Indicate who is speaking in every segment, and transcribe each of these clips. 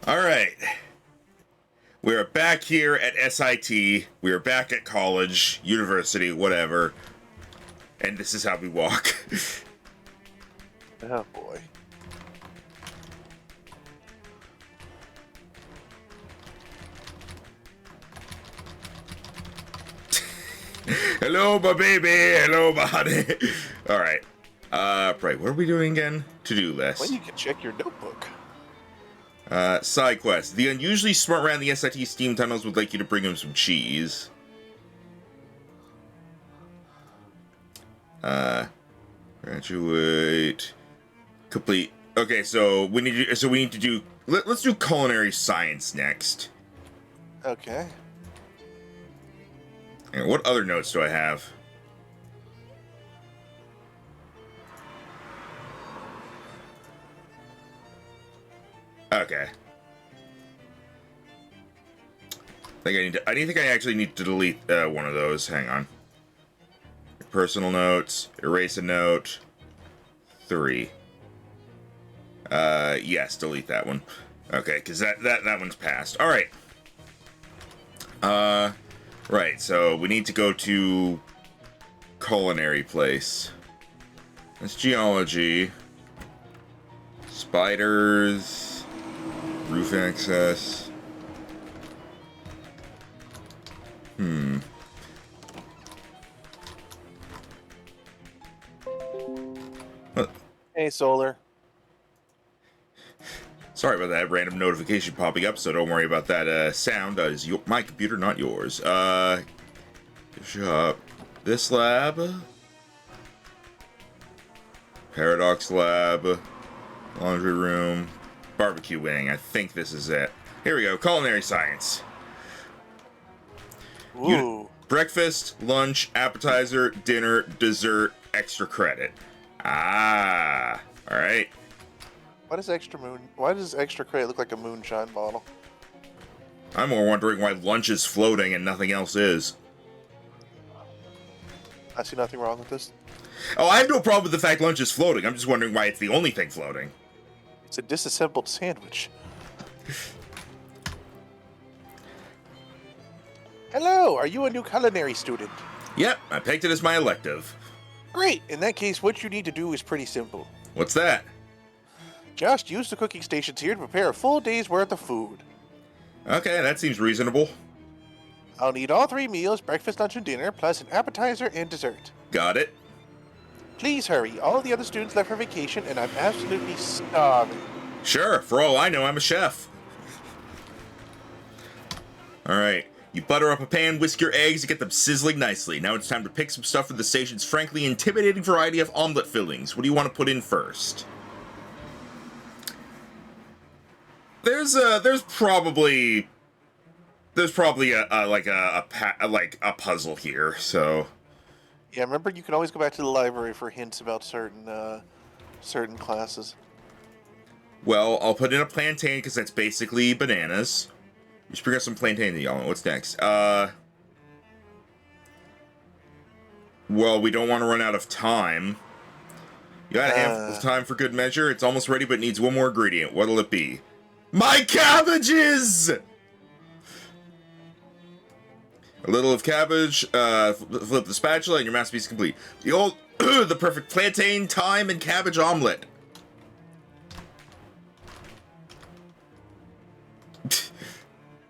Speaker 1: Alright. We are back here at SIT. We are back at college, university, whatever. And this is how we walk.
Speaker 2: Oh boy.
Speaker 1: Hello, my baby. Hello, my honey. Alright. Right, what are we doing again? To-do list.
Speaker 2: Well, you can check your notebook.
Speaker 1: Side quest. The unusually smart rat in the SIT steam tunnels would like you to bring him some cheese. Graduate. Complete. Okay, so we need to do. Let's do culinary science next.
Speaker 2: Okay.
Speaker 1: And what other notes do I have? Okay. I think I actually need to delete one of those. Hang on. Personal notes. Erase a note. 3. Yes, delete that one. Okay, because that one's passed. All right. Right. So we need to go to culinary place. That's geology. Spiders. Roof access. What?
Speaker 2: Hey, Solar.
Speaker 1: Sorry about that random notification popping up, so don't worry about that sound. That is my computer, not yours. Shop. This lab. Paradox lab. Laundry room. Barbecue wing. I think this is it. Here we go. Culinary science.
Speaker 2: Ooh.
Speaker 1: Breakfast, lunch, appetizer, dinner, dessert, extra credit. Ah. All right.
Speaker 2: Why does extra credit look like a moonshine bottle?
Speaker 1: I'm more wondering why lunch is floating and nothing else is.
Speaker 2: I see nothing wrong with this.
Speaker 1: Oh, I have no problem with the fact lunch is floating. I'm just wondering why it's the only thing floating.
Speaker 2: It's a disassembled sandwich. Hello, are you a new culinary student?
Speaker 1: Yep, I picked it as my elective.
Speaker 2: Great. In that case, what you need to do is pretty simple.
Speaker 1: What's that?
Speaker 2: Just use the cooking stations here to prepare a full day's worth of food.
Speaker 1: Okay, that seems reasonable.
Speaker 2: I'll need all 3 meals, breakfast, lunch, and dinner, plus an appetizer and dessert.
Speaker 1: Got it.
Speaker 2: Please hurry. All the other students left for vacation, and I'm absolutely starving.
Speaker 1: Sure, for all I know, I'm a chef. Alright, you butter up a pan, whisk your eggs, and get them sizzling nicely. Now it's time to pick some stuff for the station's frankly intimidating variety of omelet fillings. What do you want to put in first? There's probably a puzzle here, so.
Speaker 2: Yeah, remember you can always go back to the library for hints about certain classes.
Speaker 1: Well, I'll put in a plantain because that's basically bananas. Just bring up some plantain to y'all. What's next? Well, we don't want to run out of time. You got a handful of time for good measure. It's almost ready, but needs one more ingredient. What'll it be? My cabbages! A little of cabbage, flip the spatula, and your masterpiece is complete. The perfect plantain, thyme, and cabbage omelet.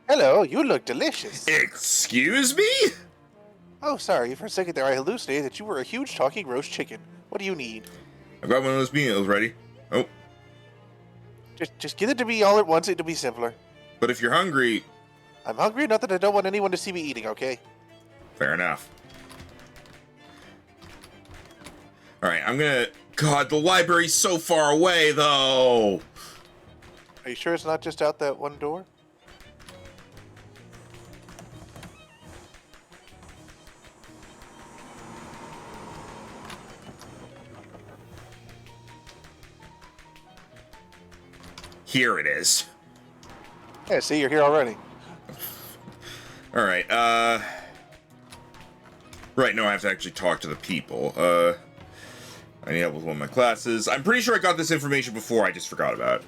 Speaker 2: Hello, you look delicious.
Speaker 1: Excuse me?
Speaker 2: Oh, sorry, for a second there I hallucinated that you were a huge talking roast chicken. What do you need?
Speaker 1: I've got one of those meals ready. Oh.
Speaker 2: Just give it to me all at once, it'll be simpler.
Speaker 1: But if you're hungry...
Speaker 2: I'm hungry enough that I don't want anyone to see me eating, okay?
Speaker 1: Fair enough. Alright, I'm gonna... God, the library's so far away, though!
Speaker 2: Are you sure it's not just out that one door?
Speaker 1: Here it is.
Speaker 2: Yeah, see, you're here already.
Speaker 1: Alright, Right, no, I have to actually talk to the people. I need help with one of my classes. I'm pretty sure I got this information before, I just forgot about it.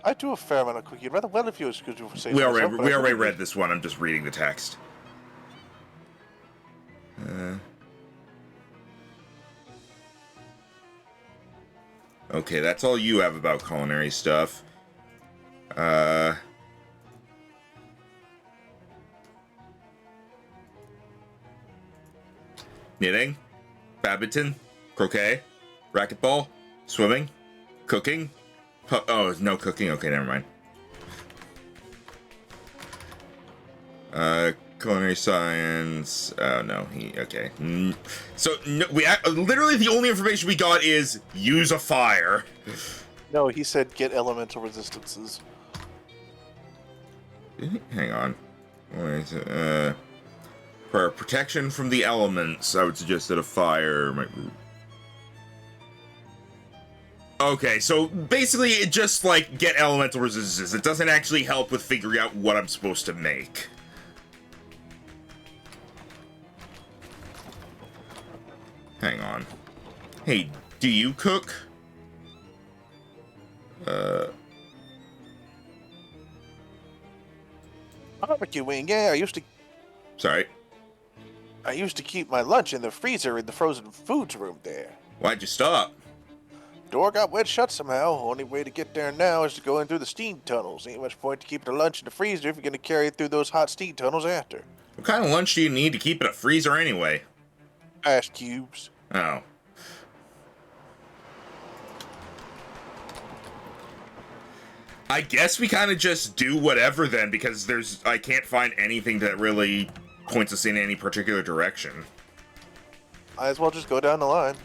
Speaker 2: I do a fair amount of cooking. Rather well if you excuse me for saying
Speaker 1: We
Speaker 2: so
Speaker 1: already
Speaker 2: myself,
Speaker 1: we already read this one. I'm just reading the text. Okay, that's all you have about culinary stuff. Knitting, badminton, croquet, racquetball, swimming, cooking. Oh, no cooking. Okay, never mind. Culinary science. Oh no, okay. So no, literally the only information we got is use a fire.
Speaker 2: No, he said get elemental resistances.
Speaker 1: Hang on. For protection from the elements, I would suggest that a fire might. Okay, so basically it just like get elemental resistances. It doesn't actually help with figuring out what I'm supposed to make. Hang on. Hey, do you cook?
Speaker 2: Barbecue wing, yeah,
Speaker 1: Sorry.
Speaker 2: I used to keep my lunch in the freezer in the frozen foods room there.
Speaker 1: Why'd you stop?
Speaker 2: Door got wet shut somehow. Only way to get there now is to go in through the steam tunnels. Ain't much point to keeping the lunch in the freezer if you're gonna carry it through those hot steam tunnels after.
Speaker 1: What kind of lunch do you need to keep in a freezer anyway?
Speaker 2: Ice cubes.
Speaker 1: Oh. I guess we kind of just do whatever then, because I can't find anything that really points us in any particular direction.
Speaker 2: Might as well just go down the line.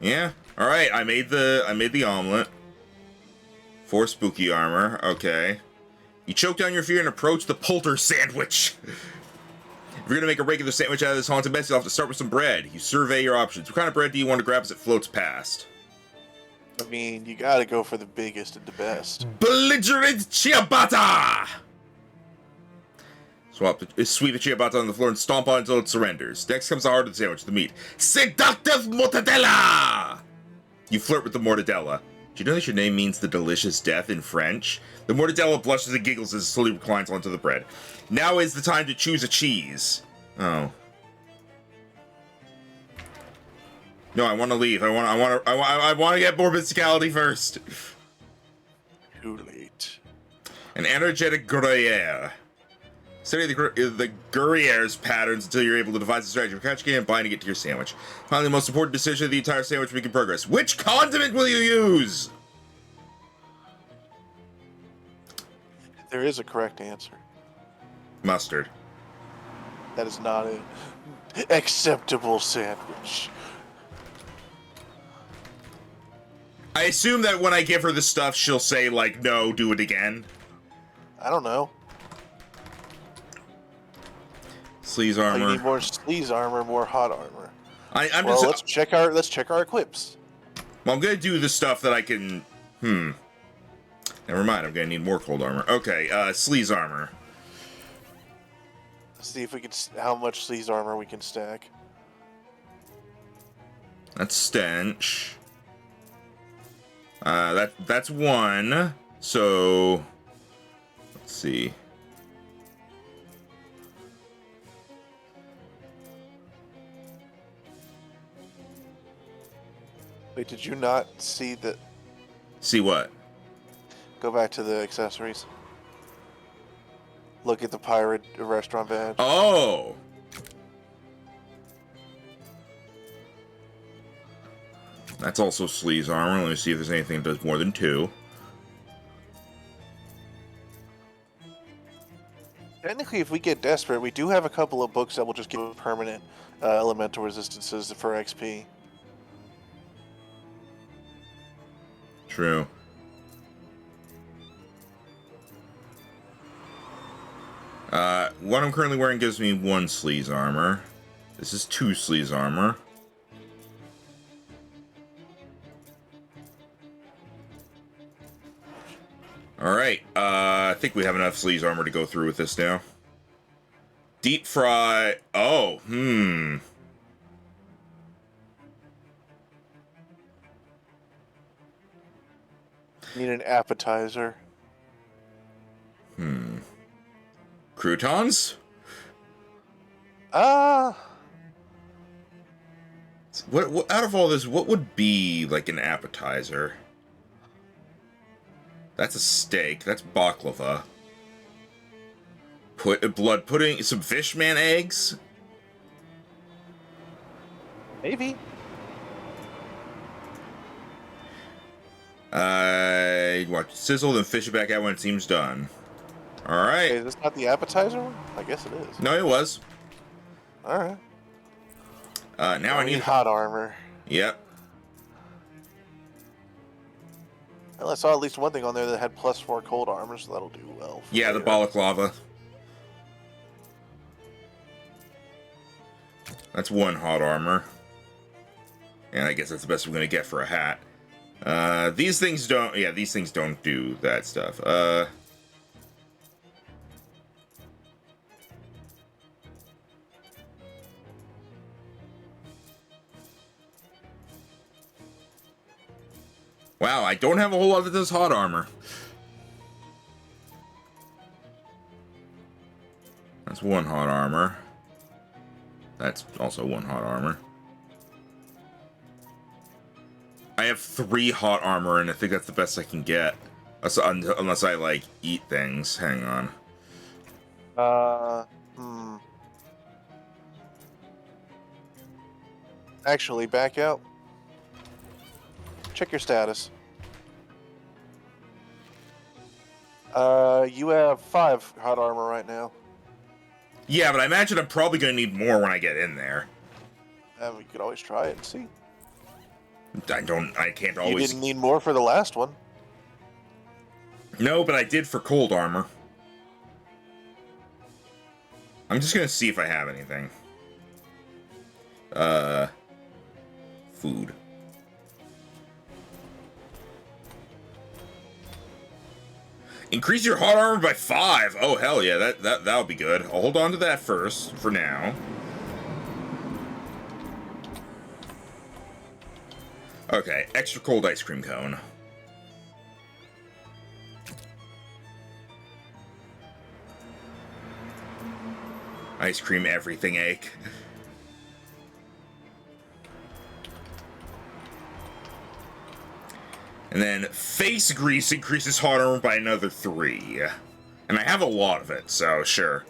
Speaker 1: Yeah. All right. I made the omelet. 4 spooky armor. Okay. You choke down your fear and approach the polter sandwich. If you're gonna make a regular sandwich out of this haunted mess, you'll have to start with some bread. You survey your options. What kind of bread do you want to grab as it floats past?
Speaker 2: I mean, you gotta go for the biggest and the best.
Speaker 1: Belligerent ciabatta! Sweep the ciabatta on the floor and stomp on it until it surrenders. Next comes the heart of the sandwich, the meat. Seductive mortadella! You flirt with the mortadella. Do you know that your name means the delicious death in French? The mortadella blushes and giggles as it slowly reclines onto the bread. Now is the time to choose a cheese. Oh. No, I want to leave. I want to get more physicality first.
Speaker 2: Too late.
Speaker 1: An energetic Gruyere. Study the Gruyère's patterns until you're able to devise a strategy for catching it and binding it to your sandwich. Finally, the most important decision of the entire sandwich making progress. Which condiment will you use?
Speaker 2: There is a correct answer.
Speaker 1: Mustard.
Speaker 2: That is not an acceptable sandwich.
Speaker 1: I assume that when I give her the stuff, she'll say, like, no, do it again.
Speaker 2: I don't know.
Speaker 1: Sleaze
Speaker 2: Oh,
Speaker 1: armor.
Speaker 2: you need more sleaze armor, more hot armor.
Speaker 1: Well,
Speaker 2: let's check our equips.
Speaker 1: Well, I'm gonna do the stuff that I can. Never mind. I'm gonna need more cold armor. Okay, sleaze armor.
Speaker 2: Let's see if we can how much sleaze armor we can stack.
Speaker 1: That's stench. That's 1. So let's see.
Speaker 2: Wait, did you not see the...
Speaker 1: See what?
Speaker 2: Go back to the accessories. Look at the pirate restaurant badge.
Speaker 1: Oh! That's also sleaze armor. Let me see if there's anything that does more than 2.
Speaker 2: Technically, if we get desperate, we do have a couple of books that will just give permanent elemental resistances for XP.
Speaker 1: True. What I'm currently wearing gives me 1 sleaze armor. This is 2 sleaze armor. Alright, I think we have enough sleaze armor to go through with this now. Deep fry... Oh,
Speaker 2: Need an appetizer.
Speaker 1: Croutons? What out of all this, what would be like an appetizer? That's a steak. That's baklava. Blood pudding, some fishman eggs?
Speaker 2: Maybe.
Speaker 1: Watch sizzle, then fish it back out when it seems done. Alright.
Speaker 2: Okay, is this not the appetizer one? I guess it is.
Speaker 1: No, it was.
Speaker 2: Alright.
Speaker 1: Now I need
Speaker 2: hot armor.
Speaker 1: Yep.
Speaker 2: Well, I saw at least one thing on there that had +4 cold armor, so that'll do well.
Speaker 1: Yeah, the balaclava. That's 1 hot armor. And I guess that's the best we're gonna get for a hat. These things don't... Yeah, these things don't do that stuff. Wow, I don't have a whole lot of this hot armor. That's 1 hot armor. That's also 1 hot armor. I have 3 hot armor, and I think that's the best I can get. Unless I, like, eat things. Hang on.
Speaker 2: Actually, back out. Check your status. You have 5 hot armor right now.
Speaker 1: Yeah, but I imagine I'm probably going to need more when I get in there.
Speaker 2: We could always try it and see.
Speaker 1: I can't always...
Speaker 2: You didn't need more for the last one.
Speaker 1: No, but I did for cold armor. I'm just going to see if I have anything. Food. Increase your hot armor by 5. Oh, hell yeah, that'll be good. I'll hold on to that first, for now. Okay, extra cold ice cream cone. Ice cream everything ache. And then face grease increases hot armor by another 3. And I have a lot of it, so sure.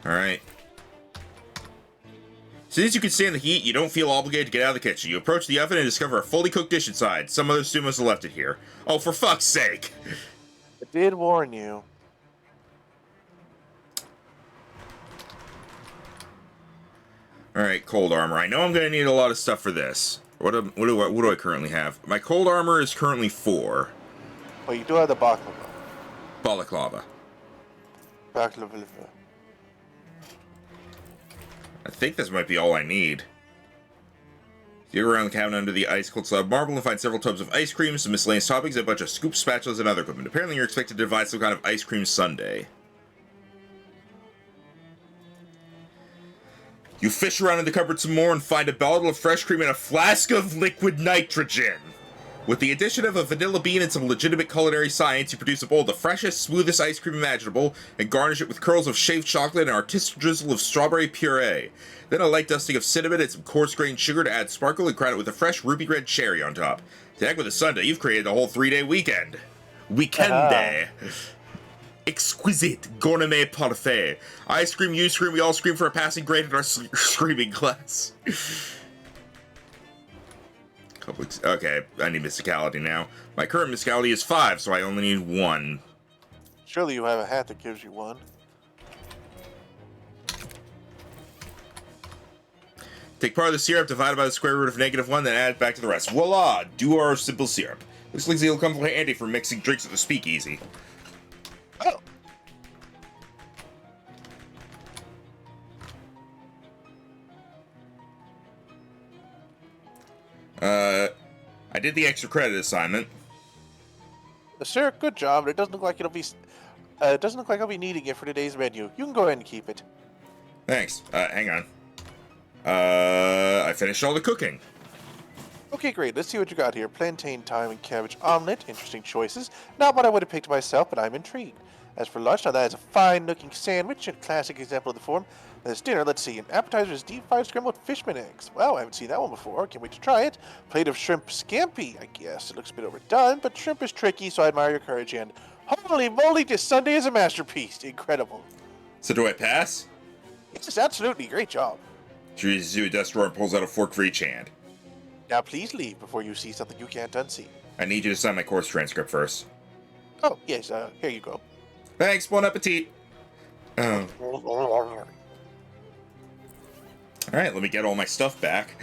Speaker 1: Alright. Since you can stand the heat, you don't feel obligated to get out of the kitchen. You approach the oven and discover a fully cooked dish inside. Some other stew must have left it here. Oh, for fuck's sake!
Speaker 2: I did warn you.
Speaker 1: Alright, cold armor. I know I'm going to need a lot of stuff for this. What do I currently have? My cold armor is currently 4.
Speaker 2: Well, you do have the baklava.
Speaker 1: Balaclava.
Speaker 2: Baklava.
Speaker 1: I think this might be all I need. You go around the cabin under the ice-cold slab of marble and find several tubs of ice cream, some miscellaneous toppings, and a bunch of scoops, spatulas, and other equipment. Apparently you're expected to devise some kind of ice cream sundae. You fish around in the cupboard some more and find a bottle of fresh cream and a flask of liquid nitrogen. With the addition of a vanilla bean and some legitimate culinary science, you produce a bowl of the freshest, smoothest ice cream imaginable and garnish it with curls of shaved chocolate and an artistic drizzle of strawberry puree. Then a light dusting of cinnamon and some coarse-grained sugar to add sparkle and crown it with a fresh ruby red cherry on top. To heck with a sundae, you've created a whole 3-day weekend. Weekende. Exquisite gourmet parfait. I scream, you scream, we all scream for a passing grade in our screaming class. Okay, I need mysticality now. My current mysticality is 5, so I only need 1.
Speaker 2: Surely you have a hat that gives you 1.
Speaker 1: Take part of the syrup divided by the square root of -1, then add it back to the rest. Voila! Do our simple syrup. Looks like it'll come from handy for mixing drinks at the speakeasy.
Speaker 2: Oh.
Speaker 1: I did the extra credit assignment.
Speaker 2: Sir, good job. It doesn't look like it'll be. It doesn't look like I'll be needing it for today's menu. You can go ahead and keep it.
Speaker 1: Thanks. Hang on. I finished all the cooking.
Speaker 2: Okay, great. Let's see what you got here. Plantain thyme and cabbage omelet. Interesting choices. Not what I would have picked myself, but I'm intrigued. As for lunch, now that is a fine-looking sandwich, a classic example of the form. As dinner, let's see. An appetizer is deep-fried scrambled fishman eggs. Wow, I haven't seen that one before. Can't wait to try it. Plate of shrimp scampi, I guess. It looks a bit overdone, but shrimp is tricky, so I admire your courage. And holy moly, this Sunday is a masterpiece. Incredible.
Speaker 1: So do I pass?
Speaker 2: Yes, absolutely. Great job.
Speaker 1: She reaches you a desk drawer and pulls out a fork for each hand.
Speaker 2: Now please leave before you see something you can't unsee.
Speaker 1: I need you to sign my course transcript first.
Speaker 2: Oh, yes, here you go.
Speaker 1: Thanks, bon appetit. Oh. Alright, let me get all my stuff back.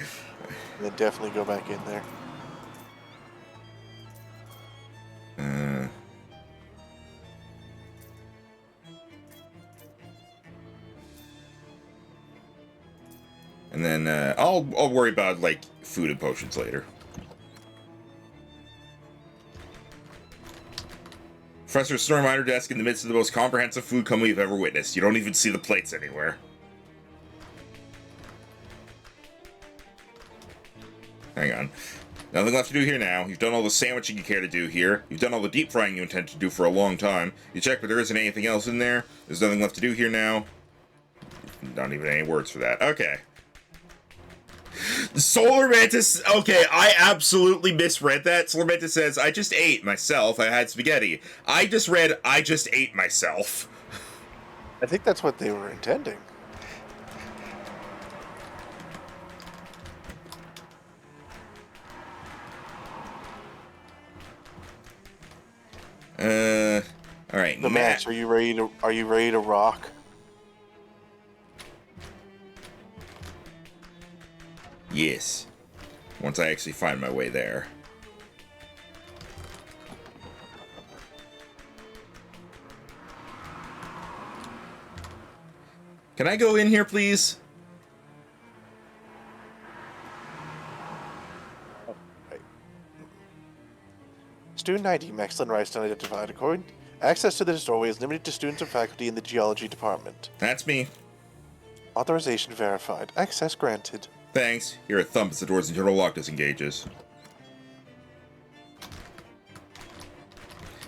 Speaker 2: Then definitely go back in there.
Speaker 1: And then I'll worry about like food and potions later. Professor snoring behind her desk in the midst of the most comprehensive food coma you've ever witnessed. You don't even see the plates anywhere. Hang on. Nothing left to do here now. You've done all the sandwiching you care to do here. You've done all the deep frying you intend to do for a long time. You check, but there isn't anything else in there. There's nothing left to do here now. Not even any words for that. Okay. Solar Mantis. Okay, I absolutely misread that. Solar Mantis says, I just ate myself. I had spaghetti. I just read, I just ate myself.
Speaker 2: I think that's what they were intending.
Speaker 1: All right,
Speaker 2: The Max, are you ready to rock?
Speaker 1: Yes. Once I actually find my way there. Can I go in here, please?
Speaker 2: Right. Student ID, Maxland Rice unidentified. According, access to this doorway is limited to students and faculty in the geology department.
Speaker 1: That's me.
Speaker 2: Authorization verified. Access granted.
Speaker 1: Thanks. Hear a thump as the door's internal lock disengages.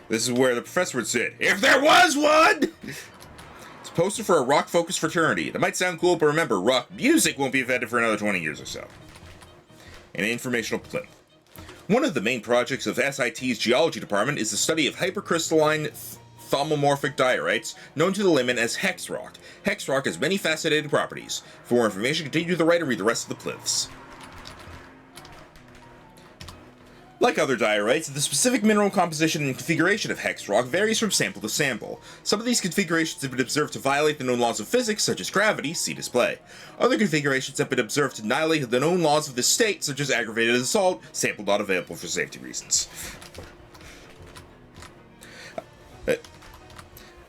Speaker 1: This is where the professor would sit. If there was one! It's a poster for a rock-focused fraternity. That might sound cool, but remember, rock music won't be invented for another 20 years or so. An informational plinth. One of the main projects of SIT's geology department is the study of hypercrystalline thauomorphic diorites, known to the layman as hex rock. Hex rock has many fascinating properties. For more information, continue to the right and read the rest of the plinths. Like other diorites, the specific mineral composition and configuration of hex rock varies from sample to sample. Some of these configurations have been observed to violate the known laws of physics, such as gravity, see display. Other configurations have been observed to annihilate the known laws of this state, such as aggravated assault, sample not available for safety reasons.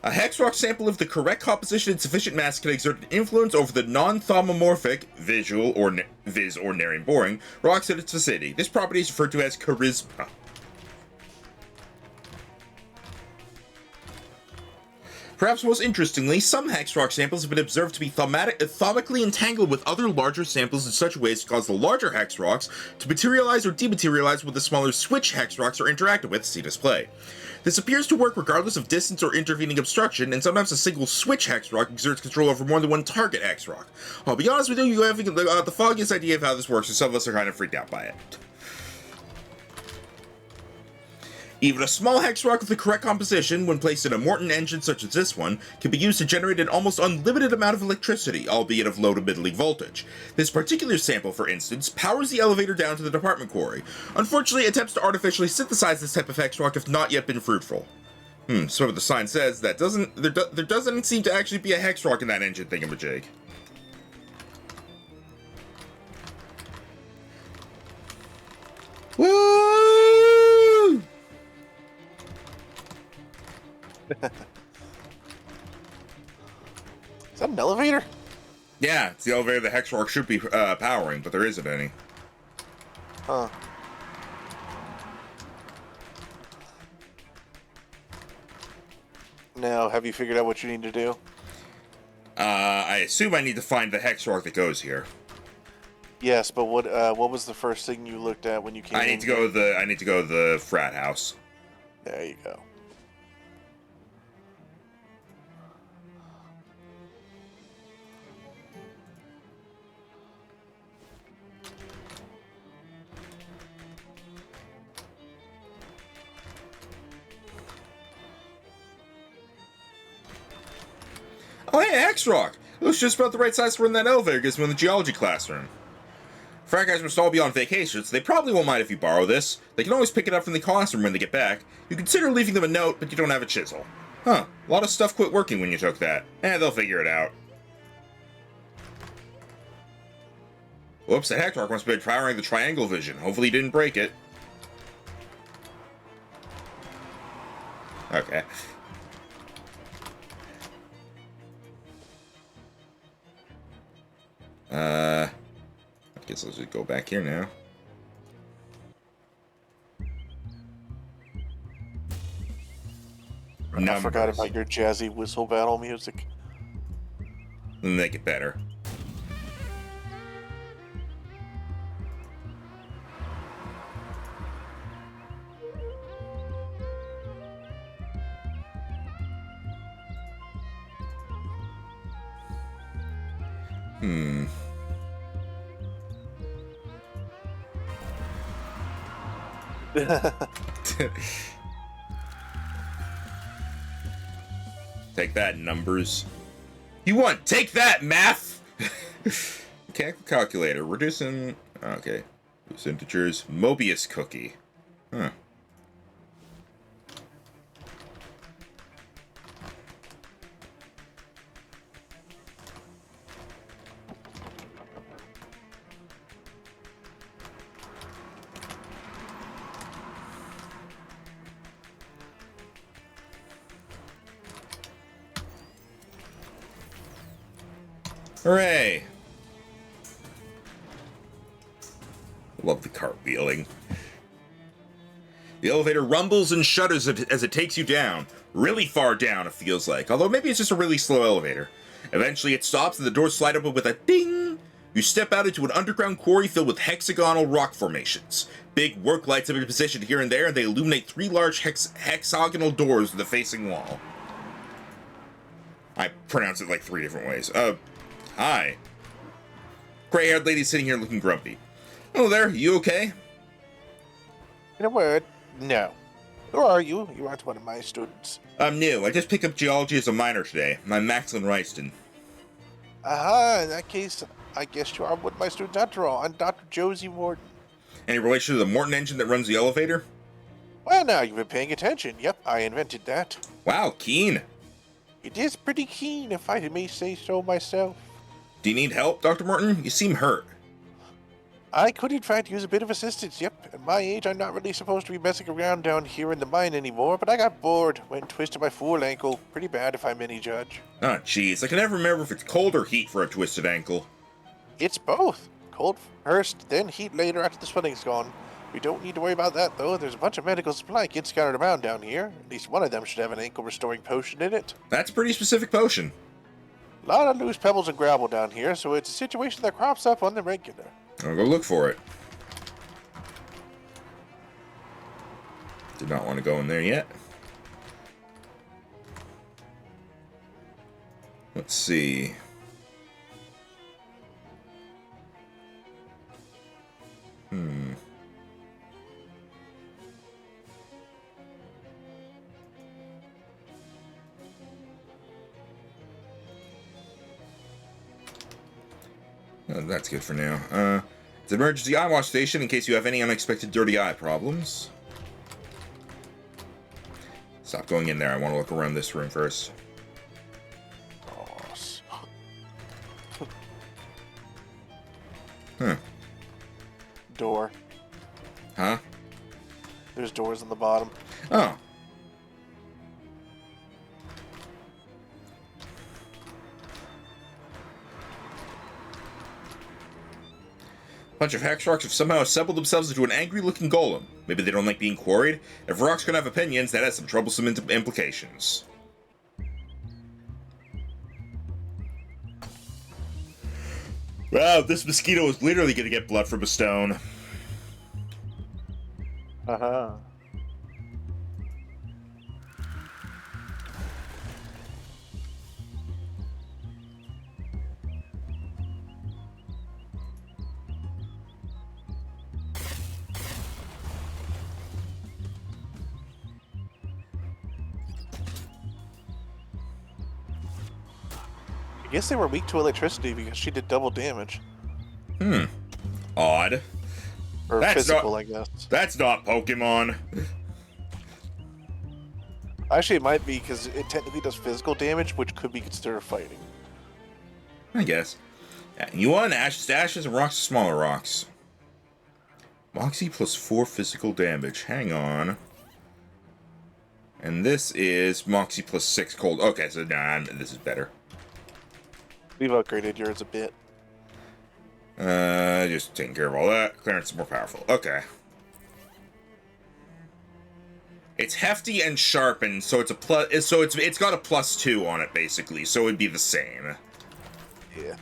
Speaker 1: A hex rock sample of the correct composition and sufficient mass can exert an influence over the non-thauomorphic, visual, or vis ordinary and boring, rocks in its vicinity. This property is referred to as charisma. Perhaps most interestingly, some hex rock samples have been observed to be thaumatically entangled with other larger samples in such ways to cause the larger hex rocks to materialize or dematerialize when the smaller switch hex rocks are interacted with, see display. This appears to work regardless of distance or intervening obstruction, and sometimes a single switch hex rock exerts control over more than one target hex rock. I'll be honest with you, you have the foggiest idea of how this works, and some of us are kind of freaked out by it. Even a small hex rock with the correct composition, when placed in a Morton engine such as this one, can be used to generate an almost unlimited amount of electricity, albeit of low to middling voltage. This particular sample, for instance, powers the elevator down to the department quarry. Unfortunately, attempts to artificially synthesize this type of hex rock have not yet been fruitful. So what the sign says, that there doesn't seem to actually be a hex rock in that engine thingamajig. Woo!
Speaker 2: Is that an elevator?
Speaker 1: Yeah, it's the elevator the hex rock should be powering, but there isn't any.
Speaker 2: Huh. Now, have you figured out what you need to do?
Speaker 1: I assume I need to find the hex rock that goes here.
Speaker 2: Yes, but what was the first thing you looked at when you came
Speaker 1: I
Speaker 2: in?
Speaker 1: need to go to the frat house.
Speaker 2: There you go.
Speaker 1: Oh, hey, X-Rock! It looks just about the right size for when that elevator gets me in the geology classroom. Frat guys must all be on vacation, so they probably won't mind if you borrow this. They can always pick it up from the classroom when they get back. You consider leaving them a note, but you don't have a chisel. Huh, a lot of stuff quit working when you took that. They'll figure it out. Whoops, the Hectork must have been powering the triangle vision. Hopefully he didn't break it. Okay. I guess I'll just go back here now.
Speaker 2: I forgot about your jazzy whistle battle music.
Speaker 1: Make it better. Take that, numbers. You want? Take that, math! Mechanical calculator. Reducing... Okay. Reduce integers. Mobius cookie. Huh. Hooray! Love the cartwheeling. The elevator rumbles and shudders as it takes you down. Really far down, it feels like. Although maybe it's just a really slow elevator. Eventually it stops and the doors slide open with a ding! You step out into an underground quarry filled with hexagonal rock formations. Big work lights have been positioned here and there, and they illuminate 3 large hexagonal doors in the facing wall. I pronounce it like 3 different ways. Hi. Gray-haired lady sitting here looking grumpy. Hello there, you okay?
Speaker 2: In a word, no. Who are you? You aren't one of my students.
Speaker 1: I'm new. I just picked up geology as a minor today. I'm Maxlin Ryston.
Speaker 2: Aha, in that case, I guess you are one of my students after all. I'm Dr. Josie Morton.
Speaker 1: Any relation to the Morton engine that runs the elevator?
Speaker 2: Well, now you've been paying attention. Yep, I invented that.
Speaker 1: Wow, keen.
Speaker 2: It is pretty keen, if I may say so myself.
Speaker 1: Do you need help, Dr. Morton? You seem hurt.
Speaker 2: I could, in fact, use a bit of assistance, yep. At my age, I'm not really supposed to be messing around down here in the mine anymore, but I got bored. Went and twisted my fool ankle. Pretty bad, if I'm any judge.
Speaker 1: Oh, jeez. I can never remember if it's cold or heat for a twisted ankle.
Speaker 2: It's both. Cold first, then heat later after the swelling's gone. We don't need to worry about that, though. There's a bunch of medical supply kits scattered around down here. At least one of them should have an ankle-restoring potion in it.
Speaker 1: That's a pretty specific potion.
Speaker 2: A lot of loose pebbles and gravel down here, so it's a situation that crops up on the regular.
Speaker 1: I'll go look for it. Did not want to go in there yet. Let's see. Oh, that's good for now. It's an emergency eye wash station in case you have any unexpected dirty eye problems. Stop going in there. I want to look around this room first. Huh.
Speaker 2: Door.
Speaker 1: Huh?
Speaker 2: There's doors on the bottom.
Speaker 1: Oh. A bunch of hex rocks have somehow assembled themselves into an angry-looking golem. Maybe they don't like being quarried. If rocks can have opinions, that has some troublesome implications. Wow, this mosquito is literally gonna get blood from a stone.
Speaker 2: Uh-huh. I guess they were weak to electricity because she did double damage.
Speaker 1: Odd.
Speaker 2: Or
Speaker 1: That's
Speaker 2: physical,
Speaker 1: not-
Speaker 2: I guess.
Speaker 1: That's not Pokemon.
Speaker 2: Actually, it might be because it technically does physical damage, which could be considered fighting.
Speaker 1: I guess. You want ashes to ashes and rocks to smaller rocks. Moxie plus 4 physical damage. Hang on. And this is Moxie plus 6 cold. Okay, so nah, this is better.
Speaker 2: We've upgraded yours a bit.
Speaker 1: Just taking care of all that. Clearance is more powerful. Okay. It's hefty and sharpened, so it's a plus. So it's got a +2 on it basically. So it'd be the same.
Speaker 2: Yeah.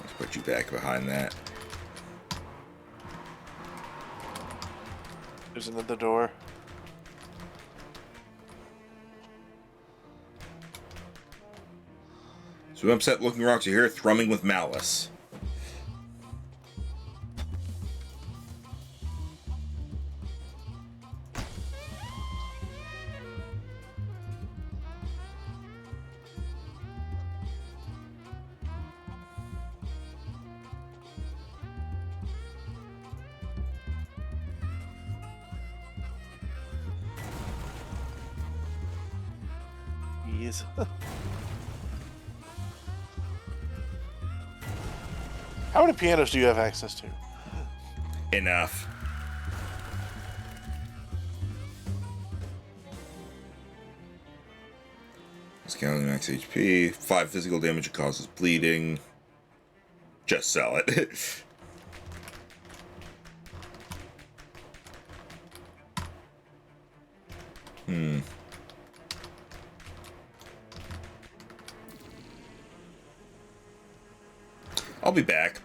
Speaker 1: Let's put you back behind that.
Speaker 2: There's another door.
Speaker 1: So upset looking rocks are here, thrumming with malice.
Speaker 2: Yes. How many pianos do you have access to?
Speaker 1: Enough. Scaling max HP, 5 physical damage, it causes bleeding. Just sell it. I'll be back.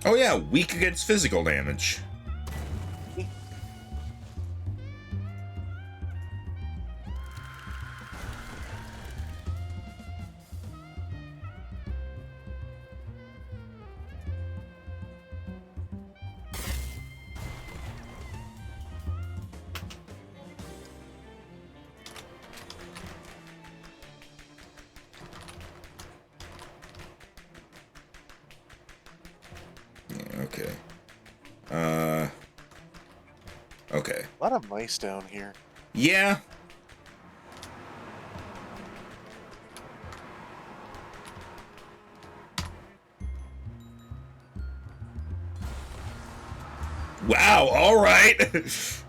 Speaker 1: Oh yeah, weak against physical damage. Okay. Okay.
Speaker 2: A lot of mice down here.
Speaker 1: Yeah. Wow, alright.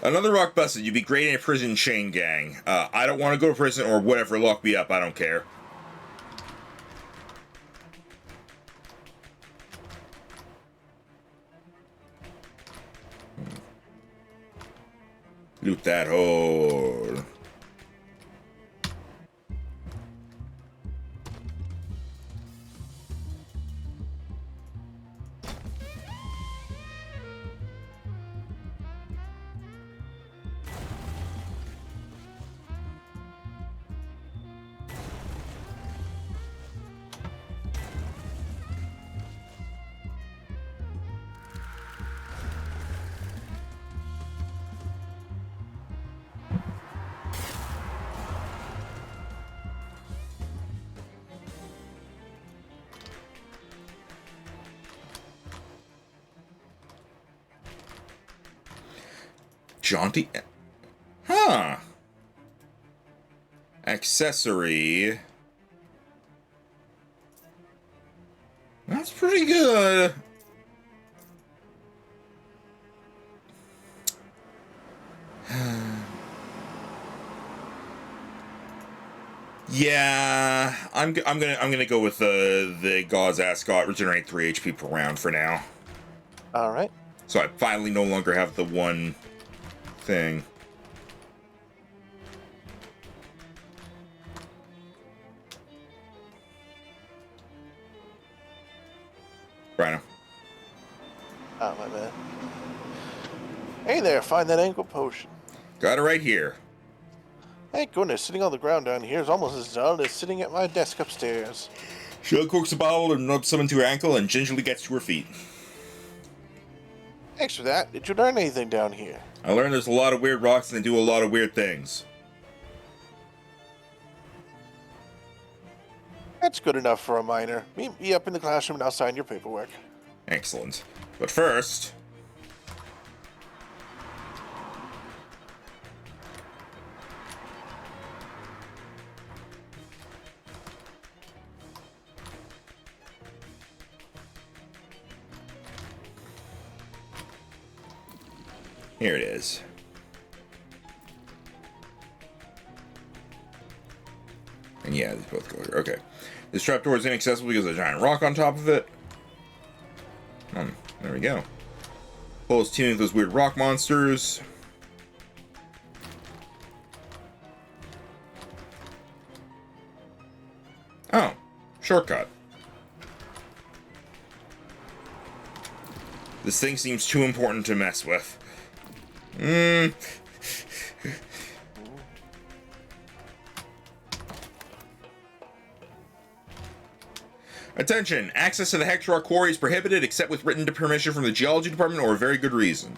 Speaker 1: Another rock busted. You'd be great in a prison chain gang. I don't want to go to prison or whatever. Lock me up. I don't care. Loot that hole. Jaunty. Huh. Accessory. That's pretty good. Yeah, I'm gonna go with the Gauze Ascot, regenerate 3 HP per round for now.
Speaker 2: All right.
Speaker 1: So I finally no longer have the one thing. Rhino.
Speaker 2: Oh, my bad. Hey there, find that ankle potion.
Speaker 1: Got it right here.
Speaker 2: Thank goodness, sitting on the ground down here is almost as dull as sitting at my desk upstairs.
Speaker 1: She uncorks a bottle and rubs some into her ankle and gingerly gets to her feet.
Speaker 2: Thanks for that. Did you learn anything down here?
Speaker 1: I learned there's a lot of weird rocks and they do a lot of weird things.
Speaker 2: That's good enough for a minor. Meet me up in the classroom and I'll sign your paperwork.
Speaker 1: Excellent. But first... Here it is. And yeah, these both go here. Okay. This trapdoor is inaccessible because of a giant rock on top of it. There we go. Hole is teeming with those weird rock monsters. Oh, shortcut. This thing seems too important to mess with. Attention! Access to the Hex Rock Quarry is prohibited except with written permission from the Geology Department or a very good reason.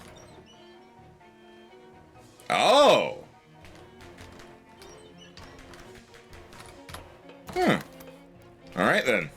Speaker 1: Oh! Alright then.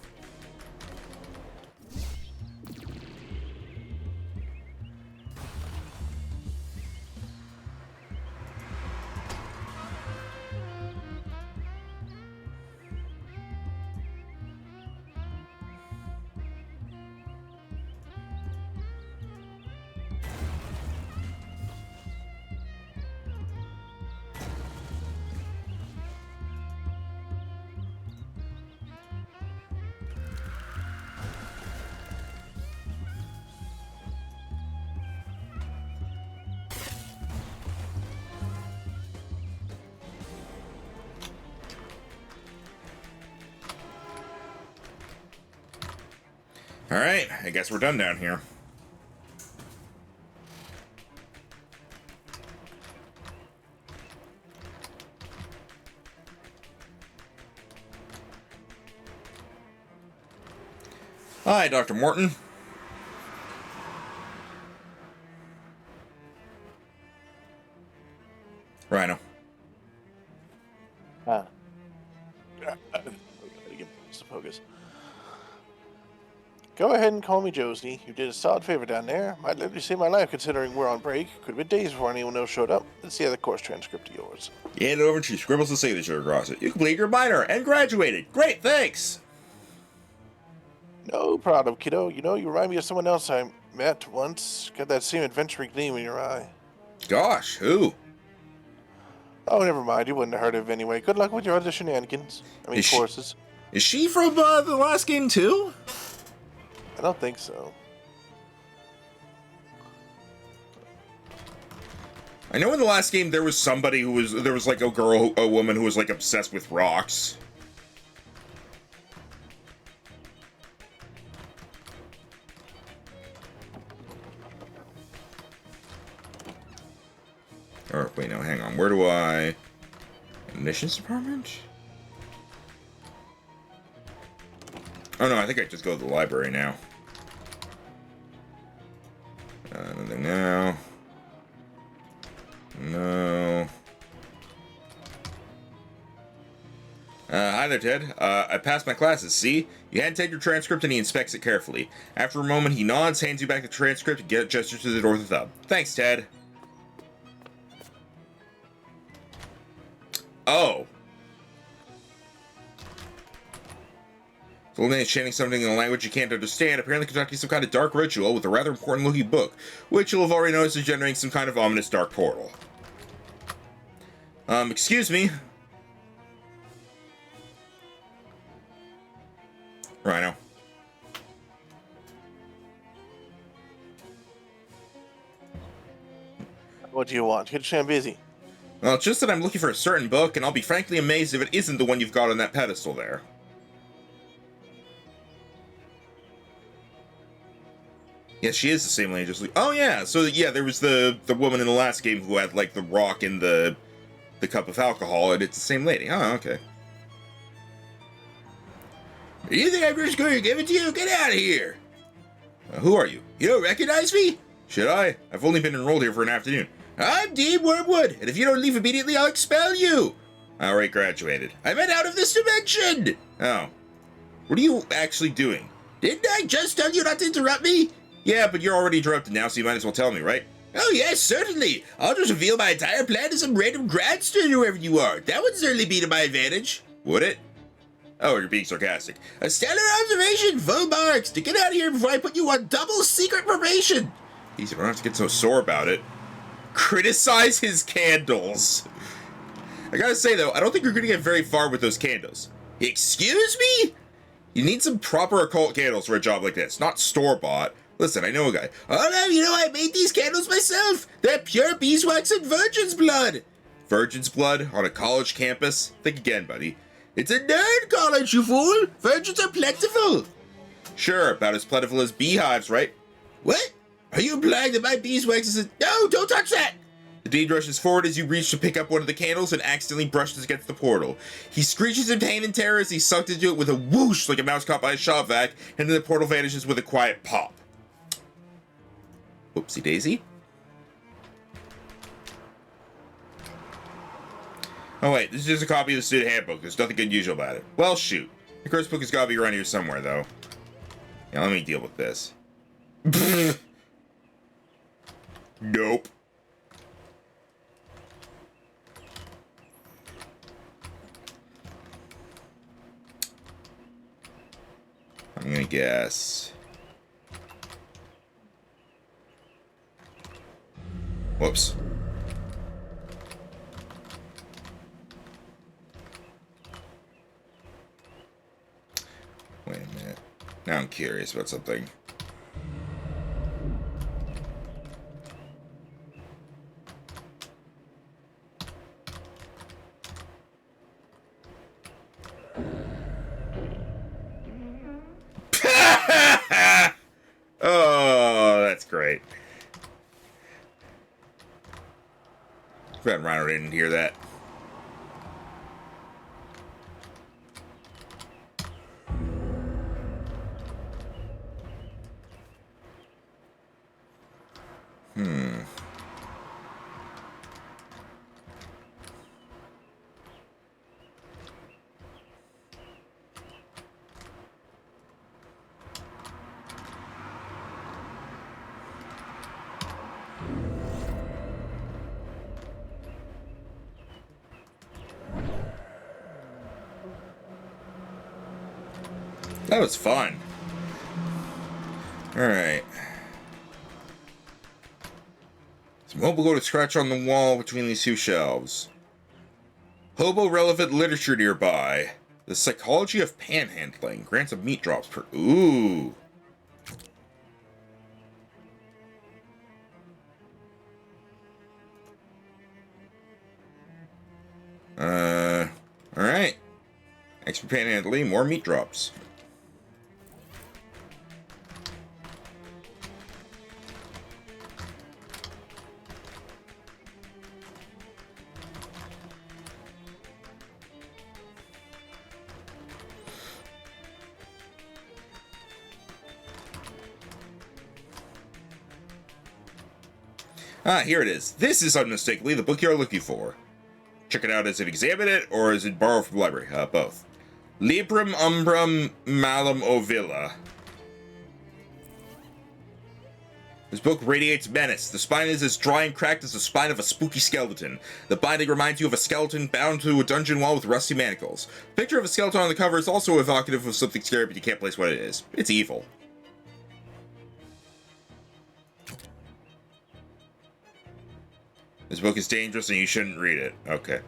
Speaker 1: Alright, I guess we're done down here. Hi, Dr. Morton. Rhino.
Speaker 2: Focus. Go ahead and call me Josie. You did a solid favor down there. Might literally save my life considering we're on break. Could have been days before anyone else showed up. Let's see how the course transcript of yours.
Speaker 1: Hand it over and she scribbles the signature across it. You completed your minor and graduated. Great, thanks!
Speaker 2: No problem, kiddo. You know, you remind me of someone else I met once. Got that same adventuring gleam in your eye.
Speaker 1: Gosh, who?
Speaker 2: Oh, never mind. You wouldn't have heard of it anyway. Good luck with your other shenanigans. I mean, courses.
Speaker 1: Is she from the last game too?
Speaker 2: I don't think so.
Speaker 1: I know in the last game there was somebody there was like a woman who was like obsessed with rocks. Or, wait, no, hang on. Where do I... Admissions department? Oh, no, I think I just go to the library now. Nothing now. No. Hi there, Ted. I passed my classes, see? You hand Ted your transcript and he inspects it carefully. After a moment, he nods, hands you back the transcript, and gestures to the door with a thumb. Thanks, Ted. Oh. The old man is chanting something in a language you can't understand, apparently conducting some kind of dark ritual with a rather important looking book, which you'll have already noticed is generating some kind of ominous dark portal. Excuse me. Rhino.
Speaker 2: What do you want? I'm busy.
Speaker 1: Well, it's just that I'm looking for a certain book, and I'll be frankly amazed if it isn't the one you've got on that pedestal there. Yes, she is the same lady, just like... Oh, yeah, so, yeah, there was the woman in the last game who had, like, the rock and the cup of alcohol, and it's the same lady. Oh, okay. You think I'm just going to give it to you? Get out of here! Who are you? You don't recognize me? Should I? I've only been enrolled here for an afternoon. I'm Dean Wormwood, and if you don't leave immediately, I'll expel you! I already graduated. I meant out of this dimension! Oh. What are you actually doing? Didn't I just tell you not to interrupt me? Yeah, but you're already interrupted now, so you might as well tell me, right? Oh yes, certainly! I'll just reveal my entire plan to some random grad student, whoever you are. That would certainly be to my advantage. Would it? Oh, you're being sarcastic. A stellar observation! Full marks! To get out of here before I put you on double secret probation! Easy, I don't have to get so sore about it. Criticize his candles. I gotta say, though, I don't think you're gonna get very far with those candles. Excuse me? You need some proper occult candles for a job like this, not store-bought. Listen, I know a guy. Oh no, you know, I made these candles myself. They're pure beeswax and virgin's blood. Virgin's blood on a college campus? Think again, buddy. It's a nerd college, you fool. Virgins are plentiful. Sure, about as plentiful as beehives, right? What? Are you implying that my beeswax is a... No, don't touch that! The dean rushes forward as you reach to pick up one of the candles and accidentally brushes against the portal. He screeches in pain and terror as he sucked into it with a whoosh like a mouse caught by a shop vac, and then the portal vanishes with a quiet pop. Whoopsie daisy. Oh wait, this is just a copy of the student handbook. There's nothing unusual about it. Well, shoot. The course book has got to be around here somewhere, though. Yeah, let me deal with this. Nope. I'm gonna guess. Whoops. Wait a minute. Now I'm curious about something. Oh, that's great. Glad Rhino didn't hear that. That was fun. Alright. Some hobo go to scratch on the wall between these two shelves. Hobo-relevant literature nearby. The psychology of panhandling. Grants of meat drops per... Ooh. Alright. Extra panhandling, more meat drops. Ah, here it is. This is unmistakably the book you're looking for. Check it out as it examine it, or as it borrow from the library. Both. Librum umbrum malum ovilla. This book radiates menace. The spine is as dry and cracked as the spine of a spooky skeleton. The binding reminds you of a skeleton bound to a dungeon wall with rusty manacles. The picture of a skeleton on the cover is also evocative of something scary, but you can't place what it is. It's evil. This book is dangerous and you shouldn't read it. Okay.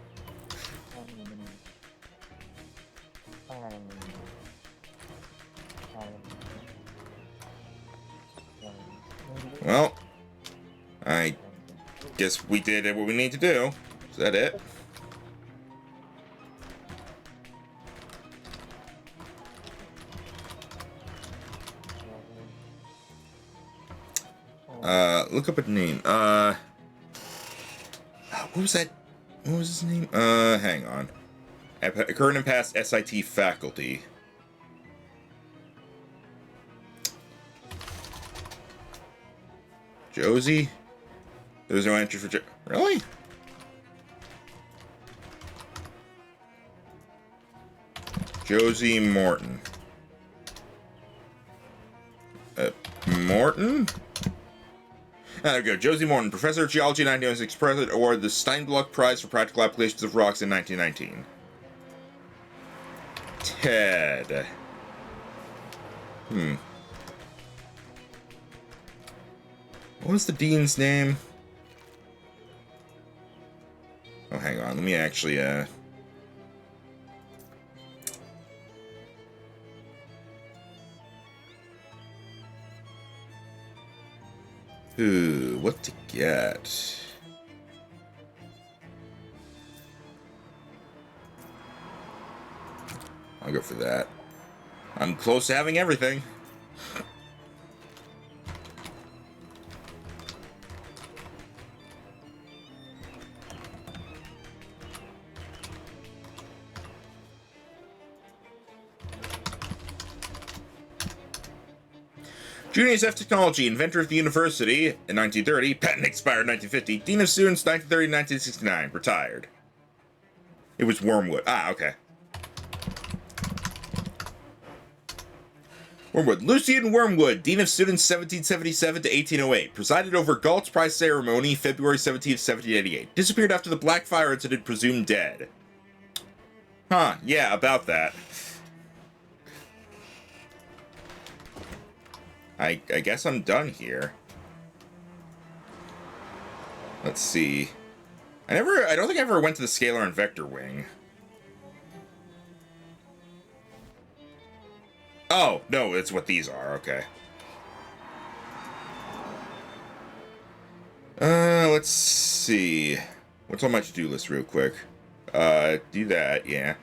Speaker 1: Well, I guess we did what we need to do. Is that it? Look up a name. What was that? What was his name? Hang on. Current and past SIT faculty. Josie? There's no entry for Really? Josie Morton. Morton? There we go. Josie Morton, Professor of Geology 1906, President awarded the Steinblock Prize for Practical Applications of Rocks in 1919. Ted. What was the dean's name? Oh, hang on. Let me actually, Ooh, what to get? I'll go for that. I'm close to having everything. Junius F. Technology, inventor of the university in 1930, patent expired 1950, dean of students 1930-1969, retired. It was Wormwood. Ah, okay. Wormwood. Lucian Wormwood, dean of students 1777 to 1808, presided over Galt's Prize ceremony February 17, 1788. Disappeared after the Black Fire incident, presumed dead. Huh, yeah, about that. I guess I'm done here. Let's see. I don't think I ever went to the Scalar and Vector Wing. Oh, no, it's what these are, okay. Let's see. What's on my to-do list real quick? Do that, yeah.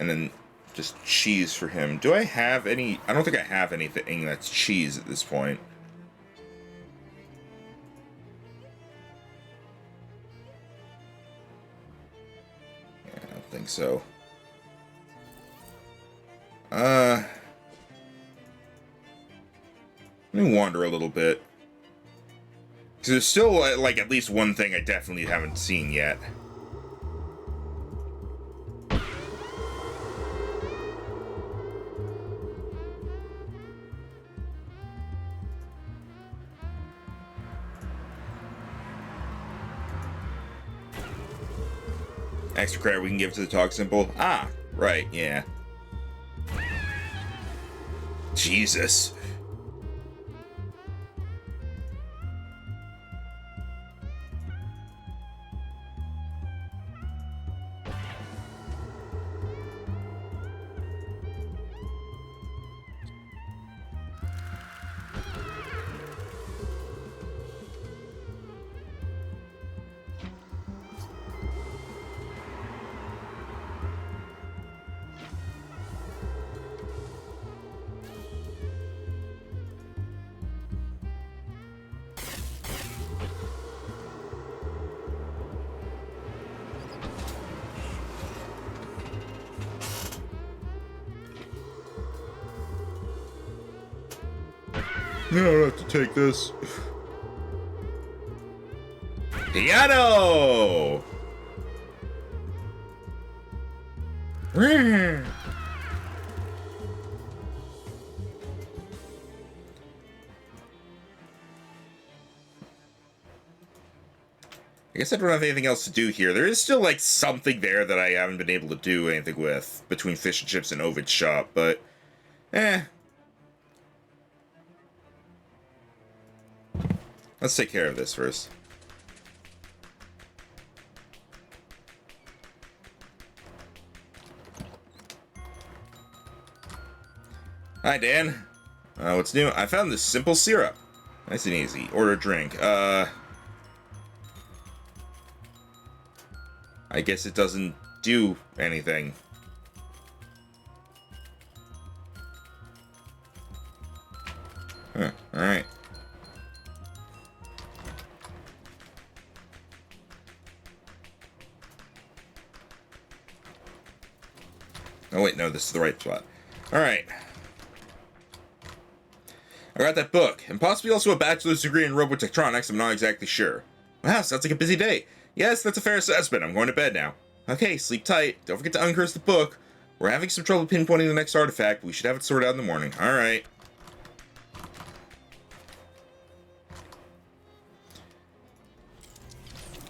Speaker 1: And then just cheese for him. Do I have any? I don't think I have anything that's cheese at this point. Yeah, I don't think so. Let me wander a little bit. Because there's still, like, at least one thing I definitely haven't seen yet. Extra credit we can give to the talk symbol. Ah, right, yeah. Jesus. I don't have to take this. Piano! I guess I don't have anything else to do here. There is still, like, something there that I haven't been able to do anything with between Fish and Chips and Ovid's shop, but... Let's take care of this first. Hi, Dan. What's new? I found this simple syrup. Nice and easy. Order a drink. I guess it doesn't do anything. Huh, alright. Oh wait, no, this is the right spot. Alright. I got that book, and possibly also a bachelor's degree in robotectronics, I'm not exactly sure. Wow, sounds like a busy day. Yes, that's a fair assessment. I'm going to bed now. Okay, sleep tight. Don't forget to uncurse the book. We're having some trouble pinpointing the next artifact, but we should have it sorted out in the morning. Alright.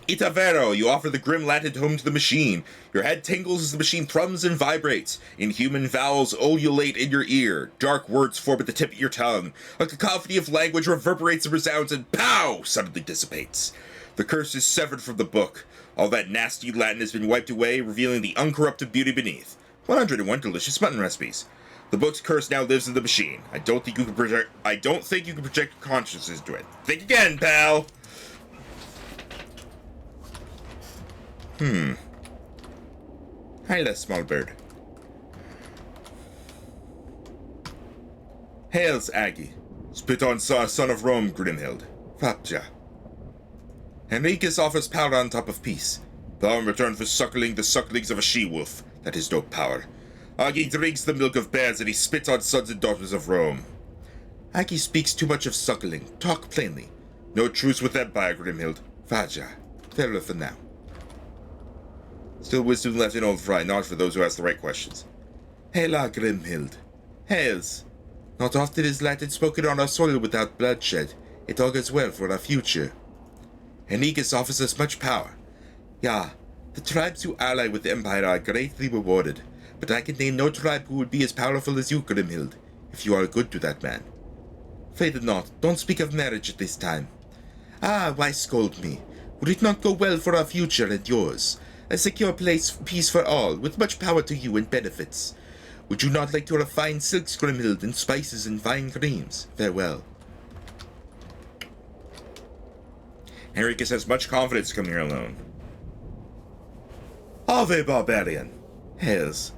Speaker 1: Itavero, you offer the grim Latin tome to the machine. Your head tingles as the machine thrums and vibrates. Inhuman vowels ululate in your ear. Dark words form at the tip of your tongue. A cacophony of language reverberates and resounds and pow! Suddenly dissipates. The curse is severed from the book. All that nasty Latin has been wiped away, revealing the uncorrupted beauty beneath. 101 delicious mutton recipes. The book's curse now lives in the machine. I don't think you can project consciousness into it. Think again, pal! Hi there, small bird. Hails, Aggie. Spit on son of Rome, Grimhild. Fapja. Henricus offers power on top of peace. Power in return for suckling the sucklings of a she-wolf. That is no power. Aggie drinks the milk of bears and he spits on sons and daughters of Rome. Aggie speaks too much of suckling. Talk plainly. No truce with Empire, Grimhild. Faja. Farewell for now. Still wisdom left in old Fry, not for those who ask the right questions. Hela, Grimhild. Hails. Not often is Latin spoken on our soil without bloodshed. It augurs well for our future. Henricus offers us much power. Yeah, the tribes who ally with the Empire are greatly rewarded, but I can name no tribe who would be as powerful as you, Grimhild, if you are good to that man. Faith not, don't speak of marriage at this time. Ah, why scold me? Would it not go well for our future and yours? A secure peace for all, with much power to you and benefits. Would you not like to refine silks, Grimhild, and spices and fine creams? Farewell. Henricus has much confidence to come here alone. Ave, barbarian. Hails.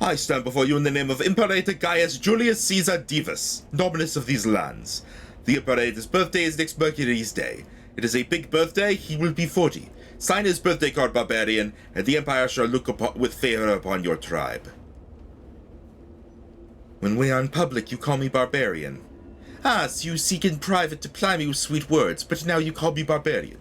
Speaker 1: I stand before you in the name of Imperator Gaius Julius Caesar Divus, nominus of these lands. The Imperator's birthday is next Mercury's Day. It is a big birthday, he will be 40. Sign his birthday card, barbarian, and the Empire shall look with favor upon your tribe. When we are in public, you call me barbarian. Ah, so you seek in private to ply me with sweet words, but now you call me barbarian.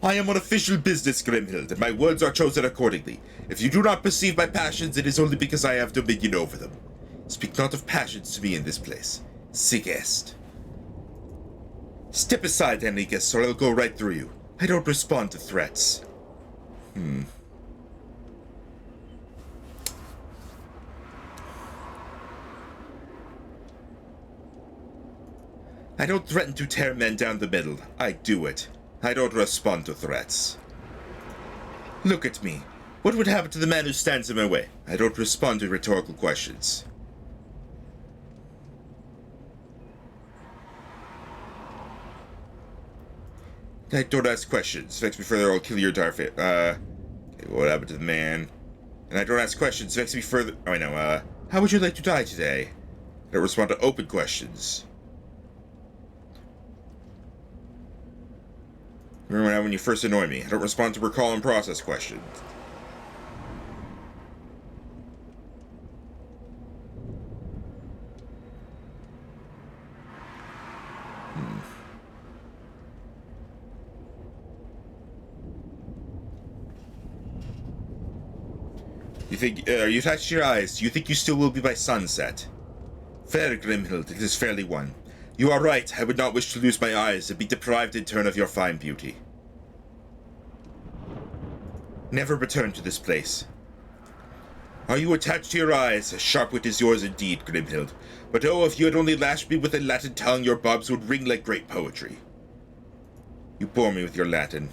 Speaker 1: I am on official business, Grimhild, and my words are chosen accordingly. If you do not perceive my passions, it is only because I have dominion over them. Speak not of passions to me in this place. Sic est. Step aside, Henricus, or I'll go right through you. I don't respond to threats. I don't threaten to tear men down the middle. I do it. I don't respond to threats. Look at me. What would happen to the man who stands in my way? I don't respond to rhetorical questions. I don't ask questions. Vex me further, I'll kill your entire fit. Okay, what happened to the man? And I don't ask questions. Vex me further. Oh, I know. How would you like to die today? I don't respond to open questions. Remember when you first annoy me? I don't respond to recall and process questions. You think, you touched your eyes. You think you still will be by sunset? Fair, Grimhild, it is fairly won. You are right. I would not wish to lose my eyes and be deprived in turn of your fine beauty. Never return to this place. Are you attached to your eyes? A sharp wit is yours indeed, Grimhild. But oh, if you had only lashed me with a Latin tongue, your bobs would ring like great poetry. You bore me with your Latin.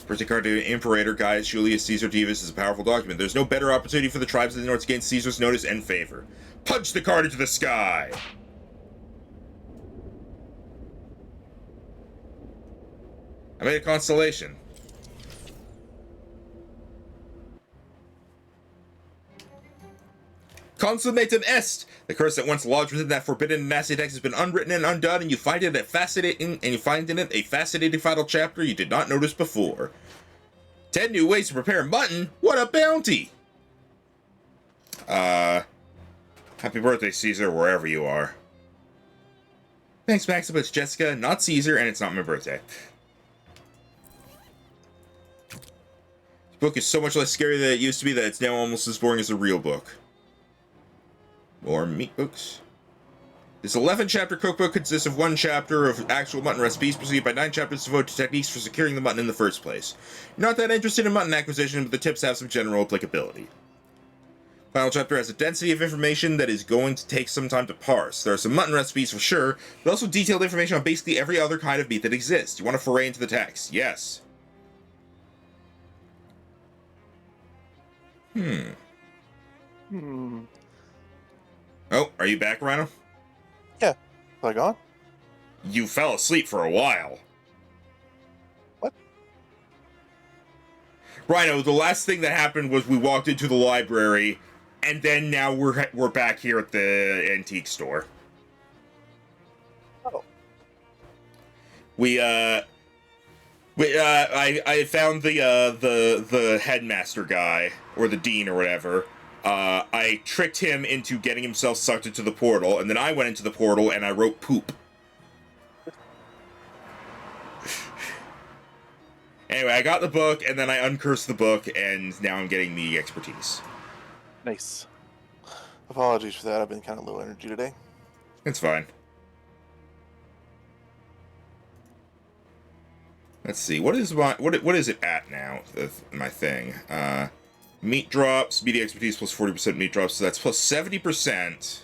Speaker 1: First card to Imperator Gaius Julius Caesar Divus is a powerful document. There's no better opportunity for the tribes of the North to gain Caesar's notice and favor. Punch the card into the sky! I made a constellation. Consummatum est! The curse that once lodged within that forbidden and nasty text has been unwritten and undone, and you find it in a fascinating final chapter you did not notice before. 10 new ways to prepare mutton? What a bounty! Happy birthday, Caesar, wherever you are. Thanks, Max, but it's Jessica, not Caesar, and it's not my birthday. This book is so much less scary than it used to be that it's now almost as boring as a real book. More meat books. This 11-chapter cookbook consists of 1 chapter of actual mutton recipes, preceded by 9 chapters devoted to techniques for securing the mutton in the first place. You're not that interested in mutton acquisition, but the tips have some general applicability. Final chapter has a density of information that is going to take some time to parse. There are some mutton recipes for sure, but also detailed information on basically every other kind of meat that exists. You want to foray into the text? Yes. Oh, are you back, Rhino?
Speaker 2: Yeah. Am I gone?
Speaker 1: You fell asleep for a while.
Speaker 2: What?
Speaker 1: Rhino, the last thing that happened was we walked into the library, and then now we're back here at the antique store.
Speaker 2: Oh.
Speaker 1: I found the headmaster guy, or the dean or whatever. I tricked him into getting himself sucked into the portal, and then I went into the portal and I wrote poop. Anyway, I got the book, and then I uncursed the book, and now I'm getting the expertise.
Speaker 2: Nice. Apologies for that. I've been kind of low energy today.
Speaker 1: It's fine. Let's see. What is it at now? My thing. Meat drops, media expertise plus 40% meat drops, so that's plus 70%.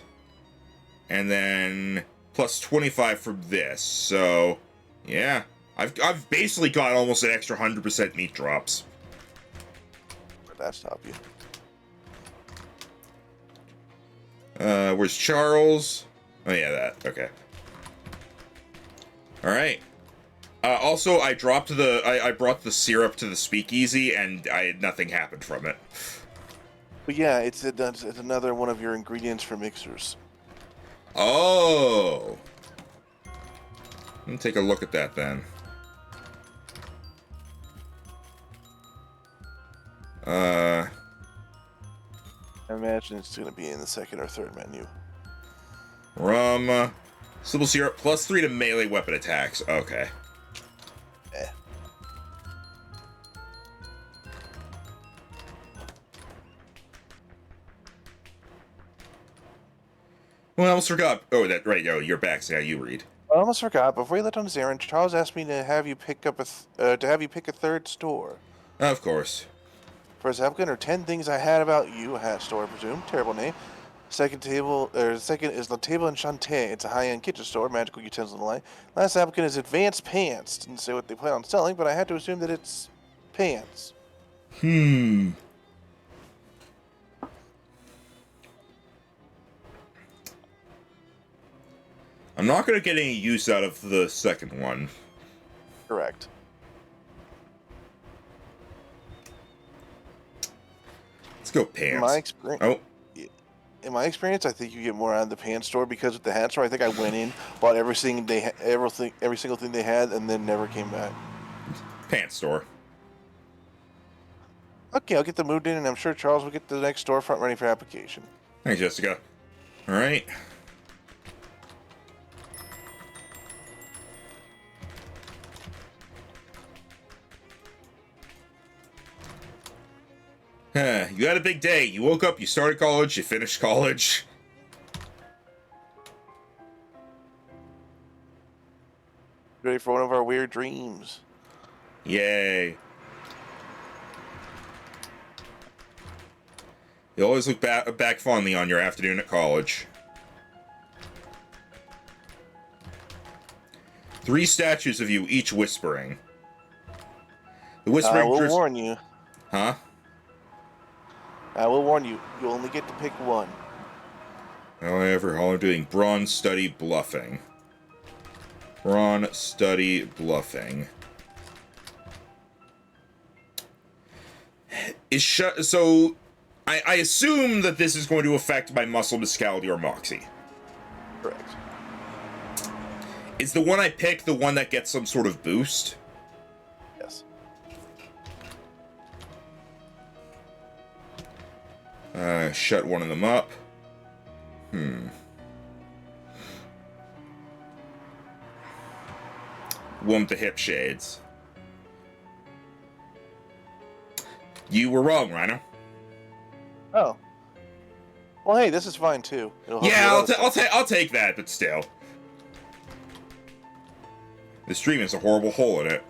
Speaker 1: And then plus 25 from this. So, yeah. I've basically got almost an extra 100% meat drops.
Speaker 2: Where'd that stop you?
Speaker 1: Where's Charles? Oh yeah, that. Okay. Alright. Also, I brought the syrup to the speakeasy, and nothing happened from it.
Speaker 2: But yeah, it's another one of your ingredients for mixers.
Speaker 1: Oh! Let me take a look at that, then.
Speaker 2: I imagine it's going to be in the second or third menu.
Speaker 1: Rum. Simple syrup, plus 3 to melee weapon attacks. Okay. Well, I almost forgot. Oh, that right. Oh, you're back. So now you read.
Speaker 2: I almost forgot. Before you left on his errand, Charles asked me to have you pick up a third store.
Speaker 1: Of course.
Speaker 2: First applicant are 10 things I had about you. A hat store, I presume. Terrible name. Second is La Table Enchantée. It's a high-end kitchen store, magical utensils and the like. Last applicant is Advanced Pants. Didn't say what they plan on selling, but I had to assume that it's pants.
Speaker 1: I'm not going to get any use out of the second one.
Speaker 2: Correct.
Speaker 1: Let's go pants.
Speaker 2: In my experience, I think you get more out of the pants store because with the hat store, I think I went in, bought every single thing they had, and then never came back.
Speaker 1: Pants store.
Speaker 2: Okay, I'll get the moved in, and I'm sure Charles will get the next storefront ready for application.
Speaker 1: Thanks, Jessica. All right. You had a big day. You woke up, you started college, you finished college.
Speaker 2: Ready for one of our weird dreams.
Speaker 1: Yay. You always look back fondly on your afternoon at college. 3 statues of you, each whispering. The whispering...
Speaker 2: I will warn you.
Speaker 1: Huh?
Speaker 2: I will warn you. You only get to pick one.
Speaker 1: However, all I'm doing, brawn, study, bluffing. Brawn, study, bluffing. So, I assume that this is going to affect my muscle, musicality, or moxie.
Speaker 2: Correct.
Speaker 1: Is the one I pick the one that gets some sort of boost?
Speaker 2: Yes.
Speaker 1: Shut one of them up. One with the hip shades. You were wrong, Rhino.
Speaker 2: Oh. Well, hey, this is fine too.
Speaker 1: Yeah, I'll take that, but still. This stream has a horrible hole in it.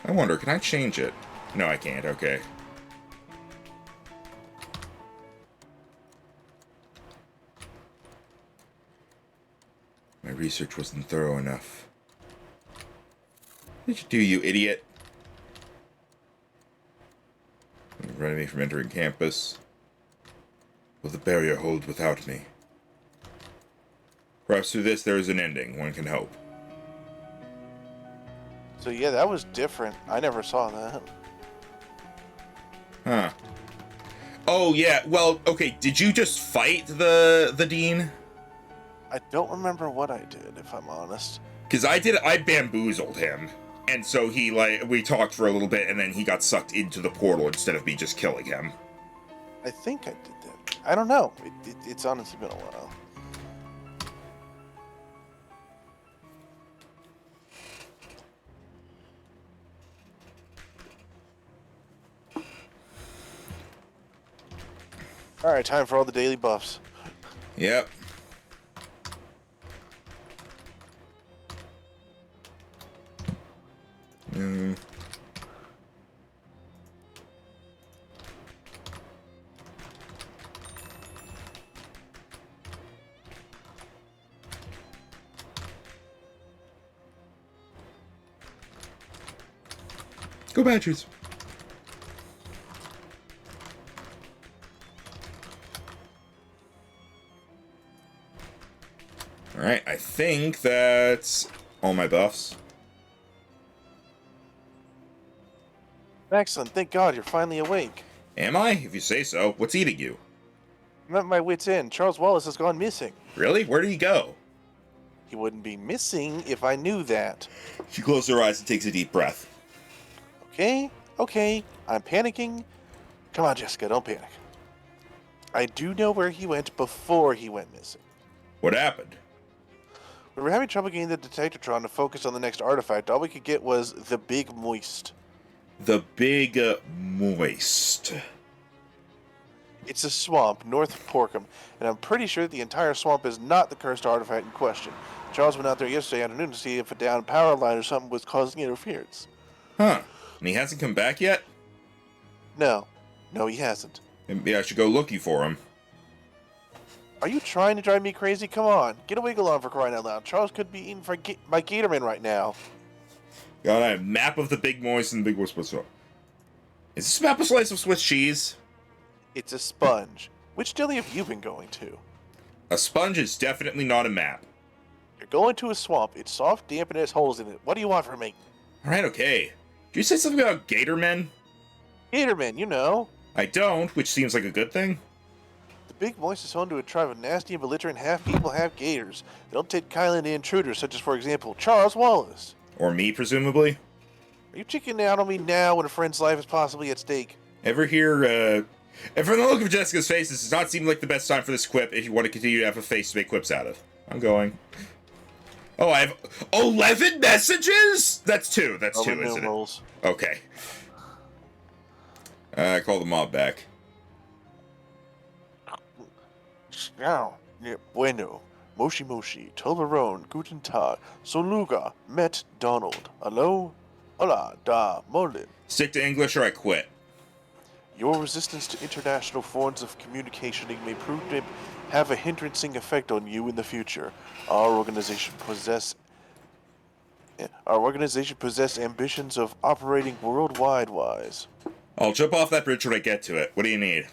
Speaker 1: I wonder, can I change it? No, I can't. Okay. My research wasn't thorough enough. What did you do, you idiot? You're preventing me from entering campus. Will the barrier hold without me? Perhaps through this there is an ending, one can hope.
Speaker 2: So yeah, that was different. I never saw that.
Speaker 1: Huh. Oh, yeah, well, okay, did you just fight the dean?
Speaker 2: I don't remember what I did, if I'm honest.
Speaker 1: Because I bamboozled him. And so we talked for a little bit, and then he got sucked into the portal instead of me just killing him.
Speaker 2: I think I did that. I don't know. It's honestly been a while. Alright, time for all the daily buffs.
Speaker 1: Yep. Go Badgers. Alright, I think that's all my buffs.
Speaker 2: Excellent, thank God you're finally awake.
Speaker 1: Am I? If you say so. What's eating you?
Speaker 2: I'm at my wit's end. Charles Wallace has gone missing.
Speaker 1: Really? Where did he go?
Speaker 2: He wouldn't be missing if I knew that.
Speaker 1: She closes her eyes and takes a deep breath.
Speaker 2: Okay, I'm panicking. Come on, Jessica, don't panic. I do know where he went before he went missing.
Speaker 1: What happened?
Speaker 2: We were having trouble getting the detectotron to focus on the next artifact. All we could get was the Big Moist.
Speaker 1: The Big Moist.
Speaker 2: It's a swamp north of Porkham, and I'm pretty sure the entire swamp is not the cursed artifact in question. Charles went out there yesterday afternoon to see if a downed power line or something was causing interference.
Speaker 1: Huh. And he hasn't come back yet?
Speaker 2: No, he hasn't.
Speaker 1: Maybe I should go looking for him.
Speaker 2: Are you trying to drive me crazy? Come on, get a wiggle on for crying out loud. Charles could be eating by gatormen right now.
Speaker 1: Got a map of the Big Moist and the Big Moist. What's up? Is this map a slice of Swiss cheese?
Speaker 2: It's a sponge. Which deli have you been going to?
Speaker 1: A sponge is definitely not a map.
Speaker 2: You're going to a swamp. It's soft, damp, and has holes in it. What do you want from me?
Speaker 1: Alright, okay. Did you say something about gatormen?
Speaker 2: Gatormen, you know.
Speaker 1: I don't, which seems like a good thing.
Speaker 2: The Big Moist is home to a tribe of nasty and belligerent half-people, half-gators. They don't take kindly to intruders, such as, for example, Charles Wallace.
Speaker 1: Or me, presumably.
Speaker 2: Are you chickening out on me now when a friend's life is possibly at stake?
Speaker 1: Ever hear, and from the look of Jessica's face, this does not seem like the best time for this quip if you want to continue to have a face to make quips out of. I'm going. Oh, I have 11 messages? That's 2. That's 2, isn't it?
Speaker 2: Rolls.
Speaker 1: Okay. I call the mob back.
Speaker 2: Now, bueno. Moshi Moshi, Toblerone, Guten Tag, Soluga, Met Donald. Hello? Hola, da, Molin.
Speaker 1: Stick to English or I quit.
Speaker 2: Your resistance to international forms of communicating may prove to have a hindering effect on you in the future. Our organization possess ambitions of operating worldwide wise.
Speaker 1: I'll jump off that bridge when I get to it. What do you need?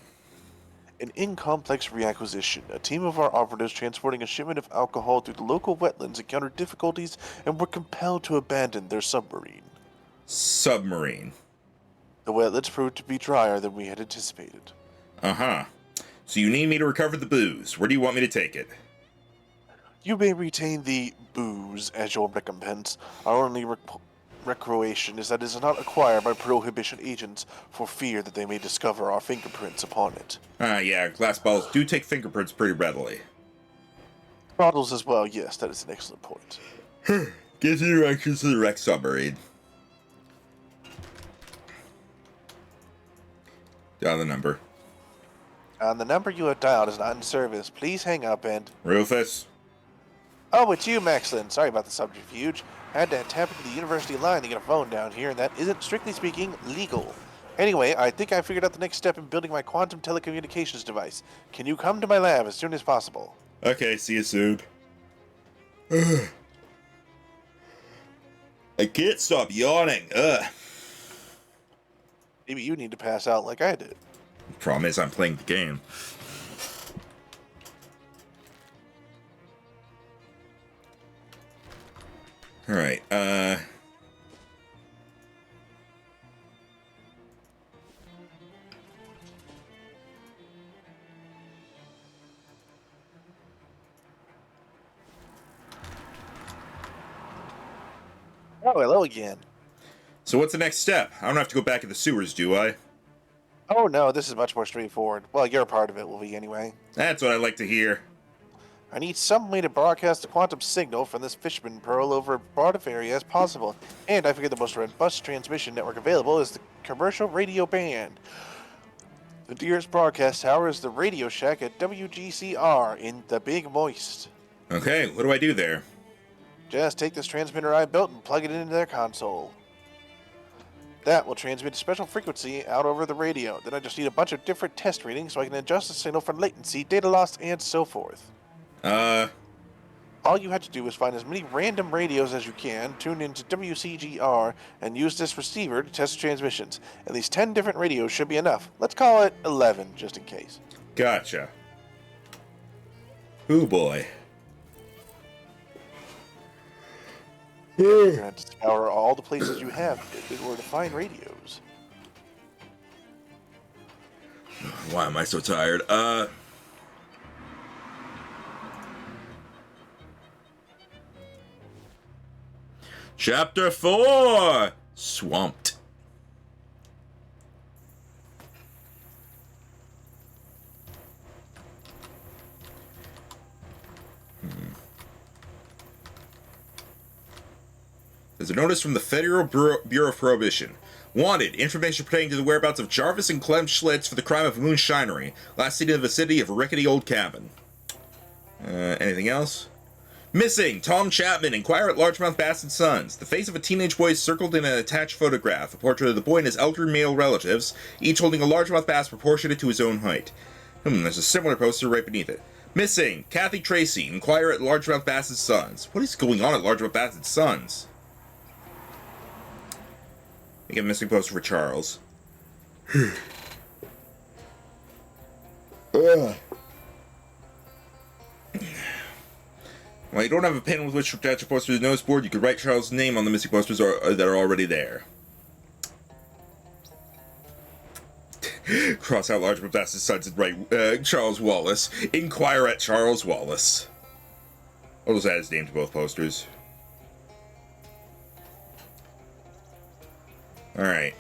Speaker 2: An incomplex reacquisition. A team of our operatives transporting a shipment of alcohol through the local wetlands encountered difficulties and were compelled to abandon their submarine.
Speaker 1: Submarine.
Speaker 2: The wetlands proved to be drier than we had anticipated.
Speaker 1: Uh-huh. So you need me to recover the booze. Where do you want me to take it?
Speaker 2: You may retain the booze as your recompense. Our only recreation is that it is not acquired by prohibition agents for fear that they may discover our fingerprints upon it.
Speaker 1: Yeah, glass bottles do take fingerprints pretty readily.
Speaker 2: Bottles as well, yes, that is an excellent point.
Speaker 1: Get the directions to the wrecked submarine. Dial the number.
Speaker 2: The number you have dialed is not in service. Please hang up and...
Speaker 1: Rufus?
Speaker 2: Oh, it's you, Maxlin. Sorry about the subterfuge. Had to tap into the university line to get a phone down here, and that isn't, strictly speaking, legal. Anyway, I think I figured out the next step in building my quantum telecommunications device. Can you come to my lab as soon as possible?
Speaker 1: Okay, see you soon. I can't stop yawning.
Speaker 2: Maybe you need to pass out like I did.
Speaker 1: Problem is, I'm playing the game. Alright,
Speaker 2: Oh, hello again.
Speaker 1: so what's the next step? I don't have to go back in the sewers, do I?
Speaker 2: Oh, no, this is much more straightforward. Well, you're a part of it, will be anyway.
Speaker 1: That's what I like to hear.
Speaker 2: I need some way to broadcast the quantum signal from this fisherman pearl over as broad of area as possible. And I figure the most robust transmission network available is the commercial radio band. The nearest broadcast tower is the Radio Shack at WGCR in the Big Moist.
Speaker 1: Okay, what do I do there?
Speaker 2: Just take this transmitter I built and plug it into their console. That will transmit a special frequency out over the radio. Then I just need a bunch of different test readings so I can adjust the signal for latency, data loss, and so forth. All you have to do is find as many random radios as you can, tune into WCGR, and use this receiver to test transmissions. At least 10 different radios should be enough. Let's call it 11, just in case.
Speaker 1: Gotcha. Ooh boy.
Speaker 2: You're going to have to scour all the places you have in order to find radios.
Speaker 1: Why am I so tired? Chapter 4! Swamped. There's a notice from the Federal Bureau of Prohibition. Wanted, information pertaining to the whereabouts of Jarvis and Clem Schlitz for the crime of moonshinery, last seen in the vicinity of a rickety old cabin. Anything else? Missing! Tom Chapman, inquire at Largemouth Bass and Sons. The face of a teenage boy is circled in an attached photograph. A portrait of the boy and his elderly male relatives, each holding a largemouth bass proportionate to his own height. There's a similar poster right beneath it. Missing! Kathy Tracy, inquire at Largemouth Bass and Sons. What is going on at Largemouth Bass and Sons? Make a missing poster for Charles. Ugh. Well, you don't have a pen with which to attach a poster to the notice board, you could write Charles' name on the missing posters that are already there. Cross out Largemouth Bass and Sons and write Charles Wallace. Inquire at Charles Wallace. I'll just add his name to both posters. Alright.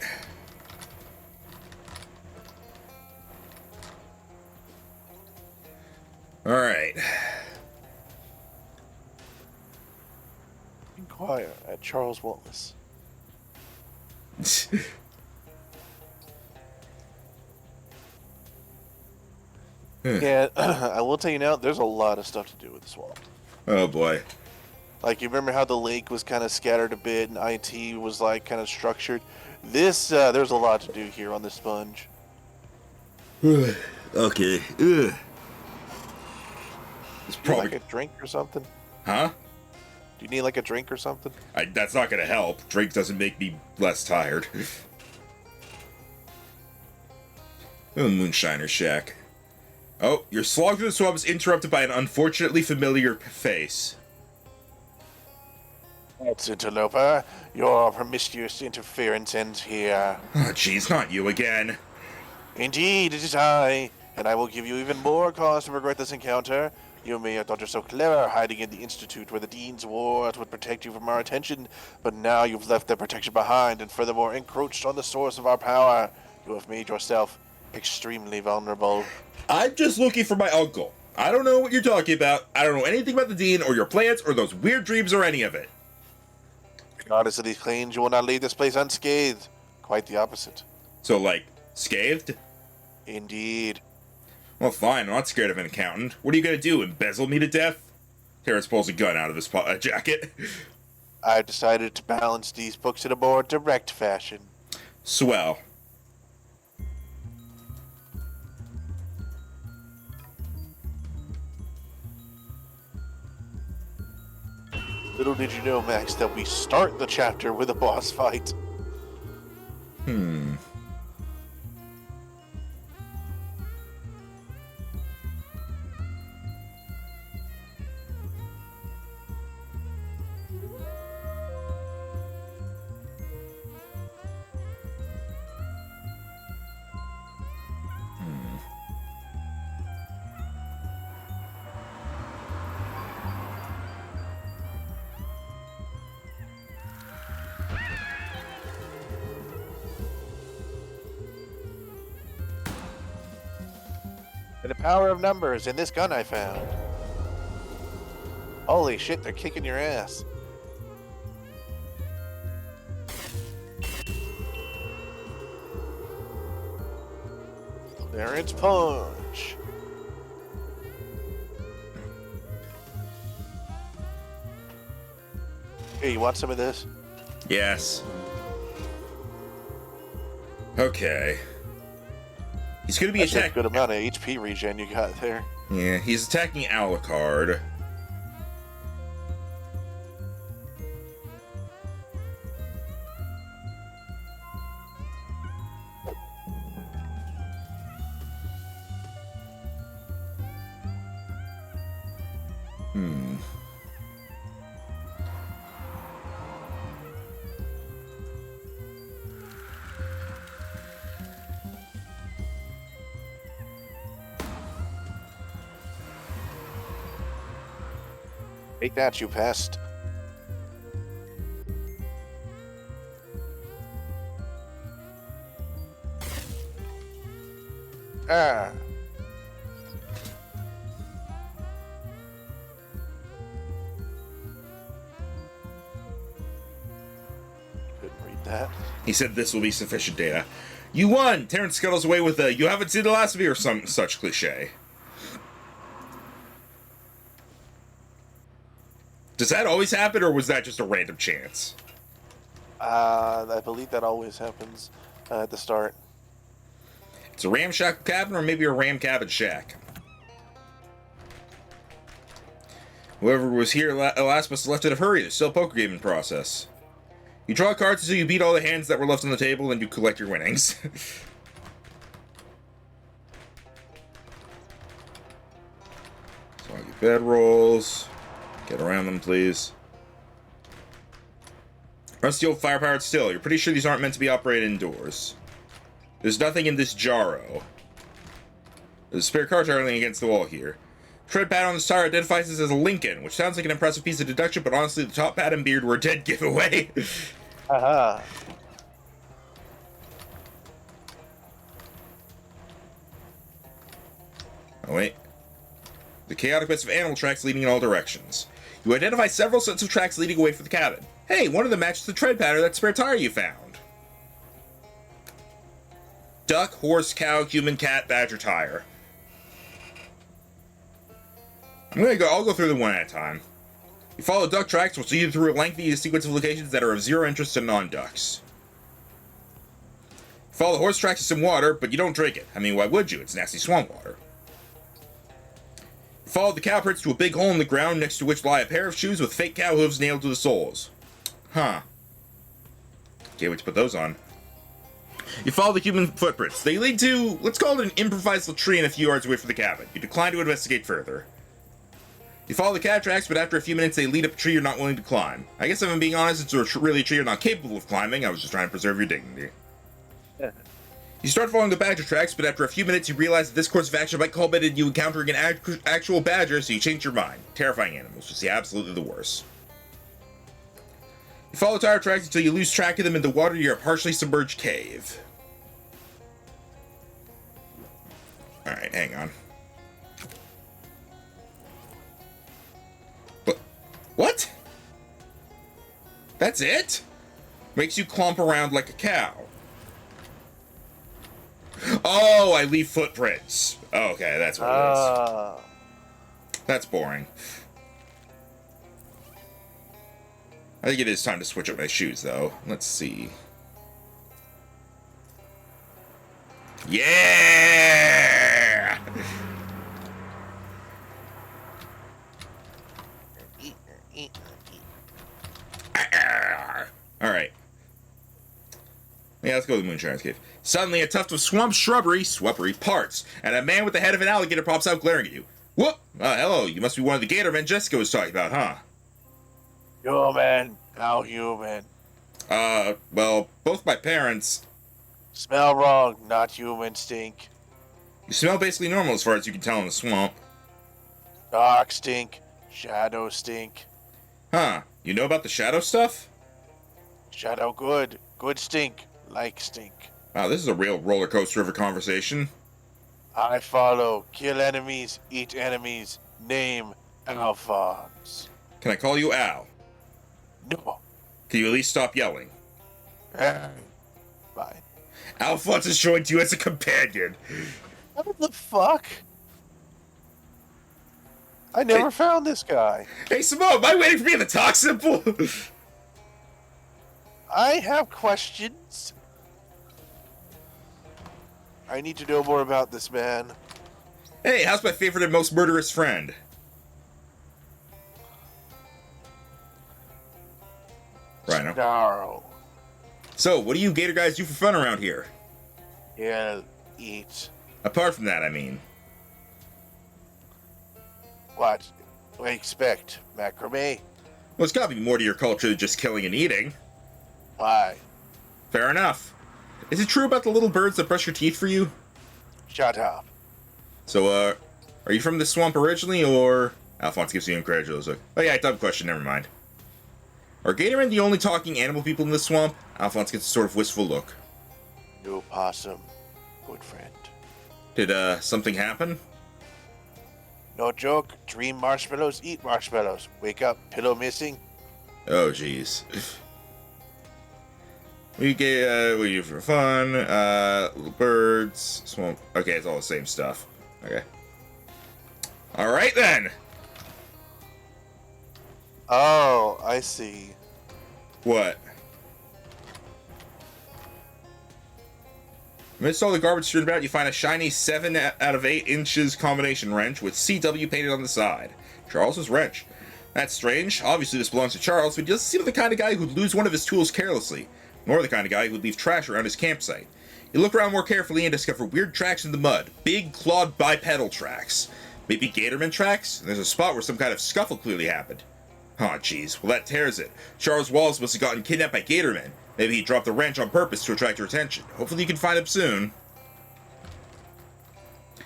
Speaker 1: Alright.
Speaker 2: Inquire at Charles Wallace. Yeah, I will tell you now, there's a lot of stuff to do with the swamp.
Speaker 1: Oh boy.
Speaker 2: Like, you remember how the lake was kind of scattered a bit and IT was, like, kind of structured? There's a lot to do here on this sponge.
Speaker 1: Okay. Ugh. It's
Speaker 2: Do you
Speaker 1: probably.
Speaker 2: like a drink or something?
Speaker 1: Huh?
Speaker 2: Do you need, like, a drink or something?
Speaker 1: That's not gonna help. Drink doesn't make me less tired. Oh, Moonshiner Shack. Oh, your slog through the swamp is interrupted by an unfortunately familiar face.
Speaker 2: That's Interloper. Your promiscuous interference ends here.
Speaker 1: Oh, jeez, not you again.
Speaker 2: Indeed, it is I, and I will give you even more cause to regret this encounter. You may have thought you're so clever hiding in the Institute where the Dean's wards would protect you from our attention, but now you've left their protection behind and furthermore encroached on the source of our power. You have made yourself extremely vulnerable.
Speaker 1: I'm just looking for my uncle. I don't know what you're talking about. I don't know anything about the Dean or your plans or those weird dreams or any of it.
Speaker 2: Regardless of these claims, you will not leave this place unscathed. Quite the opposite.
Speaker 1: So, like, scathed?
Speaker 2: Indeed.
Speaker 1: Well, fine. I'm not scared of an accountant. What are you gonna do, embezzle me to death? Terrence pulls a gun out of his jacket.
Speaker 2: I've decided to balance these books in a more direct fashion.
Speaker 1: Swell.
Speaker 2: Little did you know, Max, that we start the chapter with a boss fight. And the power of numbers in this gun I found. Holy shit, they're kicking your ass. There it's punch. Hey, you want some of this?
Speaker 1: Yes. Okay. He's gonna be
Speaker 2: That's a
Speaker 1: attacked.
Speaker 2: good amount of HP regen you got there.
Speaker 1: Yeah, he's attacking Alucard.
Speaker 2: Take that, you pest. Ah. Couldn't read that.
Speaker 1: He said this will be sufficient data. You won! Terrence scuttles away with a "you haven't seen the last of me" or some such cliche. Does that always happen, or was that just a random chance?
Speaker 2: I believe that always happens at the start.
Speaker 1: It's a ramshackle cabin, or maybe a ram cabin shack. Whoever was here last must have left in a hurry. There's still a poker game in process. You draw cards until you beat all the hands that were left on the table, and you collect your winnings. So I'll get bed rolls. Get around them, please. Rusty old fire-powered still. You're pretty sure these aren't meant to be operated indoors. There's nothing in this jarro. There's a spare car turning against the wall here. Tread pad on this tire identifies this as a Lincoln, which sounds like an impressive piece of deduction, but honestly, the top pad and beard were a dead giveaway.
Speaker 2: Haha.
Speaker 1: Oh, wait. The chaotic mess of animal tracks leading in all directions. You identify several sets of tracks leading away from the cabin. Hey, one of them matches the tread pattern of that spare tire you found. Duck, horse, cow, human, cat, badger tire. I'll go through them one at a time. You follow duck tracks, which lead you through a lengthy sequence of locations that are of zero interest to non-ducks. You follow the horse tracks to some water, but you don't drink it. I mean, why would you? It's nasty swamp water. You follow the cow prints to a big hole in the ground next to which lie a pair of shoes with fake cow hooves nailed to the soles. Huh. Can't wait to put those on. You follow the human footprints. They lead to, let's call it an improvised latrine a few yards away from the cabin. You decline to investigate further. You follow the cat tracks, but after a few minutes they lead up a tree you're not willing to climb. I guess if I'm being honest, it's really a tree you're not capable of climbing. I was just trying to preserve your dignity. You start following the badger tracks, but after a few minutes you realize that this course of action might culminate in you encountering an actual badger, so you change your mind. Terrifying animals, just absolutely the worst. You follow tire tracks until you lose track of them in the water near a partially submerged cave. Alright, hang on. What? That's it? Makes you clomp around like a cow. Oh, I leave footprints. Oh, okay, that's what it is. That's boring. I think it is time to switch up my shoes, though. Let's see. Yeah! Alright. Yeah, let's go to the Moonshiner's Cave. Suddenly, a tuft of swamp shrubbery parts, and a man with the head of an alligator pops out glaring at you. Whoop! Hello, you must be one of the gatormen Jessica was talking about, huh?
Speaker 2: Human. How human?
Speaker 1: Well, both my parents...
Speaker 2: Smell wrong, not human stink.
Speaker 1: You smell basically normal as far as you can tell in the swamp.
Speaker 2: Dark stink. Shadow stink.
Speaker 1: Huh, you know about the shadow stuff?
Speaker 2: Shadow good. Good stink. Like stink.
Speaker 1: Wow, this is a real roller coaster of a conversation.
Speaker 2: I follow. Kill enemies. Eat enemies. Name Alphonse.
Speaker 1: Can I call you Al?
Speaker 2: No.
Speaker 1: Can you at least stop yelling?
Speaker 2: Bye.
Speaker 1: Alphonse has joined you as a companion.
Speaker 2: What the fuck? I never found this guy.
Speaker 1: Hey, Simone, am I waiting for me in the talk symbol?
Speaker 2: I have questions. I need to know more about this man.
Speaker 1: Hey, how's my favorite and most murderous friend? Rhino.
Speaker 2: Snarl.
Speaker 1: So, what do you gator guys do for fun around here?
Speaker 2: He'll eat.
Speaker 1: Apart from that, I mean.
Speaker 2: What? do I expect? Macrame?
Speaker 1: Well, it's gotta be more to your culture than just killing and eating.
Speaker 2: Why?
Speaker 1: Fair enough. Is it true about the little birds that brush your teeth for you?
Speaker 2: Shut up.
Speaker 1: So, are you from the swamp originally, or... Alphonse gives you an incredulous look. Oh yeah, dumb question, never mind. Are gatormen the only talking animal people in the swamp? Alphonse gets a sort of wistful look.
Speaker 2: No possum. Good friend.
Speaker 1: Did, something happen?
Speaker 2: No joke. Dream marshmallows, eat marshmallows. Wake up, pillow missing.
Speaker 1: Oh, jeez. We do for fun, little birds, swamp. Okay, it's all the same stuff. Okay. Alright then!
Speaker 2: Oh, I see.
Speaker 1: What? Amidst all the garbage strewn about, you find a shiny 7 out of 8 inches combination wrench with CW painted on the side. Charles's wrench. That's strange. Obviously this belongs to Charles, but he doesn't seem like the kind of guy who'd lose one of his tools carelessly, nor the kind of guy who'd leave trash around his campsite. You look around more carefully and discover weird tracks in the mud. Big, clawed bipedal tracks. Maybe gatorman tracks? There's a spot where some kind of scuffle clearly happened. Aw, oh, jeez. Well, that tears it. Charles Wallace must have gotten kidnapped by gatormen. Maybe he dropped the wrench on purpose to attract your attention. Hopefully you can find him soon.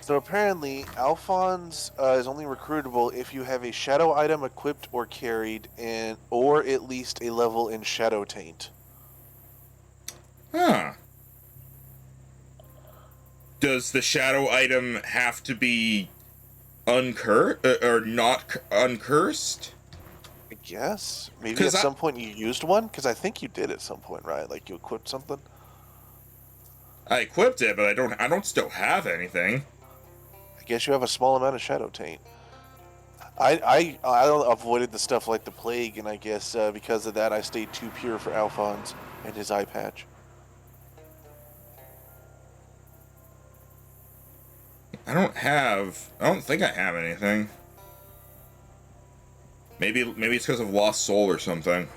Speaker 2: So apparently, Alphonse is only recruitable if you have a shadow item equipped or carried, or at least a level in Shadow Taint.
Speaker 1: Huh. Does the shadow item have to be uncursed or not uncursed?
Speaker 2: I guess. Maybe at some point you used one? Because I think you did at some point, right? Like you equipped something?
Speaker 1: I equipped it, but I don't still have anything.
Speaker 2: I guess you have a small amount of Shadow Taint. I avoided the stuff like the plague, and I guess because of that, I stayed too pure for Alphonse and his eye patch.
Speaker 1: I don't think I have anything. Maybe it's because of Lost Soul or something.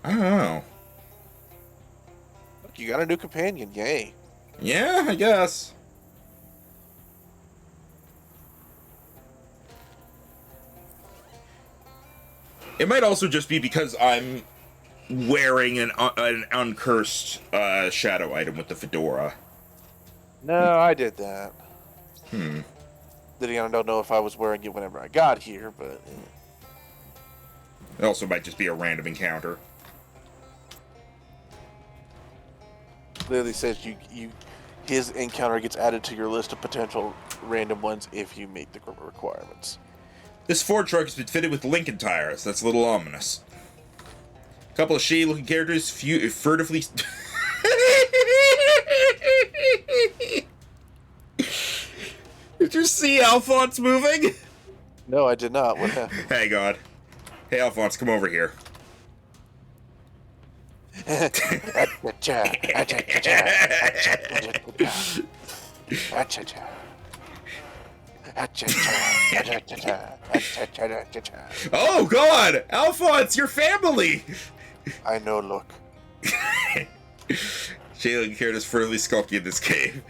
Speaker 1: I don't know.
Speaker 2: Look, you got a new companion, yay.
Speaker 1: Yeah, I guess. It might also just be because I'm wearing an uncursed shadow item with the fedora.
Speaker 2: No, I did that.
Speaker 1: Hmm.
Speaker 2: Then again, I don't know if I was wearing it whenever I got here, but...
Speaker 1: It also might just be a random encounter.
Speaker 2: Literally says his encounter gets added to your list of potential random ones if you meet the requirements.
Speaker 1: This Ford truck has been fitted with Lincoln tires. That's a little ominous. A couple of shady looking characters furtively... Did you see Alphonse moving?
Speaker 2: No, I did not. What happened?
Speaker 1: Hey, God. Hey, Alphonse, come over here. Oh, God! Alphonse, your family!
Speaker 2: I know, look.
Speaker 1: Shayla characters furtively skulking in this cave.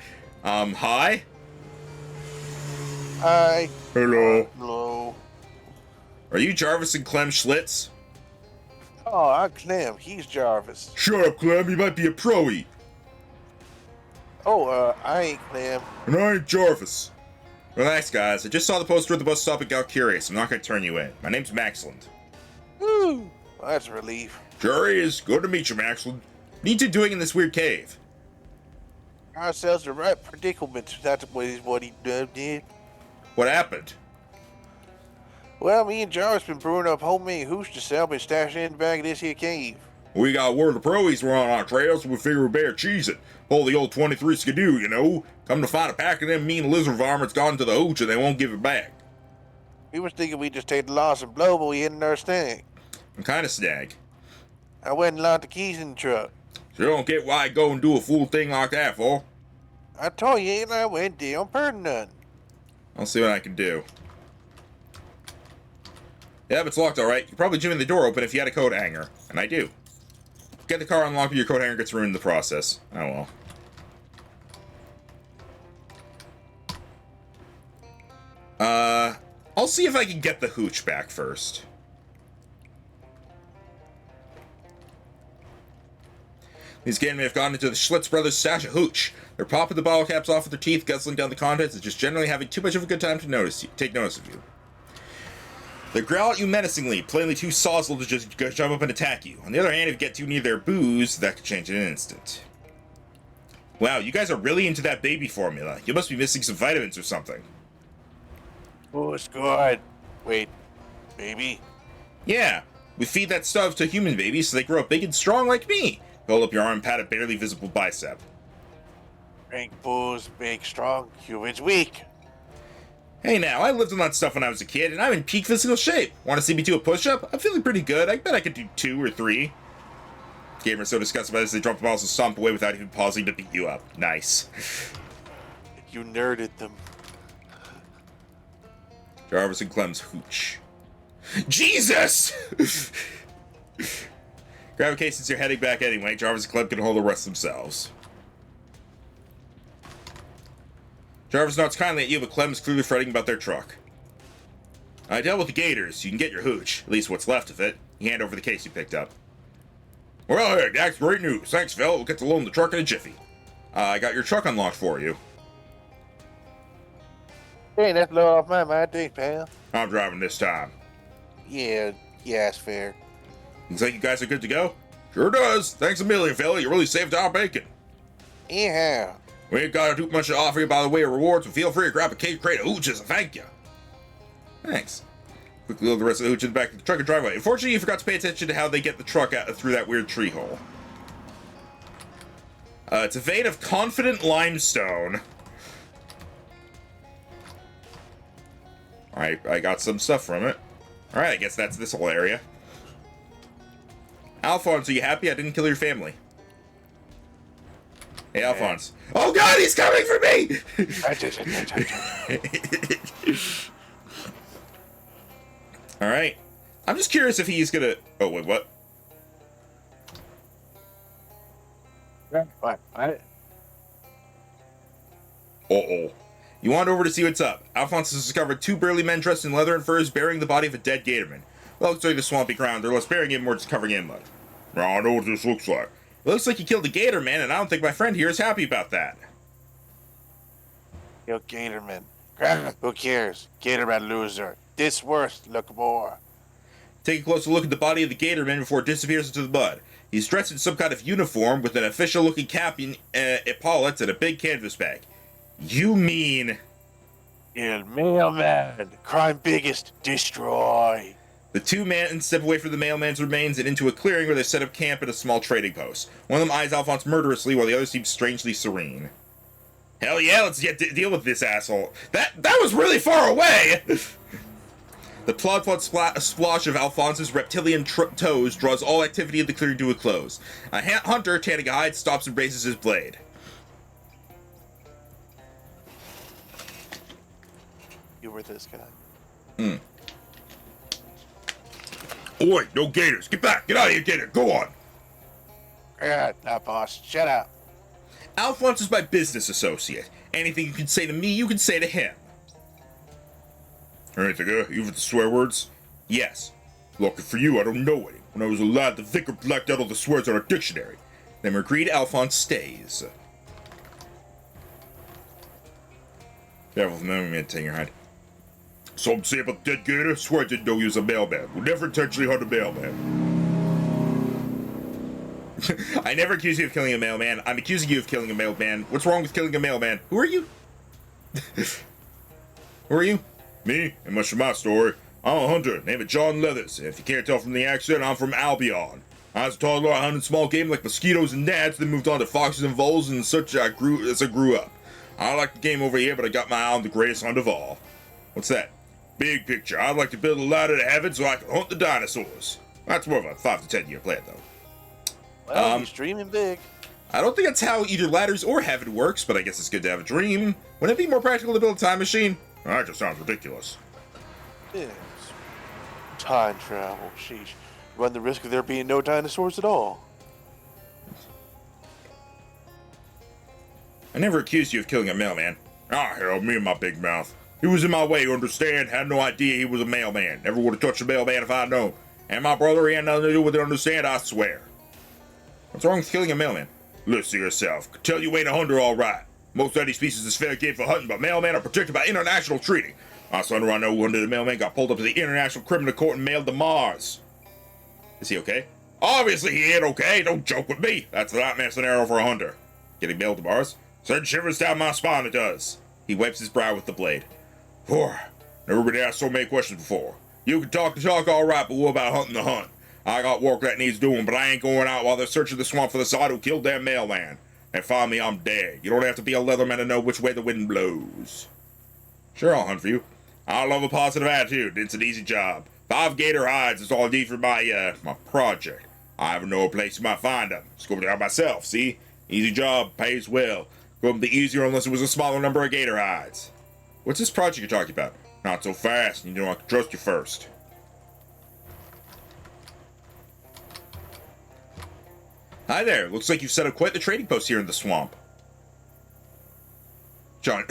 Speaker 1: Hi?
Speaker 2: Hi.
Speaker 1: Hello.
Speaker 2: Hello.
Speaker 1: Are you Jarvis and Clem Schlitz?
Speaker 2: Oh, I'm Clem. He's Jarvis.
Speaker 1: Shut up, Clem. You might be a pro-y.
Speaker 2: Oh, I ain't Clem.
Speaker 1: And I ain't Jarvis. Relax, guys. I just saw the poster at the bus stop and got curious. I'm not going to turn you in. My name's Maxland.
Speaker 2: Woo! Well, that's a relief.
Speaker 1: Sure is. Good to meet you, Maxland. What are you two doing in this weird cave?
Speaker 2: Ourselves the right predicament. That's what he did.
Speaker 1: What happened?
Speaker 2: Well, me and Jarvis been brewing up homemade hooch to sell and stashing in the back of this here cave.
Speaker 1: We got word the proies were on our trails, so we figured we better cheese it. Pull the old 23 skidoo, you know. Come to find a pack of them mean lizard varmints gone to the hooch and they won't give it back.
Speaker 2: We was thinking we'd just take the loss and blow, but we hidden our snag.
Speaker 1: What kind of snag?
Speaker 2: I went and locked the keys in the truck.
Speaker 1: So you don't get why I go and do a fool thing like that for.
Speaker 2: I told you, and I went down per none.
Speaker 1: I'll see what I can do. Yep, it's locked alright. You're probably jimming the door open if you had a coat hanger. And I do. Get the car unlocked, but your coat hanger gets ruined in the process. Oh well. I'll see if I can get the hooch back first. These gatormen have gone into the Schlitz brothers' stash of hooch. They're popping the bottle caps off with their teeth, guzzling down the contents, and just generally having too much of a good time to take notice of you. They growl at you menacingly, plainly too sozzled to just jump up and attack you. On the other hand, if you get too near their booze, that could change in an instant. Wow, you guys are really into that baby formula. You must be missing some vitamins or something.
Speaker 2: Oh, it's good. Wait, baby?
Speaker 1: Yeah, we feed that stuff to human babies so they grow up big and strong like me. Hold up your arm and pat a barely visible bicep.
Speaker 2: Drink booze, big, strong, humans weak.
Speaker 1: Hey now, I lived on that stuff when I was a kid, and I'm in peak physical shape. Want to see me do a push-up? I'm feeling pretty good. I bet I could do 2 or 3. Gamers so disgusted by this, they drop the balls and stomp away without even pausing to beat you up. Nice.
Speaker 2: You nerded them.
Speaker 1: Jarvis and Clem's hooch. Jesus! Grab a case since you're heading back anyway. Jarvis and Clem can hold the rest themselves. Jarvis nods kindly at you, but Clem is clearly fretting about their truck. I dealt with the gators. You can get your hooch. At least what's left of it. You hand over the case you picked up. Well, hey, that's great news. Thanks, Phil. We'll get to loan the truck in a jiffy. I got your truck unlocked for you.
Speaker 2: Hey, that's low off my mind, thanks, pal.
Speaker 1: I'm driving this time.
Speaker 2: Yeah, it's fair.
Speaker 1: Looks like you guys are good to go. Sure does. Thanks a million, Phil. You really saved our bacon.
Speaker 2: Yeah.
Speaker 1: We ain't got too much to offer you by the way of rewards, but feel free to grab a case crate of hooch as a thank you. Thanks. Quickly load the rest of the hooch in the back of the truck and drive away. Unfortunately, you forgot to pay attention to how they get the truck out through that weird tree hole. It's a vein of confident limestone. Alright, I got some stuff from it. Alright, I guess that's this whole area. Alphonse, are you happy I didn't kill your family? Hey, Alphonse. Oh god, he's coming for me! Alright. I'm just curious if he's gonna... Oh, wait, what?
Speaker 2: What?
Speaker 1: Uh-oh. You wander over to see what's up. Alphonse has discovered 2 burly men dressed in leather and furs burying the body of a dead gatorman. Well, it's like the swampy ground. They're less burying him, more just covering it in mud. I know what this looks like. It looks like you killed a gatorman, and I don't think my friend here is happy about that.
Speaker 2: Yo, gatorman. Who cares? Gatorman loser. This worth, look more.
Speaker 1: Take a closer look at the body of the gatorman before it disappears into the mud. He's dressed in some kind of uniform with an official-looking cap, epaulets, and a big canvas bag. You mean...
Speaker 2: El mailman. Crime biggest. Destroy.
Speaker 1: The 2 men step away from the mailman's remains and into a clearing where they set up camp at a small trading post. One of them eyes Alphonse murderously while the other seems strangely serene. Hell yeah, let's deal with this asshole. That was really far away! The plod-plod splosh of Alphonse's reptilian toes draws all activity in the clearing to a close. A hunter, tanning a hide, stops and raises his blade.
Speaker 2: You were this guy.
Speaker 1: Oi, no gators. Get back. Get out of here, gator. Go on.
Speaker 2: Now, boss. Shut up.
Speaker 1: Alphonse is my business associate. Anything you can say to me, you can say to him. Anything, even the swear words? Yes. Lucky for you, I don't know any. When I was a lad, the vicar blacked out all the swears on our dictionary. Then agreed Alphonse stays. Careful, remember me to your hide. Something to say about the dead gator? Swear I didn't know he was a mailman. Would never intentionally hunt a mailman. I never accuse you of killing a mailman. I'm accusing you of killing a mailman. What's wrong with killing a mailman? Who are you? Who are you? Me? And much of my story. I'm a hunter, named John Leathers. And if you can't tell from the accent, I'm from Albion. I was a toddler, I hunted small game like mosquitoes and gnats, then moved on to foxes and voles and such as I grew up. I like the game over here, but I got my eye on the greatest hunt of all. What's that? Big picture. I'd like to build a ladder to heaven so I can hunt the dinosaurs. That's more of a 5 to 10 year plan, though.
Speaker 2: Well, he's dreaming big.
Speaker 1: I don't think that's how either ladders or heaven works, but I guess it's good to have a dream. Wouldn't it be more practical to build a time machine? That just sounds ridiculous.
Speaker 2: Yes. Time travel. Sheesh. Run the risk of there being no dinosaurs at all.
Speaker 1: I never accused you of killing a mailman. Ah, hell, me and my big mouth. He was in my way, you understand? Had no idea he was a mailman. Never would have touched a mailman if I'd known. And my brother, he had nothing to do with it, understand? I swear. What's wrong with killing a mailman? Listen to yourself. Could tell you ain't a hunter all right. Most of these species is fair game for hunting, but mailmen are protected by international treaty. Last hunter I know who hunted a mailman got pulled up to the International Criminal Court and mailed to Mars. Is he okay? Obviously he ain't okay. Don't joke with me. That's the nightmare scenario for a hunter. Getting mailed to Mars? Send shivers down my spine, it does. He wipes his brow with the blade. Whew. Never been asked so many questions before. You can talk the talk all right, but what about hunting the hunt? I got work that needs doing, but I ain't going out while they're searching the swamp for the sod who killed their mailman. And find me, I'm dead. You don't have to be a leatherman to know which way the wind blows. Sure, I'll hunt for you. I love a positive attitude. It's an easy job. 5 gator hides is all I need for my project. I even know a place you might find them. Just go there myself, see? Easy job, pays well. Wouldn't be easier unless it was a smaller number of gator hides. What's this project you're talking about? Not so fast. You know I can trust you first. Hi there. Looks like you've set up quite the trading post here in the swamp. John,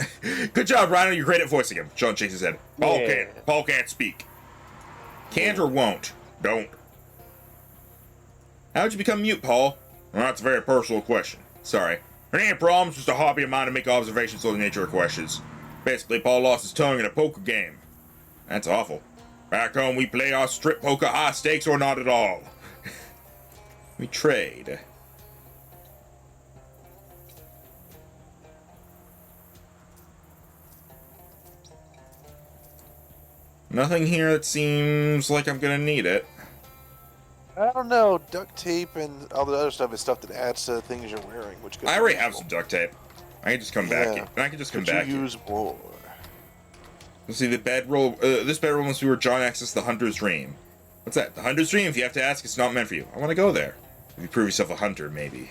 Speaker 1: good job, Rhino. You're great at voicing him. John shakes his head. Paul can't speak. Can't or won't. Don't. How'd you become mute, Paul? Well, that's a very personal question. Sorry. It ain't a problem. It's just a hobby of mine to make observations on the nature of questions. Basically, Paul lost his tongue in a poker game. That's awful. Back home, we play our strip poker high stakes or not at all. We trade. Nothing here that seems like I'm gonna need it.
Speaker 2: I don't know. Duct tape and all the other stuff is stuff that adds to the things you're wearing, which could
Speaker 1: I already have some duct tape. I can just come back. I can just come back.
Speaker 2: You use more.
Speaker 1: Let's see, the bedroll. This bedroll must be where John accessed the Hunter's Dream. What's that? The Hunter's Dream? If you have to ask, it's not meant for you. I want to go there. If you prove yourself a hunter, maybe.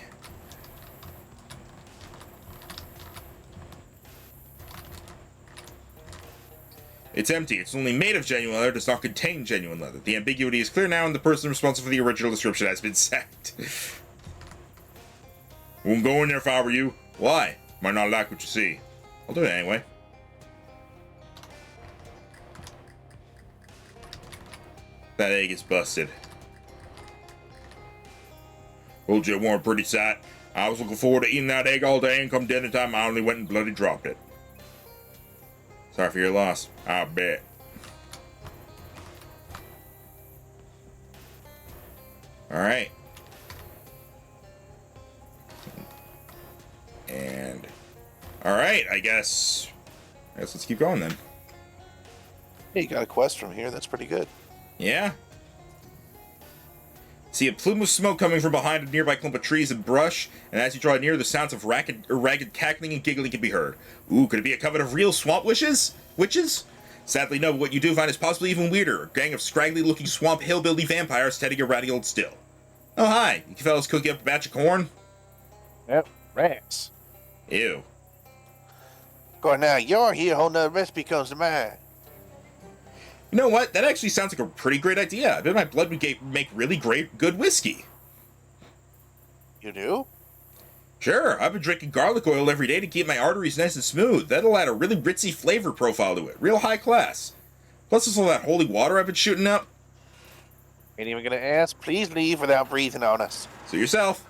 Speaker 1: It's empty. It's only made of genuine leather. Does not contain genuine leather. The ambiguity is clear now, and the person responsible for the original description has been sacked. Won't go in there if I were you. Why? Might not like what you see. I'll do it anyway. That egg is busted. Hold you warm pretty sight. I was looking forward to eating that egg all day, and come dinner time, I only went and bloody dropped it. Sorry for your loss. I bet. Alright. And... Alright, I guess let's keep going then.
Speaker 2: Hey, you got a quest from here. That's pretty good.
Speaker 1: Yeah? See a plume of smoke coming from behind a nearby clump of trees and brush, and as you draw near, the sounds of ragged cackling and giggling can be heard. Ooh, could it be a coven of real swamp witches? Sadly, no, but what you do find is possibly even weirder. A gang of scraggly-looking swamp hillbilly vampires tending a ratty old still. Oh, hi. You fellas cooking up a batch of corn?
Speaker 2: Yep, rats.
Speaker 1: Ew.
Speaker 2: Going now, you're here, a whole nother recipe comes to mind.
Speaker 1: You know what? That actually sounds like a pretty great idea. I bet my blood would make really good whiskey.
Speaker 2: You do?
Speaker 1: Sure, I've been drinking garlic oil every day to keep my arteries nice and smooth. That'll add a really ritzy flavor profile to it. Real high class. Plus, there's all that holy water I've been shooting up.
Speaker 2: Ain't even gonna ask. Please leave without breathing on us.
Speaker 1: Suit yourself.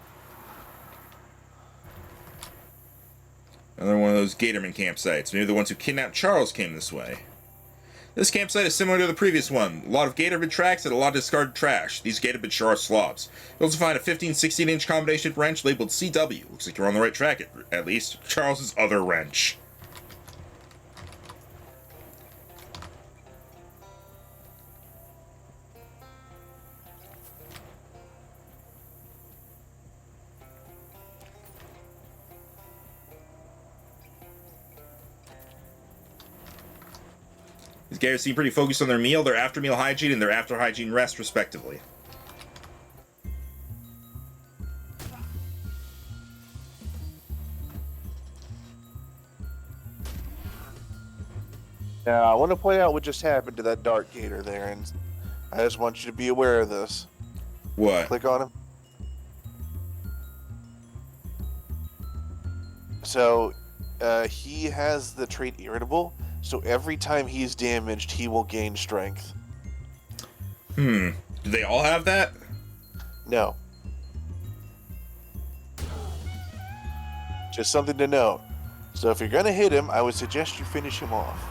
Speaker 1: Another one of those gatormen campsites. Maybe the ones who kidnapped Charles came this way. This campsite is similar to the previous one. A lot of gatormen tracks and a lot of discarded trash. These gatormen sure are slobs. You'll also find a 15-16 inch combination wrench labeled CW. Looks like you're on the right track, at least. Charles's other wrench. These guys seem pretty focused on their meal, their after-meal hygiene, and their after-hygiene rest, respectively.
Speaker 2: Now, I want to point out what just happened to that Dark Gator there, and I just want you to be aware of this.
Speaker 1: What?
Speaker 2: Click on him. So, he has the trait Irritable, so every time he's damaged, he will gain strength.
Speaker 1: Do they all have that?
Speaker 2: No. Just something to note. So if you're gonna hit him, I would suggest you finish him off.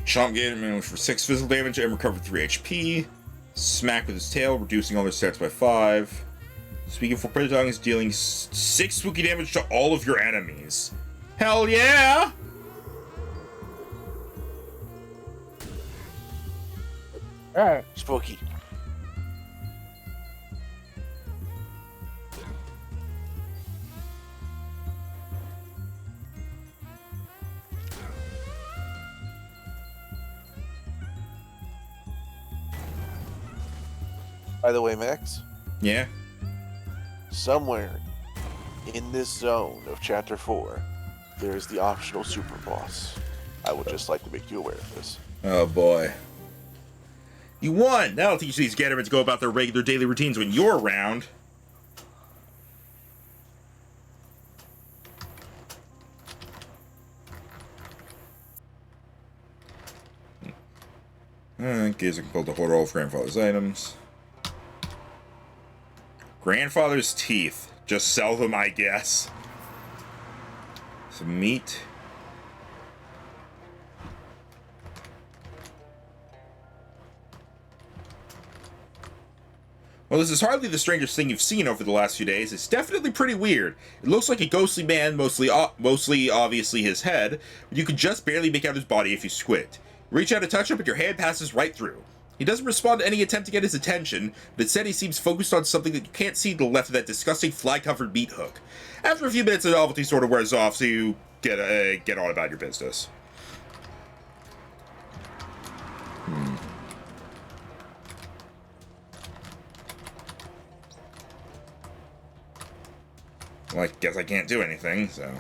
Speaker 1: Chomp Gatorman for 6 physical damage and recovered 3 HP. Smack with his tail, reducing all their stats by 5. Speaking for Predator is dealing 6 spooky damage to all of your enemies. Hell yeah!
Speaker 2: Spooky. By the way, Max,
Speaker 1: Yeah?
Speaker 2: somewhere in this zone of Chapter 4, there is the optional super boss. I would just like to make you aware of this.
Speaker 1: Oh boy. You won! That'll teach these Gatormen to go about their regular daily routines when you're around. Gazer can pull the hoard all of grandfather's items. Grandfather's teeth. Just sell them, I guess. Some meat. Well, this is hardly the strangest thing you've seen over the last few days. It's definitely pretty weird. It looks like a ghostly man, mostly obviously his head, but you can just barely make out his body if you squint. You reach out to touch him, but your hand passes right through. He doesn't respond to any attempt to get his attention, but instead he seems focused on something that you can't see to the left of that disgusting fly-covered meat hook. After a few minutes, the novelty sort of wears off, so you get on about your business. Well, I guess I can't do anything, so...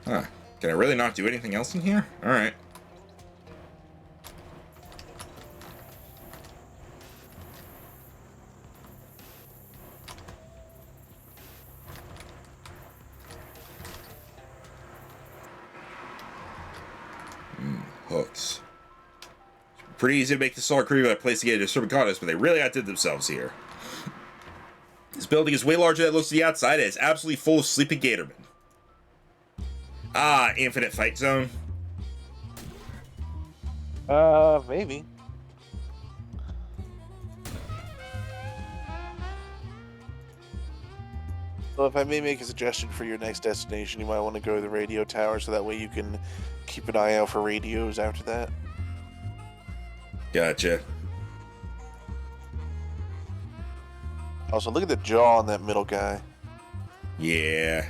Speaker 1: Huh. Can I really not do anything else in here? Alright. Hooks. Pretty easy to make the solid crew by placing it in a cervicatus, but they really outdid themselves here. This building is way larger than it looks to the outside, and it's absolutely full of sleeping gatormen. Ah, infinite fight zone.
Speaker 2: Maybe. Well, if I may make a suggestion for your next destination, you might want to go to the radio tower so that way you can keep an eye out for radios after that.
Speaker 1: Gotcha.
Speaker 2: Also, look at the jaw on that middle guy.
Speaker 1: Yeah.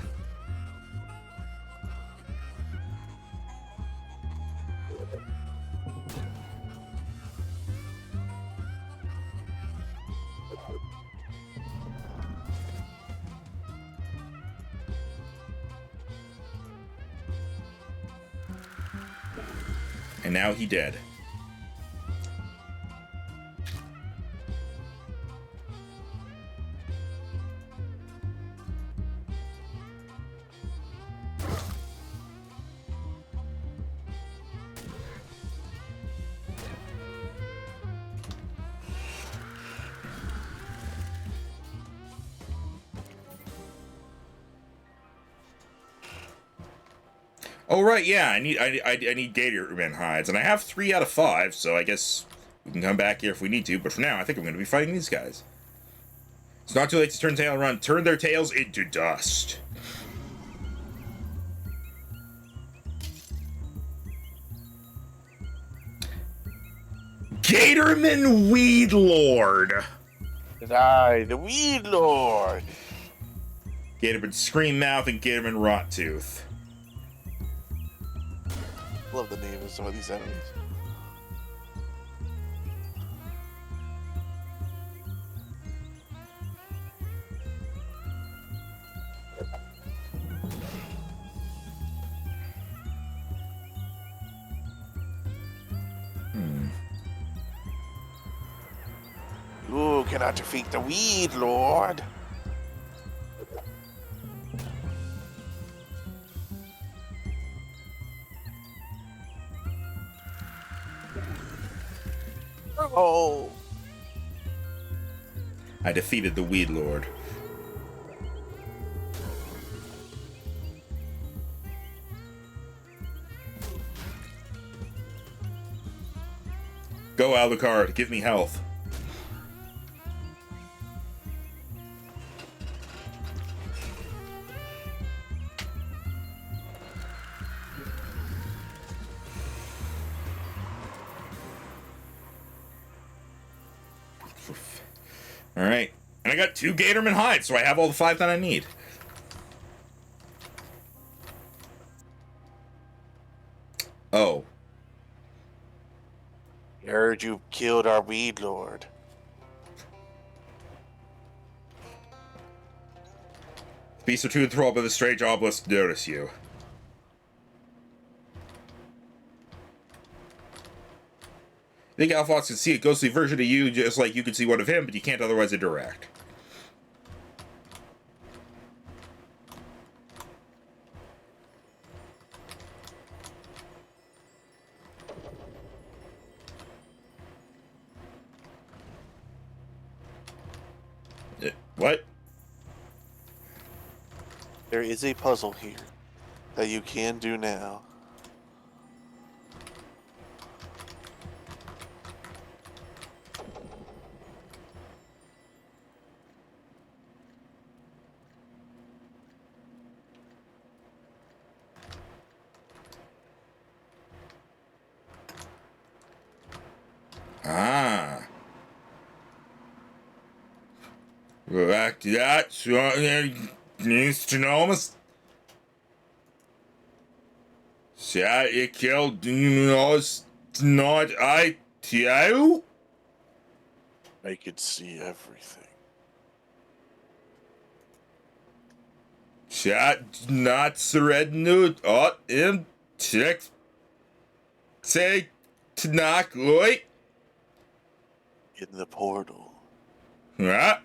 Speaker 1: And now he dead. Oh right, yeah. I need gatormen hides, and I have 3 out of 5, so I guess we can come back here if we need to. But for now, I think I'm going to be fighting these guys. It's not too late to turn tail and run. Turn their tails into dust. Gatorman Weed Lord.
Speaker 2: Die, the Weed Lord.
Speaker 1: Gatorman Scream Mouth and Gatorman Rot Tooth.
Speaker 2: Love the name of some of these enemies. You cannot defeat the Weed Lord. Oh.
Speaker 1: I defeated the Weed Lord. Go, Alucard, give me health. Alright. And I got 2 Gatorman hides, so I have all the 5 that I need. Oh.
Speaker 2: Heard you killed our Weed Lord.
Speaker 1: Beasts are too enthralled by the strange obelisk to notice you. I think Alphonse can see a ghostly version of you just like you can see one of him, but you can't otherwise interact. What?
Speaker 2: There is a puzzle here that you can do now.
Speaker 1: Ah. Back to that. Needs to know us. Shall you kill us not I tell?
Speaker 2: I could see everything.
Speaker 1: Shall not surrender or in text. Say to knock right.
Speaker 2: In the portal.
Speaker 1: Ah.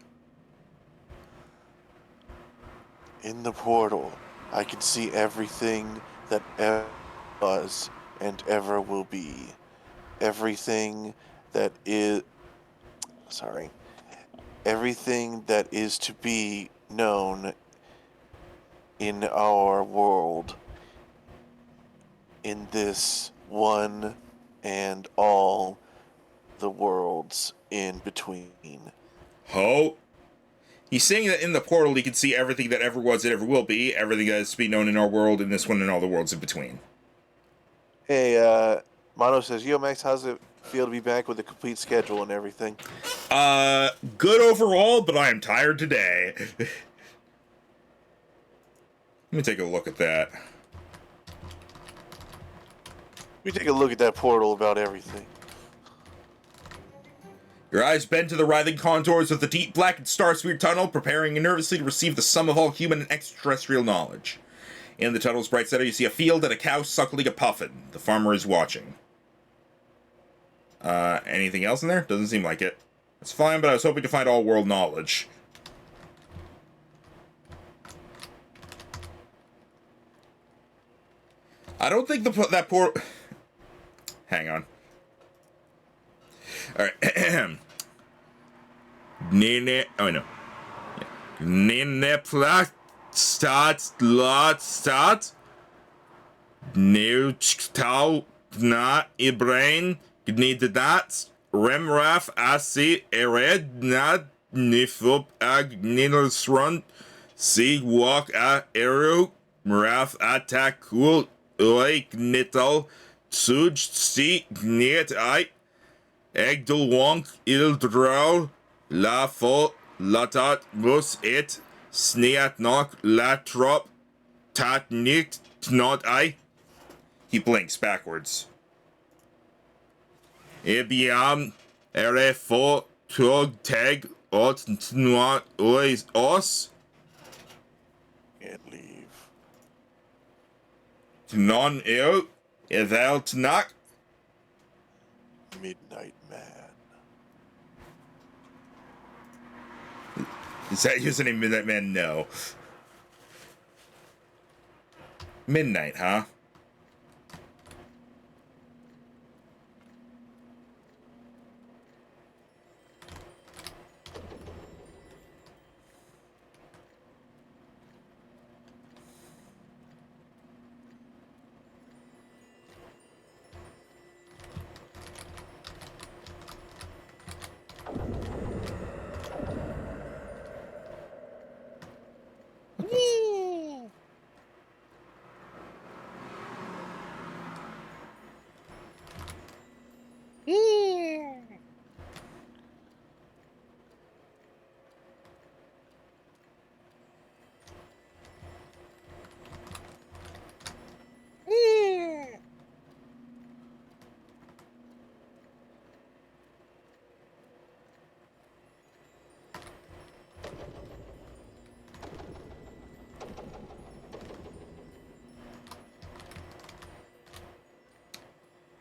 Speaker 2: In the portal, I can see everything that ever was and ever will be. Everything that is. Sorry. Everything that is to be known in our world. In this one and all the worlds in between.
Speaker 1: Ho. He's saying that in the portal he can see everything that ever was and ever will be, everything that is to be known in our world, in this one and all the worlds in between.
Speaker 2: Hey, Mono says, Yo, Max, how's it feel to be back with a complete schedule and everything?
Speaker 1: Good overall, but I am tired today. Let me take a look at that.
Speaker 2: We take a look at that portal about everything.
Speaker 1: Your eyes bend to the writhing contours of the deep blackened star-sphere tunnel, preparing nervously to receive the sum of all human and extraterrestrial knowledge. In the tunnel's bright center, you see a field and a cow suckling a puffin. The farmer is watching. Anything else in there? Doesn't seem like it. It's fine, but I was hoping to find all world knowledge. I don't think that poor... Hang on. Alright. Nene... Oh, no. Nene plat... Start... Lot... Start... Neuchtau... Na... Ibrain... Gnidat... Remraf... Asi... Ered... Nad... Nifop... Ag... Ninelsrund... Sig... Walk... A... Eru... Mraf... Attack... Cool... Oik... Nittal... Suj... Si... Gniet... I... Egdel wonk ildrou la fo latat mus it sneat nok latrop tat nicht not I. He blinks backwards. Ibiam ere fo tog tag ot nuat ois os.
Speaker 2: Can't leave.
Speaker 1: Non eu evel tnak.
Speaker 2: Midnight Man.
Speaker 1: Is that username Midnight Man? No. Midnight, huh?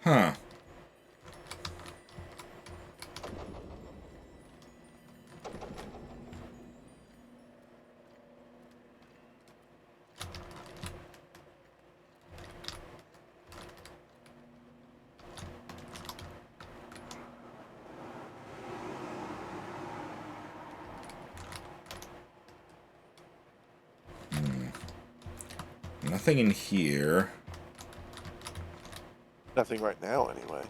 Speaker 1: Huh. Nothing in here.
Speaker 2: Nothing right now, anyway.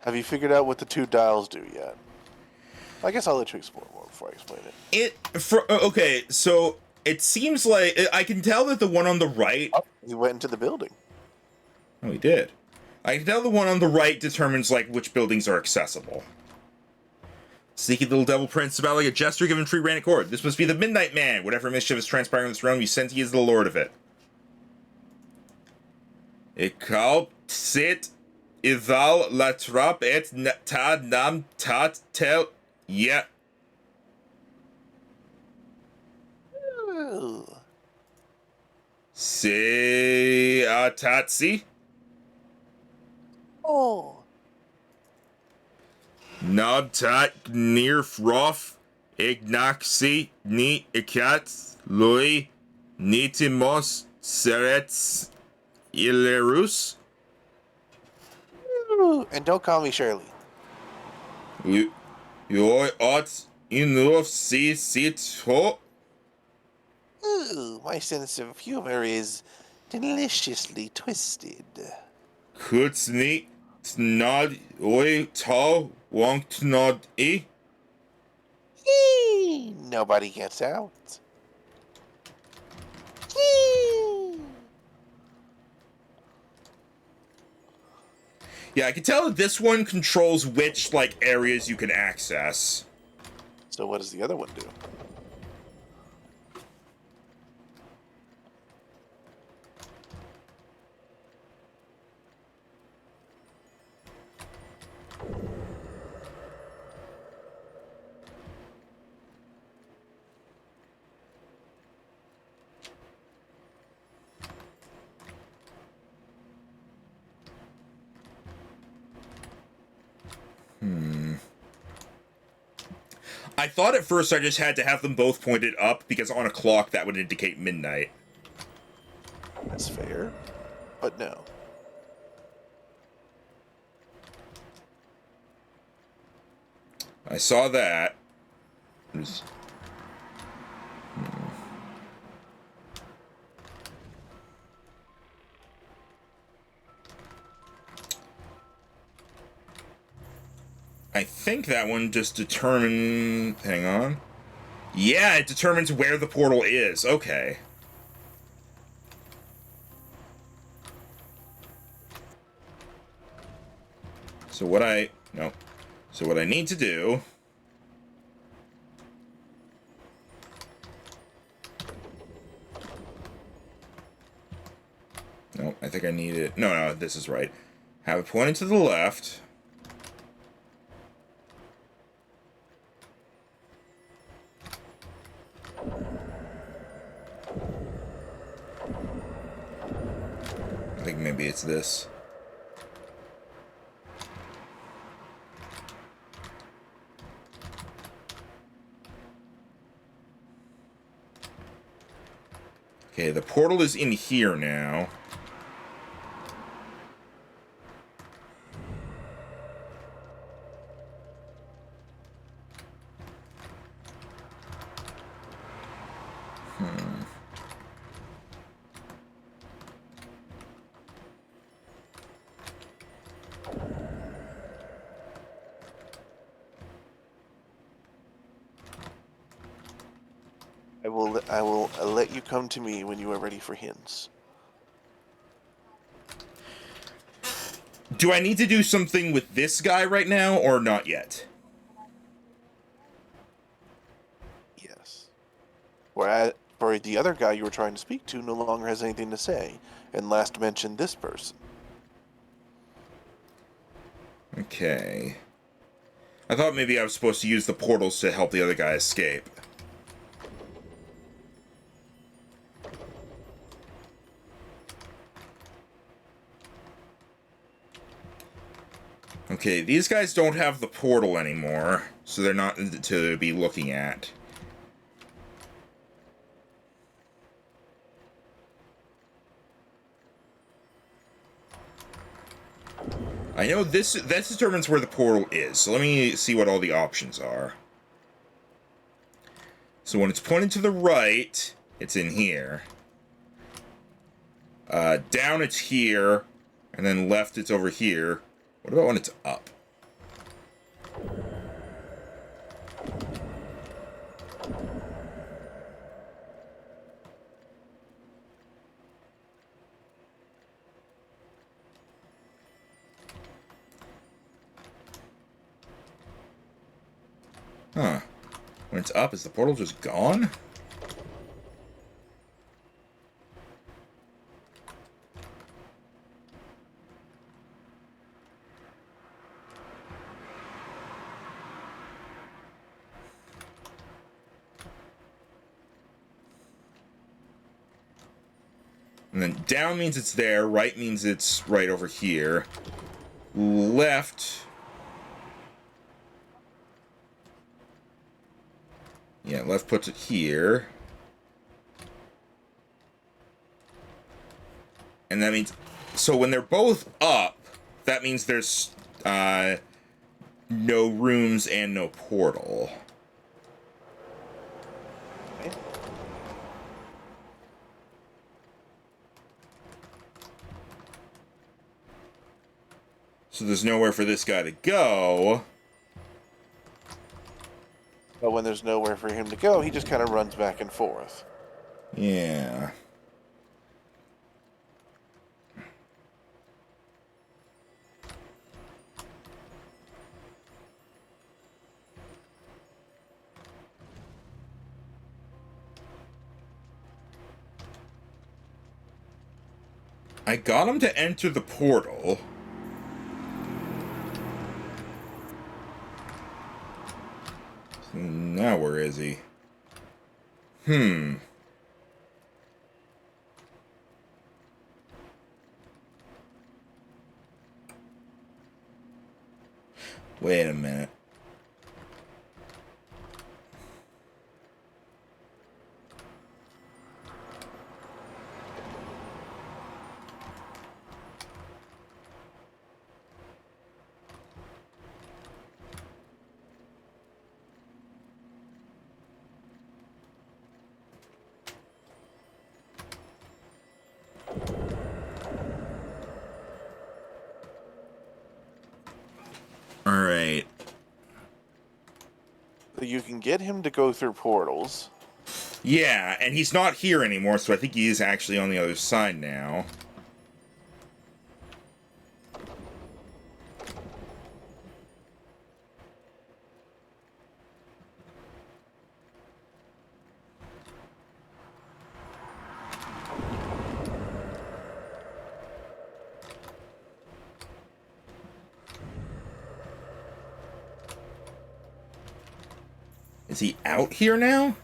Speaker 2: Have you figured out what the two dials do yet? I guess I'll let you explore more before I explain it.
Speaker 1: Okay, so it seems like I can tell that the one on the right.
Speaker 2: Oh, he went into the building.
Speaker 1: Oh, he did. I can tell the one on the right determines like which buildings are accessible. Sneaky little devil prince about like a jester given free reign accord. This must be the Midnight Man. Whatever mischief is transpiring in this realm, you sense he is the lord of it. Ikal sit ival latrap et tad nam tat tel yeah.
Speaker 2: Ooh.
Speaker 1: Se atatsi.
Speaker 2: Oh.
Speaker 1: Nod tat near froth ignaxi ni ikat lui nitimos serets ilerus.
Speaker 2: Ooh. And don't call me Shirley.
Speaker 1: You ought enough see sit ho.
Speaker 2: Ooh, my sense of humor is deliciously twisted.
Speaker 1: Kutsni snod oi tall won't nod e.
Speaker 2: Eee, nobody gets out. Eee.
Speaker 1: Yeah, I can tell that this one controls which like areas you can access.
Speaker 2: So what does the other one do?
Speaker 1: I thought at first I just had to have them both pointed up because on a clock that would indicate midnight.
Speaker 2: That's fair, but no.
Speaker 1: I saw that. I think that one just determines... Hang on. Yeah, it determines where the portal is. Okay. So what I... No. So what I need to do... No, I think I need it... No, this is right. Have it pointed to the left... I think maybe it's this. Okay, the portal is in here now.
Speaker 2: I will let you come to me when you are ready for hints.
Speaker 1: Do I need to do something with this guy right now, or not yet?
Speaker 2: Yes. Whereas for the other guy you were trying to speak to no longer has anything to say, and last mentioned this person.
Speaker 1: Okay. I thought maybe I was supposed to use the portals to help the other guy escape. Okay, these guys don't have the portal anymore, so they're not to be looking at. I know this determines where the portal is, so let me see what all the options are. So when it's pointed to the right, it's in here. Down, it's here. And then left, it's over here. What about when it's up? Huh. When it's up, is the portal just gone? And then down means it's there, right means it's right over here. Left... Yeah, left puts it here. And that means... So when they're both up, that means there's no rooms and no portal. So there's nowhere for this guy to go.
Speaker 2: But when there's nowhere for him to go, he just kind of runs back and forth.
Speaker 1: Yeah. I got him to enter the portal. Now where is he? Wait a minute. Alright.
Speaker 2: You can get him to go through portals.
Speaker 1: Yeah, and he's not here anymore, so I think he is actually on the other side now. Is he out here now?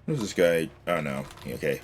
Speaker 1: Who's this guy? Oh no. Okay.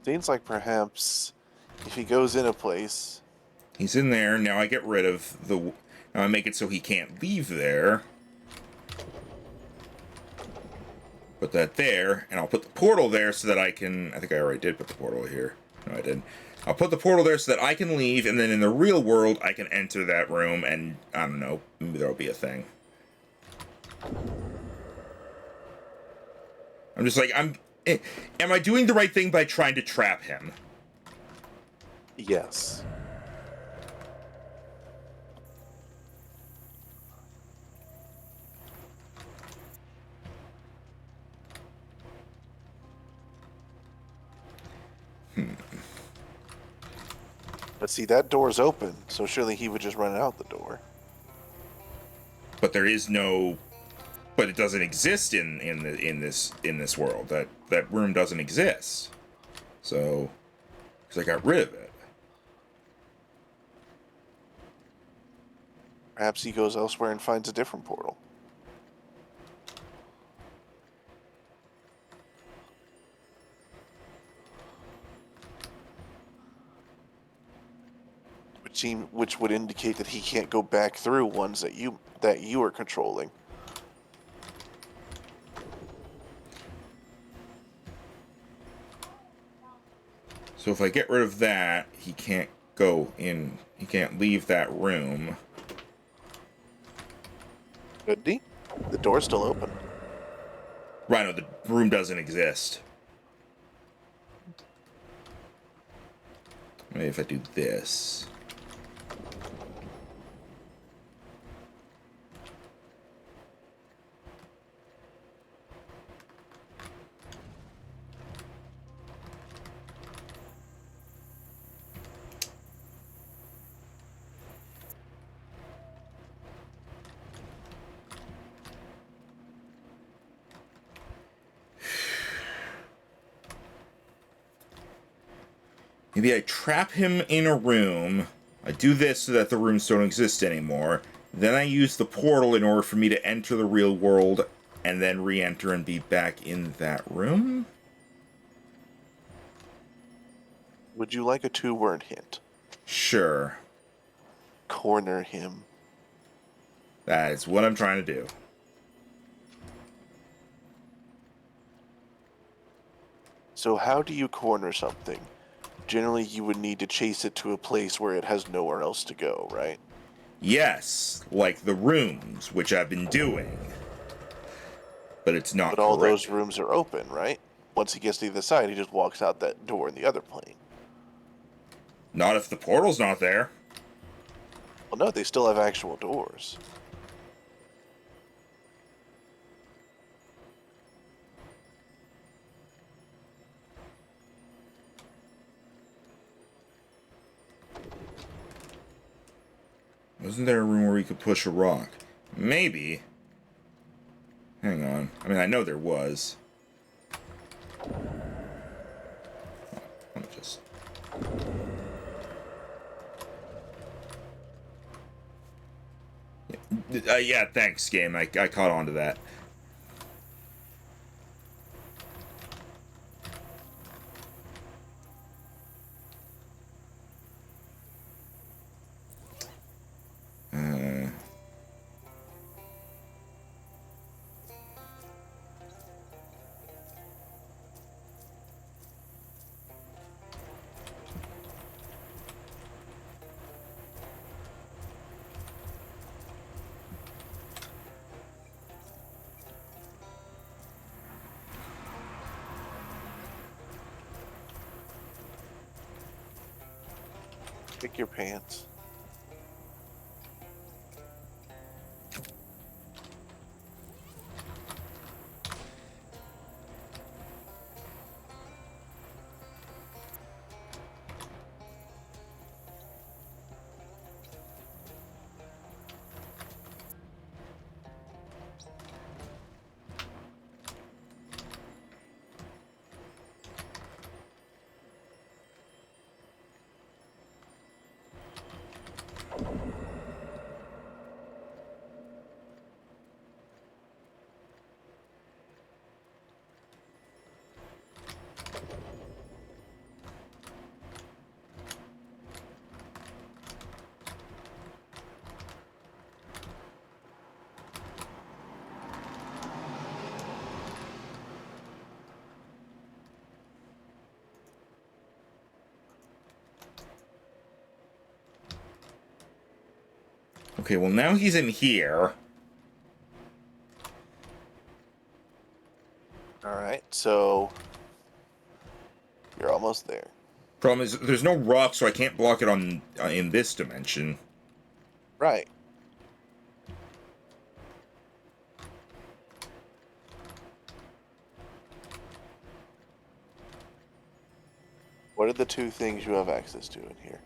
Speaker 2: Seems like perhaps if he goes in a place...
Speaker 1: He's in there. Now I get rid of the... Now I make it so he can't leave there. Put that there, and I'll put the portal there so that I can... I think I already did put the portal here. No, I didn't. I'll put the portal there so that I can leave, and then in the real world, I can enter that room, and, I don't know, maybe there'll be a thing. I'm just like, am I doing the right thing by trying to trap him?
Speaker 2: Yes. But see, that door's open, so surely he would just run out the door.
Speaker 1: But there is no... But it doesn't exist in this world. That room doesn't exist. So, because I got rid of it.
Speaker 2: Perhaps he goes elsewhere and finds a different portal. Which would indicate that he can't go back through ones that you are controlling.
Speaker 1: So if I get rid of that, he can't go in. He can't leave that room.
Speaker 2: Could he? The door's still open.
Speaker 1: Right, no, the room doesn't exist. Maybe if I do this. Maybe I trap him in a room. I do this so that the rooms don't exist anymore. Then I use the portal in order for me to enter the real world and then re-enter and be back in that room?
Speaker 2: Would you like a 2-word hint?
Speaker 1: Sure.
Speaker 2: Corner him.
Speaker 1: That is what I'm trying to do.
Speaker 2: So how do you corner something? Generally, you would need to chase it to a place where it has nowhere else to go, right?
Speaker 1: Yes, like the rooms, which I've been doing. But it's not
Speaker 2: But all
Speaker 1: correct.
Speaker 2: those rooms are open, right? Once he gets to the other side, he just walks out that door in the other plane.
Speaker 1: Not if the portal's not there.
Speaker 2: Well, no, they still have actual doors.
Speaker 1: Wasn't there a room where we could push a rock? Maybe. Hang on. I mean, I know there was. Let me just... yeah, thanks, game. I caught on to that.
Speaker 2: Pick your pants.
Speaker 1: Okay, well now he's in here.
Speaker 2: Alright, so you're almost there.
Speaker 1: Problem is, there's no rock, so I can't block it on in this dimension.
Speaker 2: Right. What are the 2 things you have access to in here?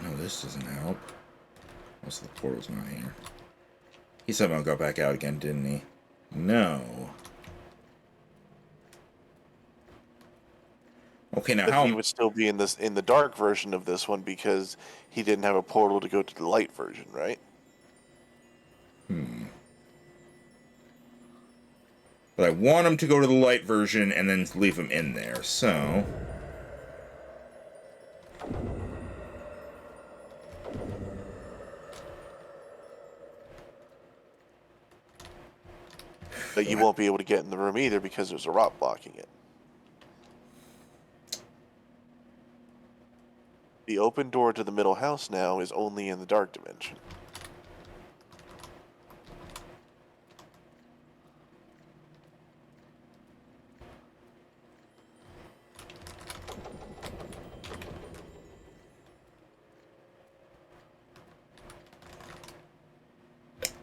Speaker 1: No, this doesn't help. Most of the portal's not here. He somehow got back out again, didn't he? No. Okay, now
Speaker 2: But
Speaker 1: how...
Speaker 2: he would still be in the dark version of this one because he didn't have a portal to go to the light version, right?
Speaker 1: But I want him to go to the light version and then leave him in there, so...
Speaker 2: But you won't be able to get in the room either because there's a rock blocking it. The open door to the middle house now is only in the dark dimension.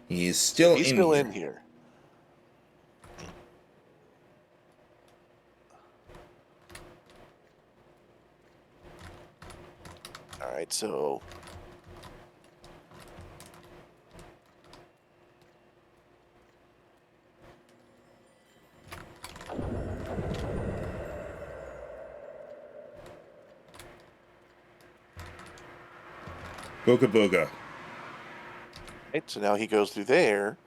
Speaker 1: He's still
Speaker 2: in here. Alright, so...
Speaker 1: Booga booga.
Speaker 2: Right, so now he goes through there,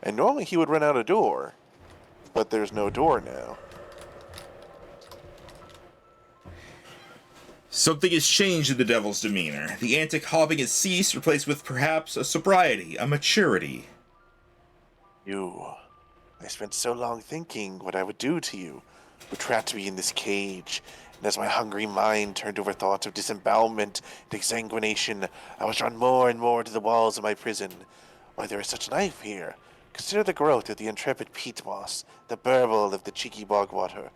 Speaker 2: and normally he would run out a door, but there's no door now.
Speaker 1: Something has changed in the devil's demeanor. The antic hopping has ceased, replaced with perhaps a sobriety, a maturity.
Speaker 2: I spent so long thinking what I would do to you, who trapped me in this cage, and as my hungry mind turned over thoughts of disembowelment and exsanguination, I was drawn more and more to the walls of my prison. Why there is such life here? Consider the growth of the intrepid peat moss, the burble of the cheeky bogwater.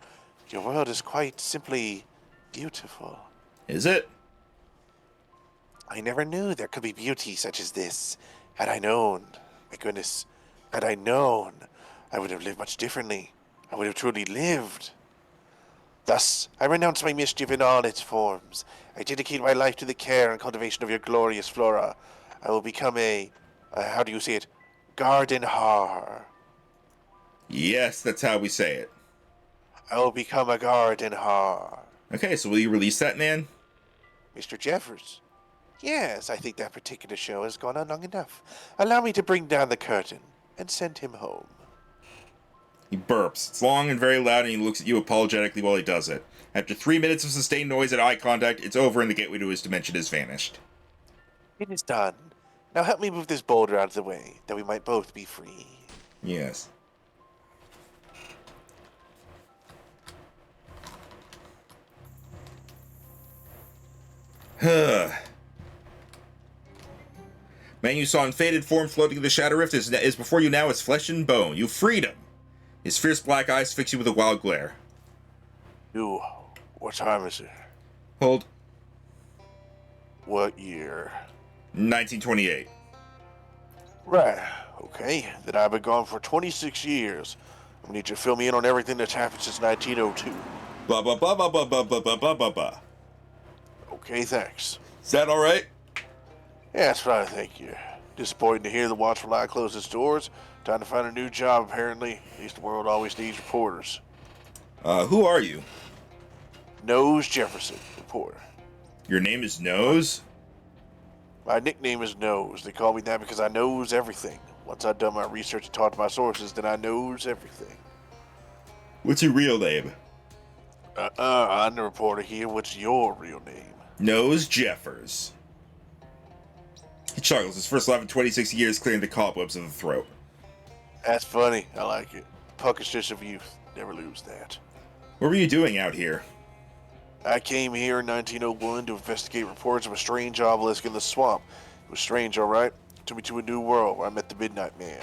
Speaker 2: Your world is quite simply beautiful.
Speaker 1: Is it?
Speaker 2: I never knew there could be beauty such as this. Had I known, my goodness, had I known, I would have lived much differently. I would have truly lived. Thus, I renounce my mischief in all its forms. I dedicate my life to the care and cultivation of your glorious flora. I will become how do you say it? Garden har.
Speaker 1: Yes, that's how we say it.
Speaker 2: I will become a garden har.
Speaker 1: Okay, so will you release that man?
Speaker 2: Mr. Jeffers. Yes, I think that particular show has gone on long enough. Allow me to bring down the curtain and send him home.
Speaker 1: He burps. It's long and very loud, and he looks at you apologetically while he does it. After 3 minutes of sustained noise and eye contact, it's over and the gateway to his dimension has vanished.
Speaker 2: It is done. Now help me move this boulder out of the way, that we might both be free.
Speaker 1: Yes. Man you saw in faded form floating in the Shadow Rift is before you now as flesh and bone. You freed him. His fierce black eyes fix you with a wild glare.
Speaker 2: What time is it?
Speaker 1: Hold.
Speaker 2: What year?
Speaker 1: 1928.
Speaker 2: Right, okay. Then I've been gone for 26 years. I need you to fill me in on everything that's happened since 1902.
Speaker 1: Blah, blah, blah, blah, blah, blah, blah, blah, blah, blah, blah.
Speaker 2: Okay, thanks.
Speaker 1: Is that alright?
Speaker 2: Yeah, that's fine, thank you. Disappointing to hear the Watchful Eye close its doors. Time to find a new job, apparently. At least the world always needs reporters.
Speaker 1: Who are you?
Speaker 2: Nose Jefferson, reporter.
Speaker 1: Your name is Nose?
Speaker 2: My nickname is Nose. They call me that because I knows everything. Once I've done my research and talked to my sources, then I knows everything.
Speaker 1: What's your real name?
Speaker 2: I'm the reporter here. What's your real name?
Speaker 1: Nose Jeffers. He chuckles, his first laugh in 26 years clearing the cobwebs of the throat.
Speaker 2: That's funny. I like it. Puckishness of youth. Never lose that.
Speaker 1: What were you doing out here?
Speaker 2: I came here in 1901 to investigate reports of a strange obelisk in the swamp. It was strange, all right. It took me to a new world where I met the Midnight Man.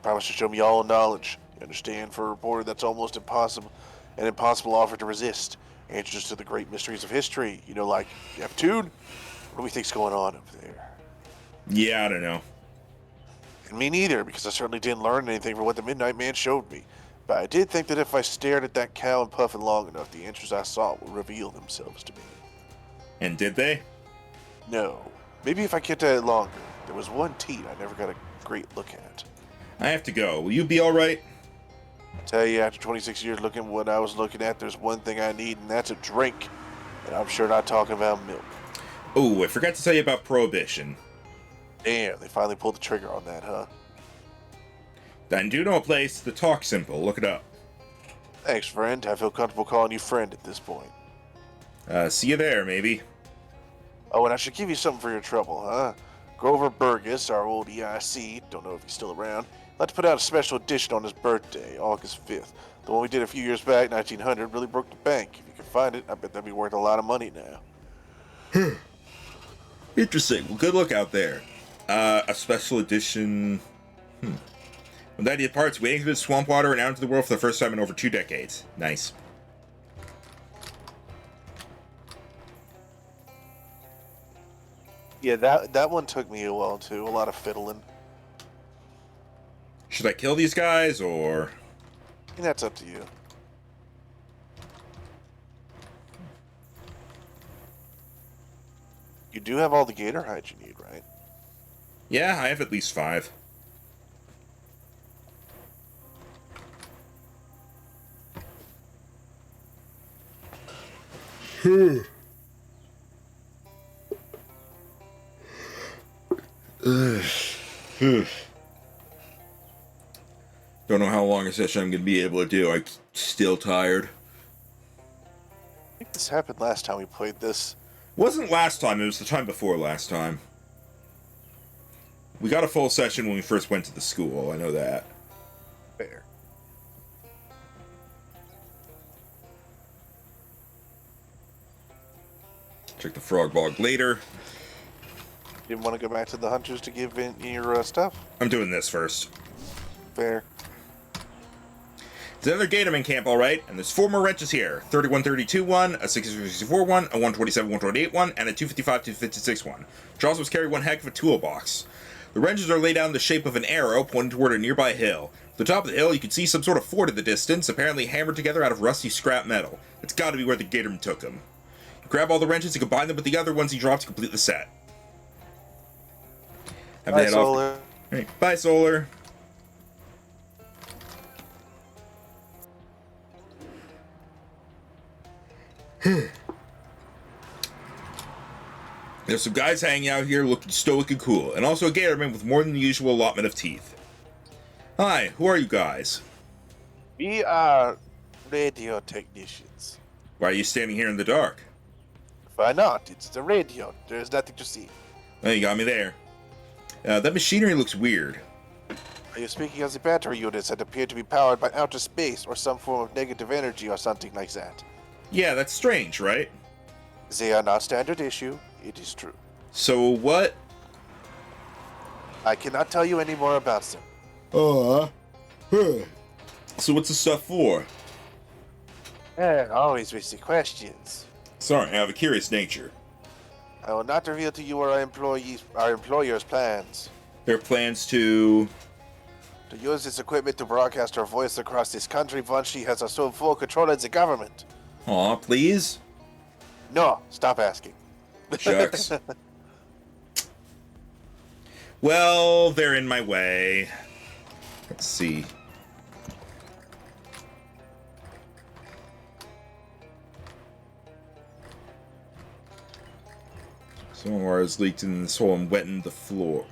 Speaker 2: Promised to show me all knowledge. You understand? For a reporter, that's almost impossible. An impossible offer to resist. Answers to the great mysteries of history. You know, like Neptune? What do we think's going on up there?
Speaker 1: Yeah, I don't know.
Speaker 2: And me neither, because I certainly didn't learn anything from what the Midnight Man showed me. But I did think that if I stared at that cow and puffin long enough, the answers I sought would reveal themselves to me.
Speaker 1: And did they?
Speaker 2: No. Maybe if I kept at it longer. There was one teat I never got a great look at.
Speaker 1: I have to go. Will you be alright?
Speaker 2: Tell you, after 26 years looking at what I was looking at, there's one thing I need, and that's a drink. And I'm sure not talking about milk.
Speaker 1: Oh, I forgot to tell you about Prohibition.
Speaker 2: Damn, they finally pulled the trigger on that, huh?
Speaker 1: I do know a place, the Talk Simple. Look it up.
Speaker 2: Thanks, friend. I feel comfortable calling you friend at this point.
Speaker 1: See you there, maybe.
Speaker 2: Oh, and I should give you something for your trouble, huh? Grover Burgess, our old EIC, don't know if he's still around, like to put out a special edition on his birthday, August 5th. The one we did a few years back, 1900, really broke the bank. If you can find it, I bet that'd be worth a lot of money now.
Speaker 1: Interesting. Well, good luck out there. A special edition... When that departs, wading through the swamp water and out into the world for the first time in over 2 decades. Nice.
Speaker 2: Yeah, that one took me a while, too. A lot of fiddling.
Speaker 1: Should I kill these guys, or...
Speaker 2: And that's up to you. You do have all the gator hides you need, right?
Speaker 1: Yeah, I have at least 5. Don't know how long a session I'm going to be able to do. I'm still tired.
Speaker 2: I think this happened last time we played this.
Speaker 1: Wasn't last time, it was the time before last time. We got a full session when we first went to the school, I know that.
Speaker 2: Fair.
Speaker 1: Check the frog bog later.
Speaker 2: Didn't want to go back to the hunters to give in your stuff?
Speaker 1: I'm doing this first.
Speaker 2: Fair.
Speaker 1: It's another gatormen camp, alright, and there's 4 more wrenches here. 3132 one, a 64 one, a 127 128 one, and a 255 256 one. Which also carry one heck of a toolbox. The wrenches are laid out in the shape of an arrow pointing toward a nearby hill. At the top of the hill, you can see some sort of fort in the distance, apparently hammered together out of rusty scrap metal. It's gotta be where the gatormen took them. You grab all the wrenches and combine them with the other ones you dropped to complete the set.
Speaker 2: Bye, Solar.
Speaker 1: Alright, bye, Solar. There's some guys hanging out here looking stoic and cool, and also a gatorman with more than the usual allotment of teeth. Hi, who are you guys?
Speaker 2: We are radio technicians.
Speaker 1: Why are you standing here in the dark?
Speaker 2: Why not? It's the radio. There's nothing to see.
Speaker 1: Oh, you got me there. That machinery looks weird.
Speaker 2: Are you speaking of the battery units that appear to be powered by outer space or some form of negative energy or something like that?
Speaker 1: Yeah, that's strange, right?
Speaker 2: They are not standard issue. It is true.
Speaker 1: So what?
Speaker 2: I cannot tell you any more about them.
Speaker 1: So what's the stuff for?
Speaker 2: Always with the questions.
Speaker 1: Sorry, I have a curious nature.
Speaker 2: I will not reveal to you our employer's plans.
Speaker 1: Their plans to...
Speaker 2: To use this equipment to broadcast our voice across this country once she has assumed full control of the government.
Speaker 1: Aw, please?
Speaker 2: No, stop asking.
Speaker 1: Shucks. Well, they're in my way. Let's see. Some of ours leaked in this hole and wetted the floor.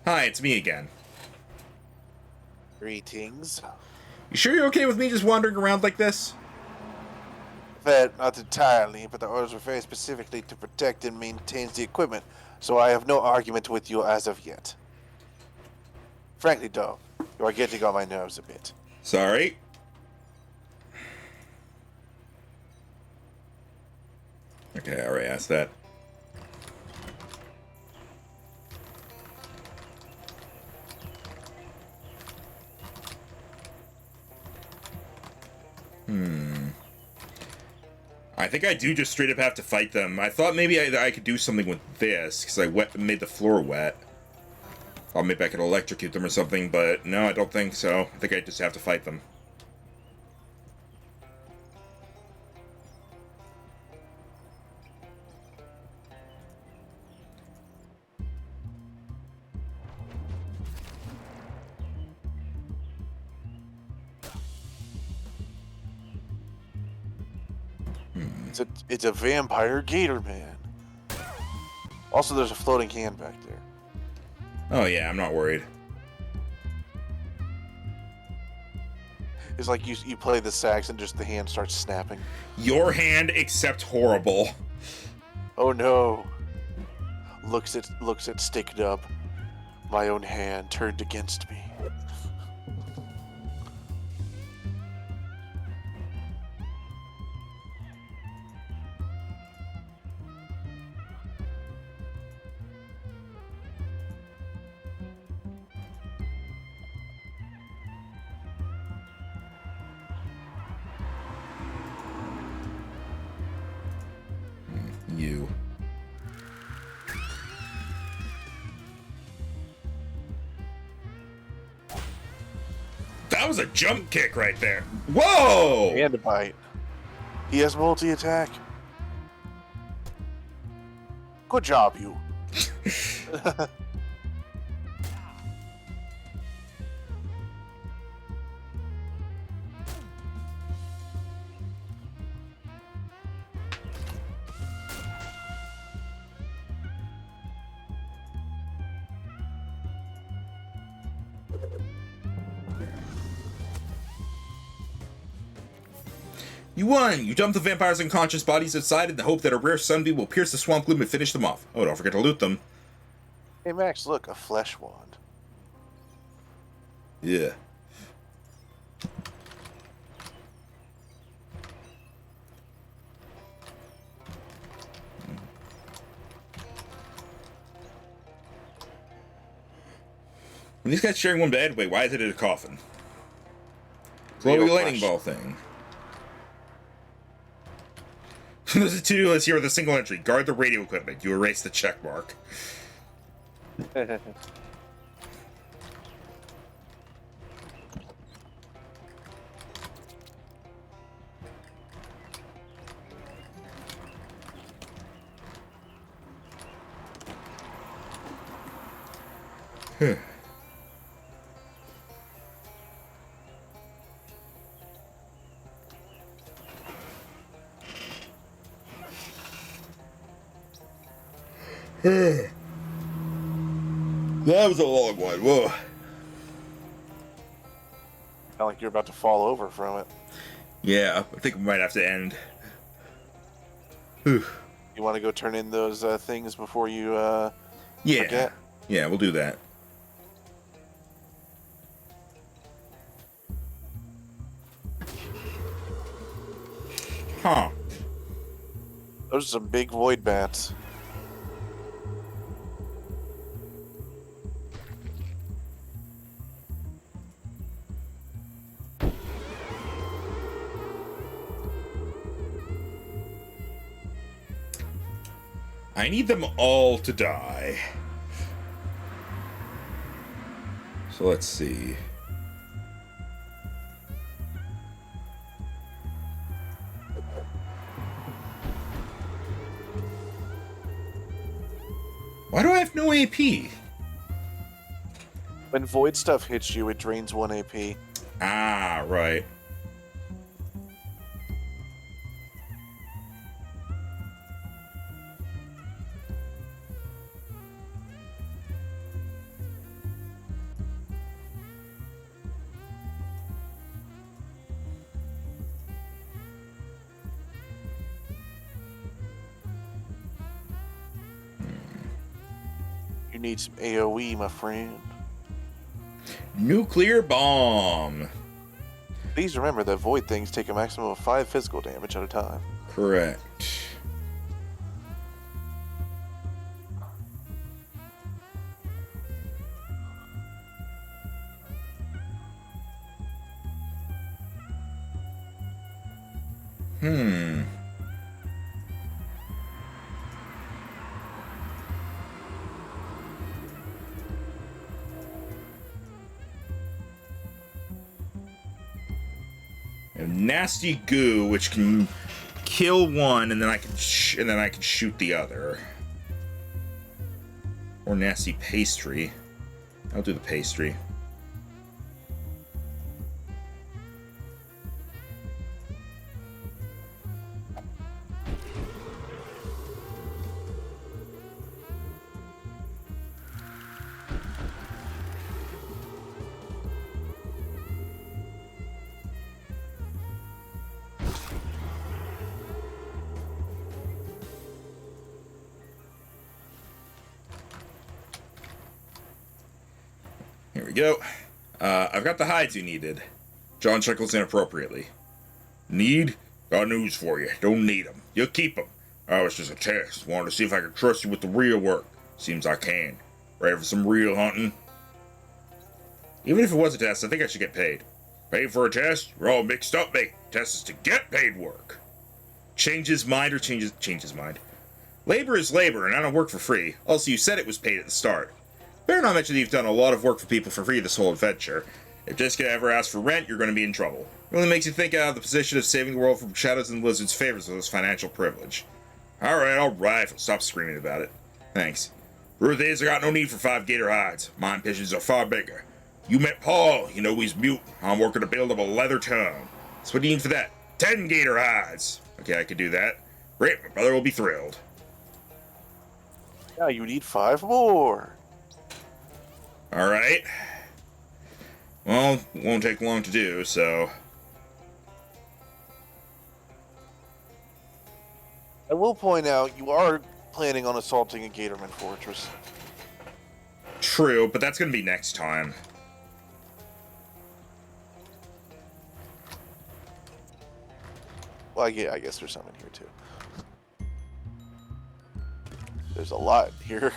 Speaker 1: Hi, it's me again.
Speaker 2: Greetings.
Speaker 1: You sure you're okay with me just wandering around like this?
Speaker 2: That not entirely, but the orders were very specifically to protect and maintain the equipment, so I have no argument with you as of yet. Frankly, though, you are getting on my nerves a bit.
Speaker 1: Sorry. Okay, I already asked that. I think I do just straight up have to fight them. I thought maybe I could do something with this, because I made the floor wet. Or maybe I could electrocute them or something, but no, I don't think so. I think I just have to fight them.
Speaker 2: It's a vampire gatorman. Also, there's a floating hand back there.
Speaker 1: Oh yeah, I'm not worried.
Speaker 2: It's like you play the sax and just the hand starts snapping.
Speaker 1: Your hand, except horrible.
Speaker 2: Oh no! Looks at Stick Nub. My own hand turned against me.
Speaker 1: You. That was a jump kick right there. Whoa!
Speaker 2: And a bite. He has multi-attack. Good job, you.
Speaker 1: You won! You dump the vampires' unconscious bodies outside in the hope that a rare sunbeam will pierce the swamp gloom and finish them off. Oh, don't forget to loot them.
Speaker 2: Hey Max, look, a flesh wand.
Speaker 1: Yeah. When these guys sharing one bed, wait, why is it in a coffin? Glowing lightning ball thing. There's a to-do list here with a single entry. Guard the radio equipment. You erase the check mark. That was a long one. Whoa.
Speaker 2: Sound like you're about to fall over from it.
Speaker 1: Yeah, I think we might have to end.
Speaker 2: You want to go turn in those things before you
Speaker 1: Yeah.
Speaker 2: forget?
Speaker 1: Yeah, we'll do that. Huh.
Speaker 2: Those are some big void bats.
Speaker 1: I need them all to die. So let's see. Why do I have no AP?
Speaker 2: When void stuff hits you, it drains 1 AP.
Speaker 1: Ah, right.
Speaker 2: You need some AoE, my friend.
Speaker 1: Nuclear bomb.
Speaker 2: Please remember that void things take a maximum of 5 physical damage at a time.
Speaker 1: Correct. Hmm. Nasty goo, which can kill one, and then I can shoot the other. Or nasty pastry. I'll do the pastry. we go. I've got the hides you needed. John chuckles inappropriately. Need? Got news for you. Don't need them. You'll keep them. Oh, it's just a test. Wanted to see if I could trust you with the real work. Seems I can. Ready for some real hunting? Even if it was a test, I think I should get paid. Paid for a test? You're all mixed up, mate. Test is to get paid work. Change his mind or change his mind. Labor is labor, and I don't work for free. Also, you said it was paid at the start. Better not mention that you've done a lot of work for people for free this whole adventure. If Jessica ever asks for rent, you're going to be in trouble. It really makes you think out of the position of saving the world from shadows and lizards favors with this financial privilege. Alright, stop screaming about it. Thanks. Truth is, I got no need for 5 gator hides. My ambitions are far bigger. You met Paul, you know he's mute. I'm working to build up a leather tongue. So what do you need for that? 10 gator hides! Okay, I can do that. Great, my brother will be thrilled.
Speaker 2: Now you need 5 more.
Speaker 1: Alright. Well, it won't take long to do, so...
Speaker 2: I will point out, you are planning on assaulting a gatorman fortress.
Speaker 1: True, but that's gonna be next time.
Speaker 2: Well, yeah, I guess there's some in here, too. There's a lot here.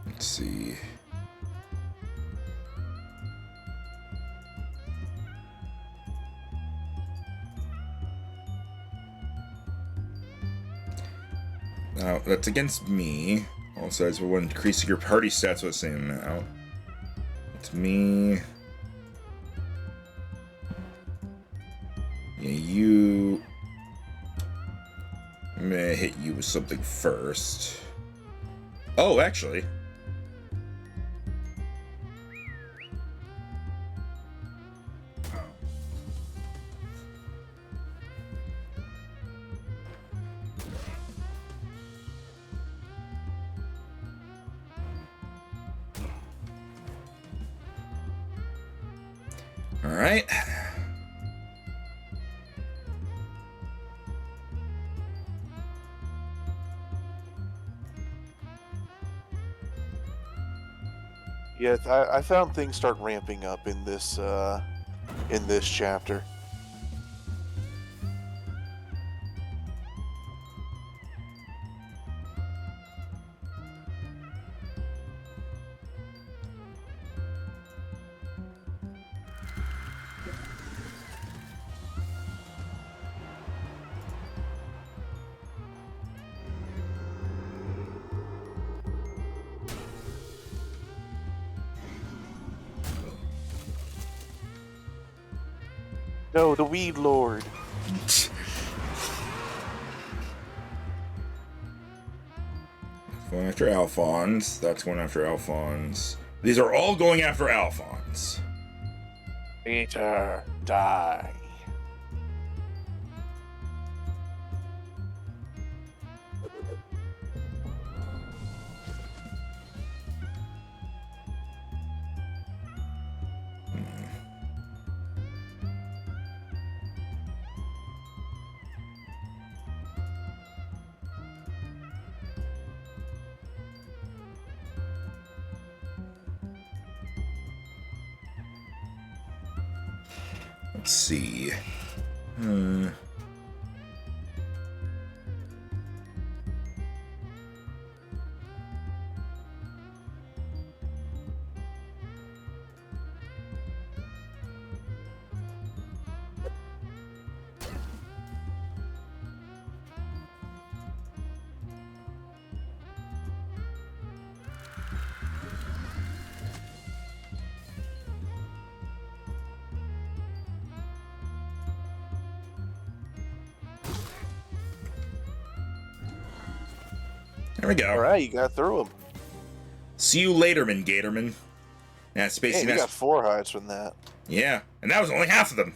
Speaker 1: Let's see. Now, that's against me. Also, as well, when increasing your party stats with the same amount. It's me. Yeah, you. I'm gonna hit you with something first. Oh, actually. All right.
Speaker 2: Yeah, I found things start ramping up in this chapter. No, the Weed Lord.
Speaker 1: Going after Alphonse. That's going after Alphonse. These are all going after Alphonse.
Speaker 2: Peter, die.
Speaker 1: Let's see. There we go.
Speaker 2: All right, you got through them.
Speaker 1: See you later, Gatorman. Yeah, Spacey
Speaker 2: Hey, you
Speaker 1: Master.
Speaker 2: got 4 hides from that.
Speaker 1: Yeah, and that was only half of them.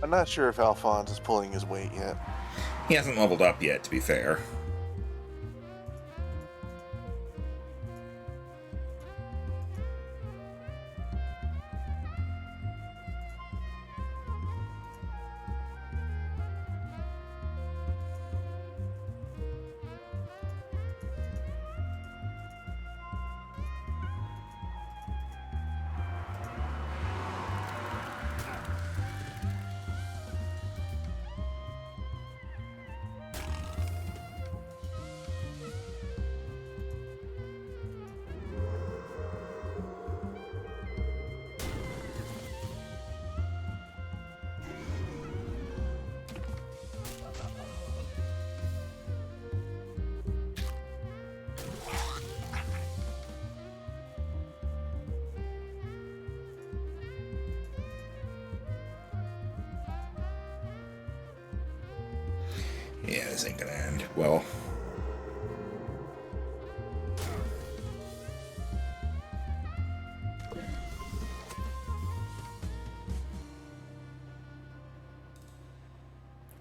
Speaker 2: I'm not sure if Alphonse is pulling his weight yet.
Speaker 1: He hasn't leveled up yet, to be fair. Yeah, this ain't gonna end well.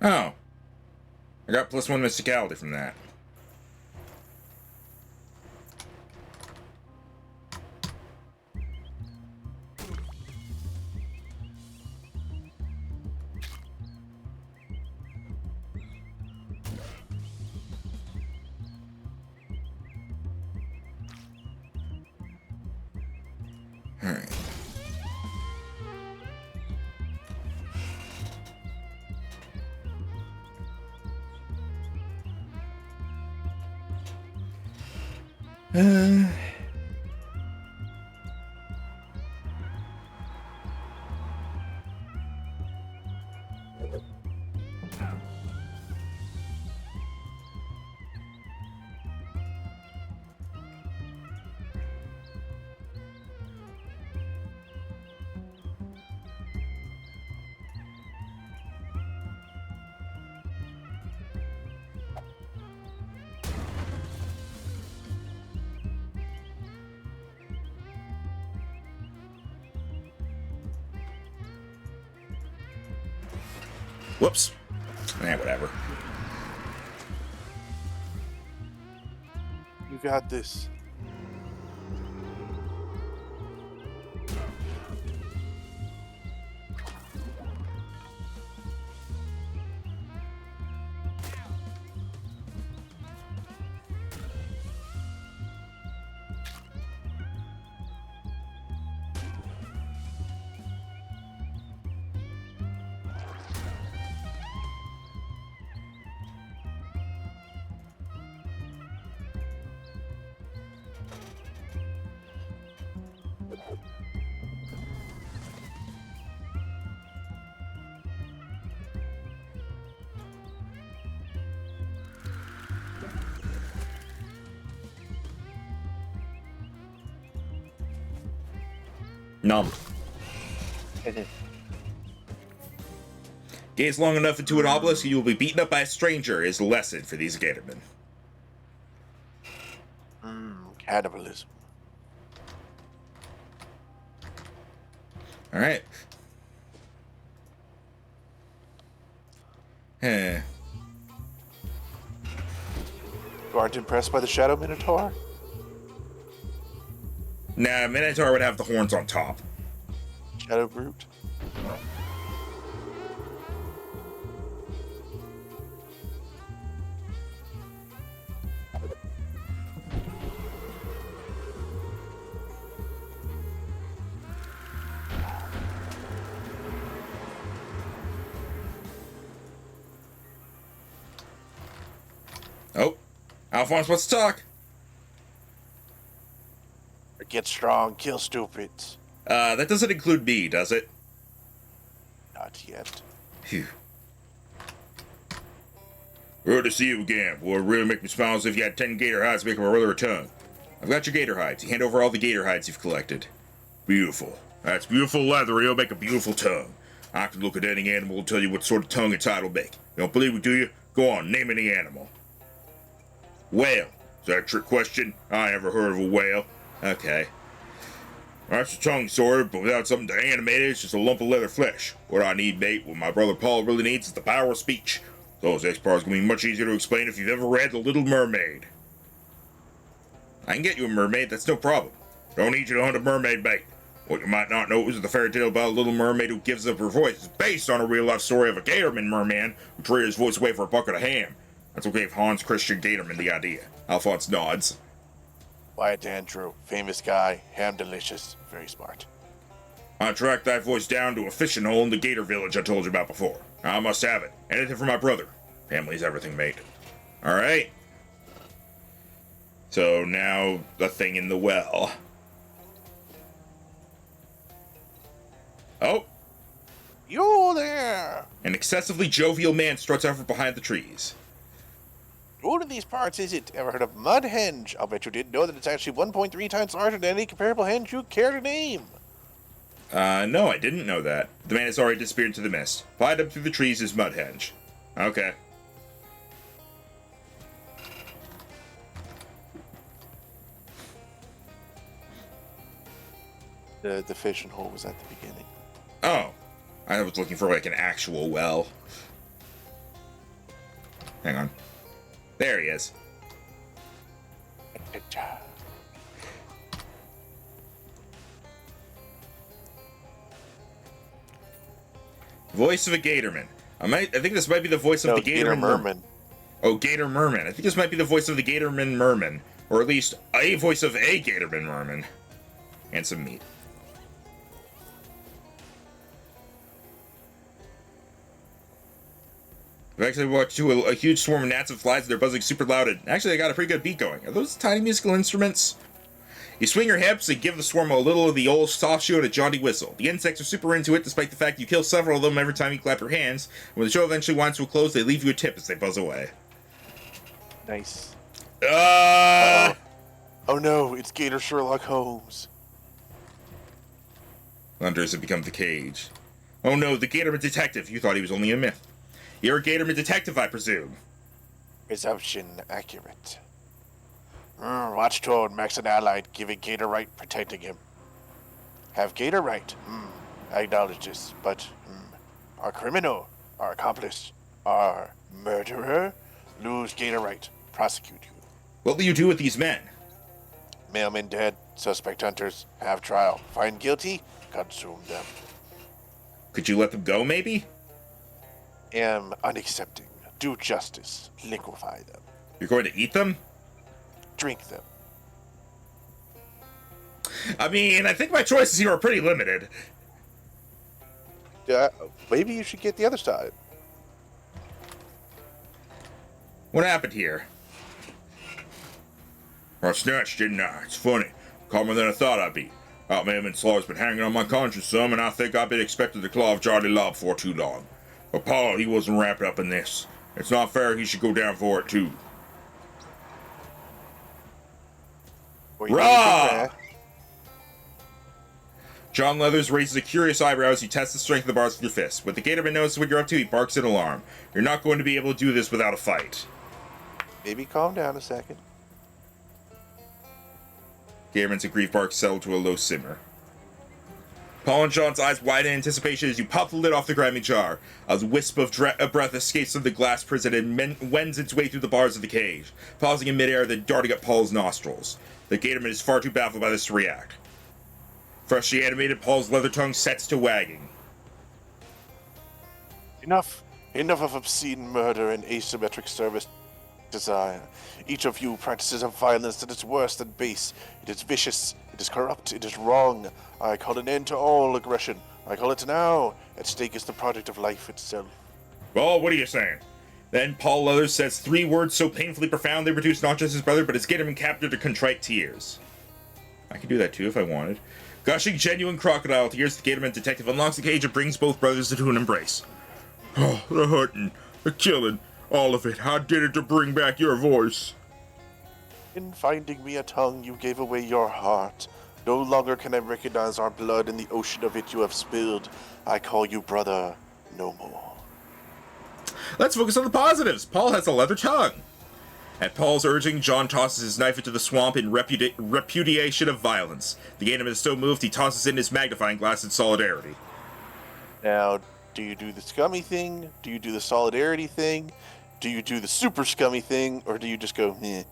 Speaker 1: Oh. I got +1 mysticality from that. Alright. Whoops. Whatever.
Speaker 2: You got this.
Speaker 1: Numb. Gaze long enough into an obelisk, you will be beaten up by a stranger is a lesson for these gatormen.
Speaker 2: Cannibalism.
Speaker 1: Alright.
Speaker 2: You aren't impressed by the Shadow Minotaur?
Speaker 1: Nah, Minotaur would have the horns on top.
Speaker 2: Shadow Brute?
Speaker 1: Oh, Alphonse wants to talk.
Speaker 2: Get strong, kill stupids.
Speaker 1: That doesn't include me, does it?
Speaker 2: Not yet.
Speaker 1: Phew. Good to see you again. Would really make me smile as if you had 10 gator hides to make up a regular tongue. I've got your gator hides. You hand over all the gator hides you've collected. Beautiful. That's beautiful leather. It'll make a beautiful tongue. I can look at any animal and tell you what sort of tongue inside will make. You don't believe me, do you? Go on, name any animal. Whale. Is that a trick question? I never heard of a whale. Okay. That's a tongue sword, but without something to animate it, it's just a lump of leather flesh. What I need, mate, what my brother Paul really needs is the power of speech. Those next parts gonna be much easier to explain if you've ever read The Little Mermaid. I can get you a mermaid, that's no problem. Don't need you to hunt a mermaid, mate. What you might not know is the fairy tale about a little mermaid who gives up her voice is based on a real-life story of a gatorman merman who traded his voice away for a bucket of ham. That's what gave Hans Christian Gatorman the idea. Alphonse nods.
Speaker 2: Wyatt Andrew, famous guy, ham delicious, very smart.
Speaker 1: I tracked that voice down to a fishing hole in the gator village I told you about before. I must have it. Anything for my brother. Family's everything, mate. Alright. So now, the thing in the well. Oh!
Speaker 2: You there!
Speaker 1: An excessively jovial man struts out from behind the trees.
Speaker 2: What of these parts is it? Ever heard of Mudhenge? I'll bet you didn't know that it's actually 1.3 times larger than any comparable henge you care to name.
Speaker 1: No, I didn't know that. The man has already disappeared into the mist. Flied up through the trees is Mudhenge. Okay.
Speaker 2: The fishing hole was at the beginning.
Speaker 1: Oh. I was looking for, like, an actual well. Hang on. There he is. Voice of a gatorman. I think this might be the voice of the
Speaker 2: Gator Merman.
Speaker 1: Oh, Gator Merman. I think this might be the voice of the Gatorman Merman. Or at least a voice of a Gatorman Merman. And some meat. I've actually walked to a huge swarm of gnats and flies, and they're buzzing super loud, and actually I got a pretty good beat going. Are those tiny musical instruments? You swing your hips and give the swarm a little of the old soft shoe and a jaunty whistle. The insects are super into it, despite the fact you kill several of them every time you clap your hands. When the show eventually winds to a close, they leave you a tip as they buzz away.
Speaker 2: Nice.
Speaker 1: Uh-oh.
Speaker 2: Oh no, it's Gator Sherlock Holmes.
Speaker 1: Hunters have become the cage. Oh no, the Gatorman detective. You thought he was only a myth. You're a Gatorman detective, I presume.
Speaker 2: Presumption accurate. Watch toward Max and Allied, giving Gator right, protecting him. Have Gator right. I acknowledge this, but our criminal, our accomplice, our murderer, lose Gator right, prosecute you.
Speaker 1: What will you do with these men?
Speaker 2: Mailmen dead, suspect hunters, have trial. Find guilty, consume them.
Speaker 1: Could you let them go, maybe?
Speaker 2: Am unaccepting. Do justice. Liquefy them.
Speaker 1: You're going to eat them?
Speaker 2: Drink them.
Speaker 1: I mean, I think my choices here are pretty limited.
Speaker 2: Maybe you should get the other side.
Speaker 1: What happened here? I snatched, didn't I? It's funny. Calmer than I thought I'd be. That man slaw's been hanging on my conscience some, and I think I've been expecting the claw of Charlie Lob for too long. But Paul, he wasn't wrapped up in this. It's not fair he should go down for it, too. Rah! John Leathers raises a curious eyebrow as you test the strength of the bars with your fist. When the Gatorman knows what you're up to, he barks in alarm. You're not going to be able to do this without a fight.
Speaker 2: Maybe calm down a second.
Speaker 1: Gatorman's aggrieved bark settled to a low simmer. Paul and John's eyes widen in anticipation as you pop the lid off the grimy jar. A wisp of breath escapes from the glass prison and wends its way through the bars of the cage, pausing in midair, then darting at Paul's nostrils. The Gatorman is far too baffled by this to react. Freshly animated, Paul's leather tongue sets to wagging.
Speaker 2: Enough of obscene murder and asymmetric service desire. Each of you practices a violence that is worse than base. It is vicious, it is corrupt, it is wrong. I call an end to all aggression. I call it now. At stake is the product of life itself.
Speaker 1: Well, what are you saying? Then Paul Leathers says 3 words so painfully profound they reduce not just his brother, but his Gatorman captor to contrite tears. I could do that too if I wanted. Gushing genuine crocodile tears, the Gatorman detective unlocks the cage and brings both brothers into an embrace. Oh, the hunting, the killing, all of it. How did it to bring back your voice?
Speaker 2: In finding me a tongue, you gave away your heart. No longer can I recognize our blood in the ocean of it you have spilled. I call you brother no more.
Speaker 1: Let's focus on the positives. Paul has a leather tongue. At Paul's urging, John tosses his knife into the swamp in repudiation of violence. The gatorman is so moved, he tosses in his magnifying glass in solidarity.
Speaker 2: Now, do you do the scummy thing? Do you do the solidarity thing? Do you do the super scummy thing? Or do you just go, meh?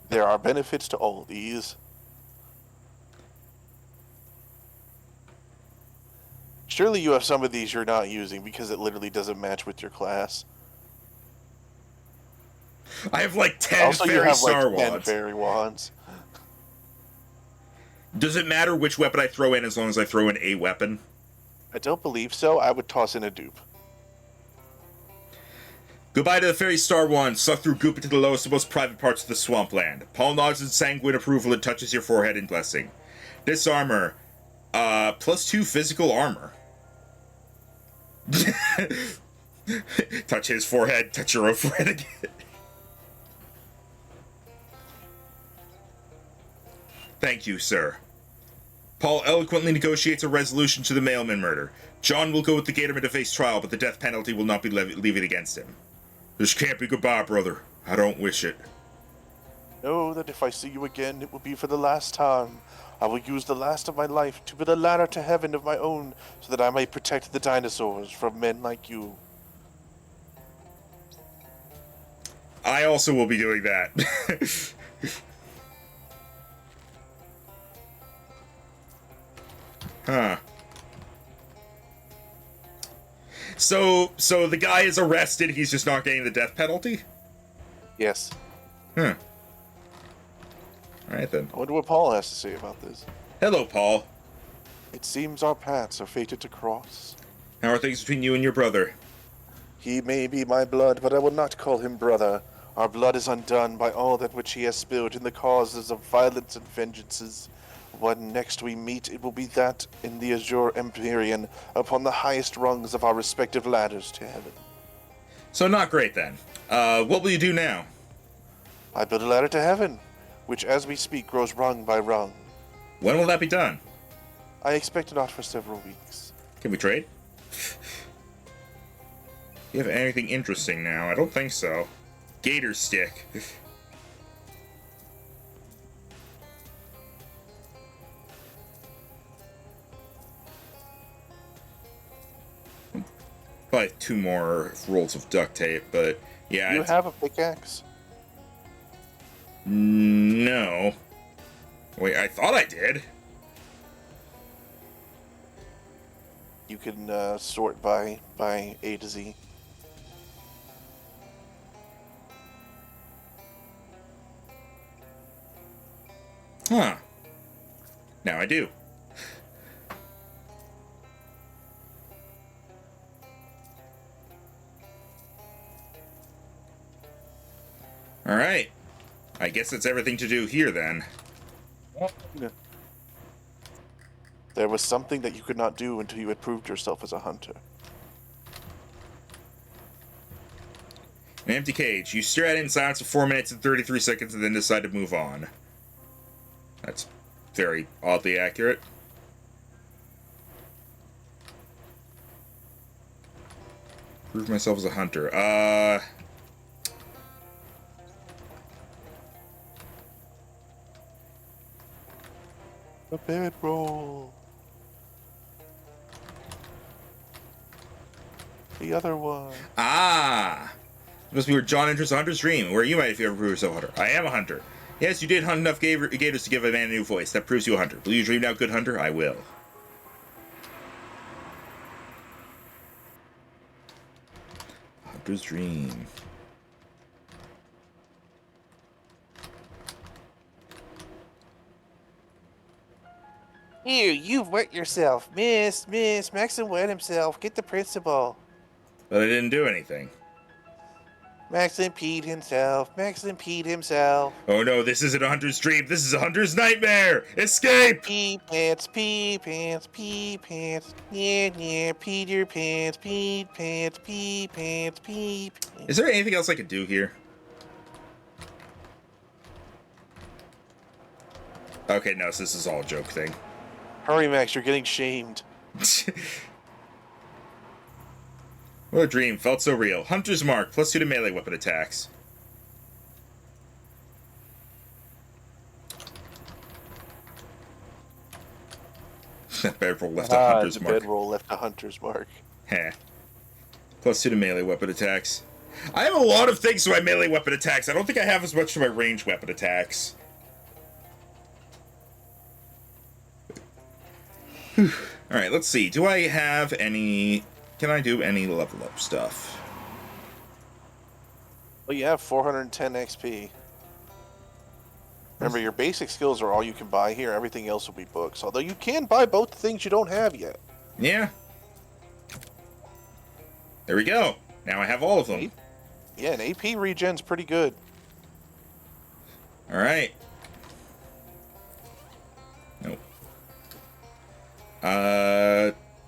Speaker 2: There are benefits to all of these. Surely you have some of these you're not using because it literally doesn't match with your class.
Speaker 1: I have like 10
Speaker 2: Also, you
Speaker 1: fairy
Speaker 2: have
Speaker 1: star
Speaker 2: like 10
Speaker 1: wands.
Speaker 2: fairy wands.
Speaker 1: Does it matter which weapon I throw in as long as I throw in a weapon?
Speaker 2: I don't believe so. I would toss in a dupe.
Speaker 1: Goodbye to the fairy star wand. Suck through goop into the lowest and most private parts of the swampland. Paul nods in sanguine approval and touches your forehead in blessing. This armor, +2 physical armor. Touch his forehead, touch your own forehead again. Thank you, sir. Paul eloquently negotiates a resolution to the mailman murder. John will go with the gatorman to face trial, but the death penalty will not be levied against him. This can't be goodbye, brother. I don't wish it.
Speaker 2: Know that if I see you again, it will be for the last time. I will use the last of my life to build a ladder to heaven of my own, so that I may protect the dinosaurs from men like you.
Speaker 1: I also will be doing that. Huh. So the guy is arrested, he's just not getting the death penalty?
Speaker 2: Yes.
Speaker 1: Huh. Alright then.
Speaker 2: I wonder what Paul has to say about this.
Speaker 1: Hello, Paul.
Speaker 2: It seems our paths are fated to cross.
Speaker 1: How are things between you and your brother?
Speaker 2: He may be my blood, but I will not call him brother. Our blood is undone by all that which he has spilled in the causes of violence and vengeances. When next we meet, it will be that in the Azure Empyrean, upon the highest rungs of our respective ladders to heaven.
Speaker 1: So not great then. What will you do now?
Speaker 2: I build a ladder to heaven, which as we speak grows rung by rung.
Speaker 1: When will that be done?
Speaker 2: I expect not for several weeks.
Speaker 1: Can we trade? You have anything interesting now? I don't think so. Gator stick. Probably 2 more rolls of duct tape, but yeah.
Speaker 2: Do you have a pickaxe?
Speaker 1: No. Wait, I thought I did.
Speaker 2: You can sort by A to Z.
Speaker 1: Huh. Now I do. Alright. I guess that's everything to do here then.
Speaker 2: There was something that you could not do until you had proved yourself as a hunter.
Speaker 1: An empty cage. You stare at it in silence for 4 minutes and 33 seconds and then decide to move on. That's very oddly accurate. Prove myself as a hunter.
Speaker 2: A bedroll. The other one.
Speaker 1: Ah! It must be where John enters a hunter's dream, where you might if you ever prove yourself a hunter. I am a hunter. Yes, you did hunt enough gators to give a man a new voice. That proves you a hunter. Will you dream now, good hunter? I will. Hunter's dream.
Speaker 2: Here, you've wet yourself. Miss, Maxon wet himself. Get the principal.
Speaker 1: But I didn't do anything.
Speaker 2: Maxon peed himself.
Speaker 1: Oh no, this isn't a hunter's dream. This is a hunter's nightmare! Escape!
Speaker 2: Pee pants. Yeah, peed your pants. Pee pants.
Speaker 1: Is there anything else I could do here? Okay, no, so this is all a joke thing.
Speaker 2: Hurry, Max, you're getting shamed.
Speaker 1: What a dream. Felt so real. Hunter's Mark. +2 to melee weapon attacks. That bedroll left a Hunter's Mark.
Speaker 2: The bedroll left a Hunter's Mark.
Speaker 1: Heh. +2 to melee weapon attacks. I have a lot of things to my melee weapon attacks. I don't think I have as much to my ranged weapon attacks. Alright, let's see. Do I have any... Can I do any level up stuff?
Speaker 2: Well, you have 410 XP. Remember, your basic skills are all you can buy here. Everything else will be books. Although you can buy both the things you don't have yet.
Speaker 1: Yeah. There we go. Now I have all of them.
Speaker 2: Yeah, and AP regen's pretty good.
Speaker 1: Alright. Nope.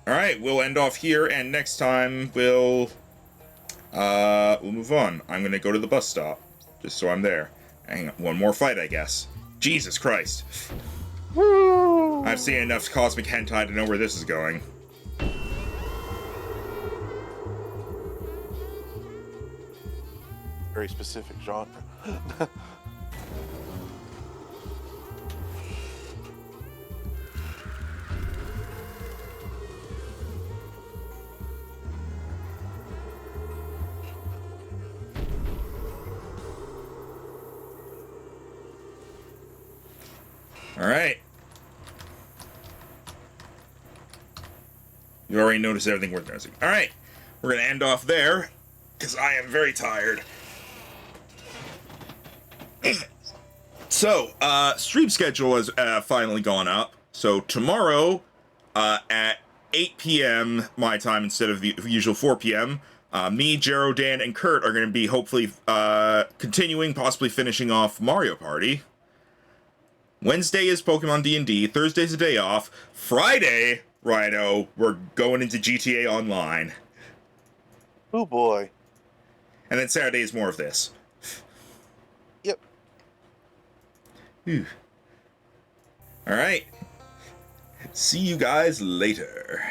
Speaker 1: Alright, we'll end off here, and next time we'll move on. I'm gonna go to the bus stop, just so I'm there. Hang on, one more fight, I guess. Jesus Christ.
Speaker 2: Woo!
Speaker 1: I've seen enough cosmic hentai to know where this is going.
Speaker 2: Very specific genre.
Speaker 1: Alright. You already noticed everything worth noticing. Alright. We're gonna end off there, because I am very tired. So, stream schedule has finally gone up. So tomorrow, at 8 p.m. my time instead of the usual 4 p.m., me, Jero, Dan, and Kurt are going to be hopefully continuing, possibly finishing off Mario Party. Wednesday is Pokemon D&D. Thursday's a day off. Friday, Rhino, we're going into GTA Online.
Speaker 2: Oh boy.
Speaker 1: And then Saturday is more of this.
Speaker 2: Yep.
Speaker 1: Whew. Alright. See you guys later.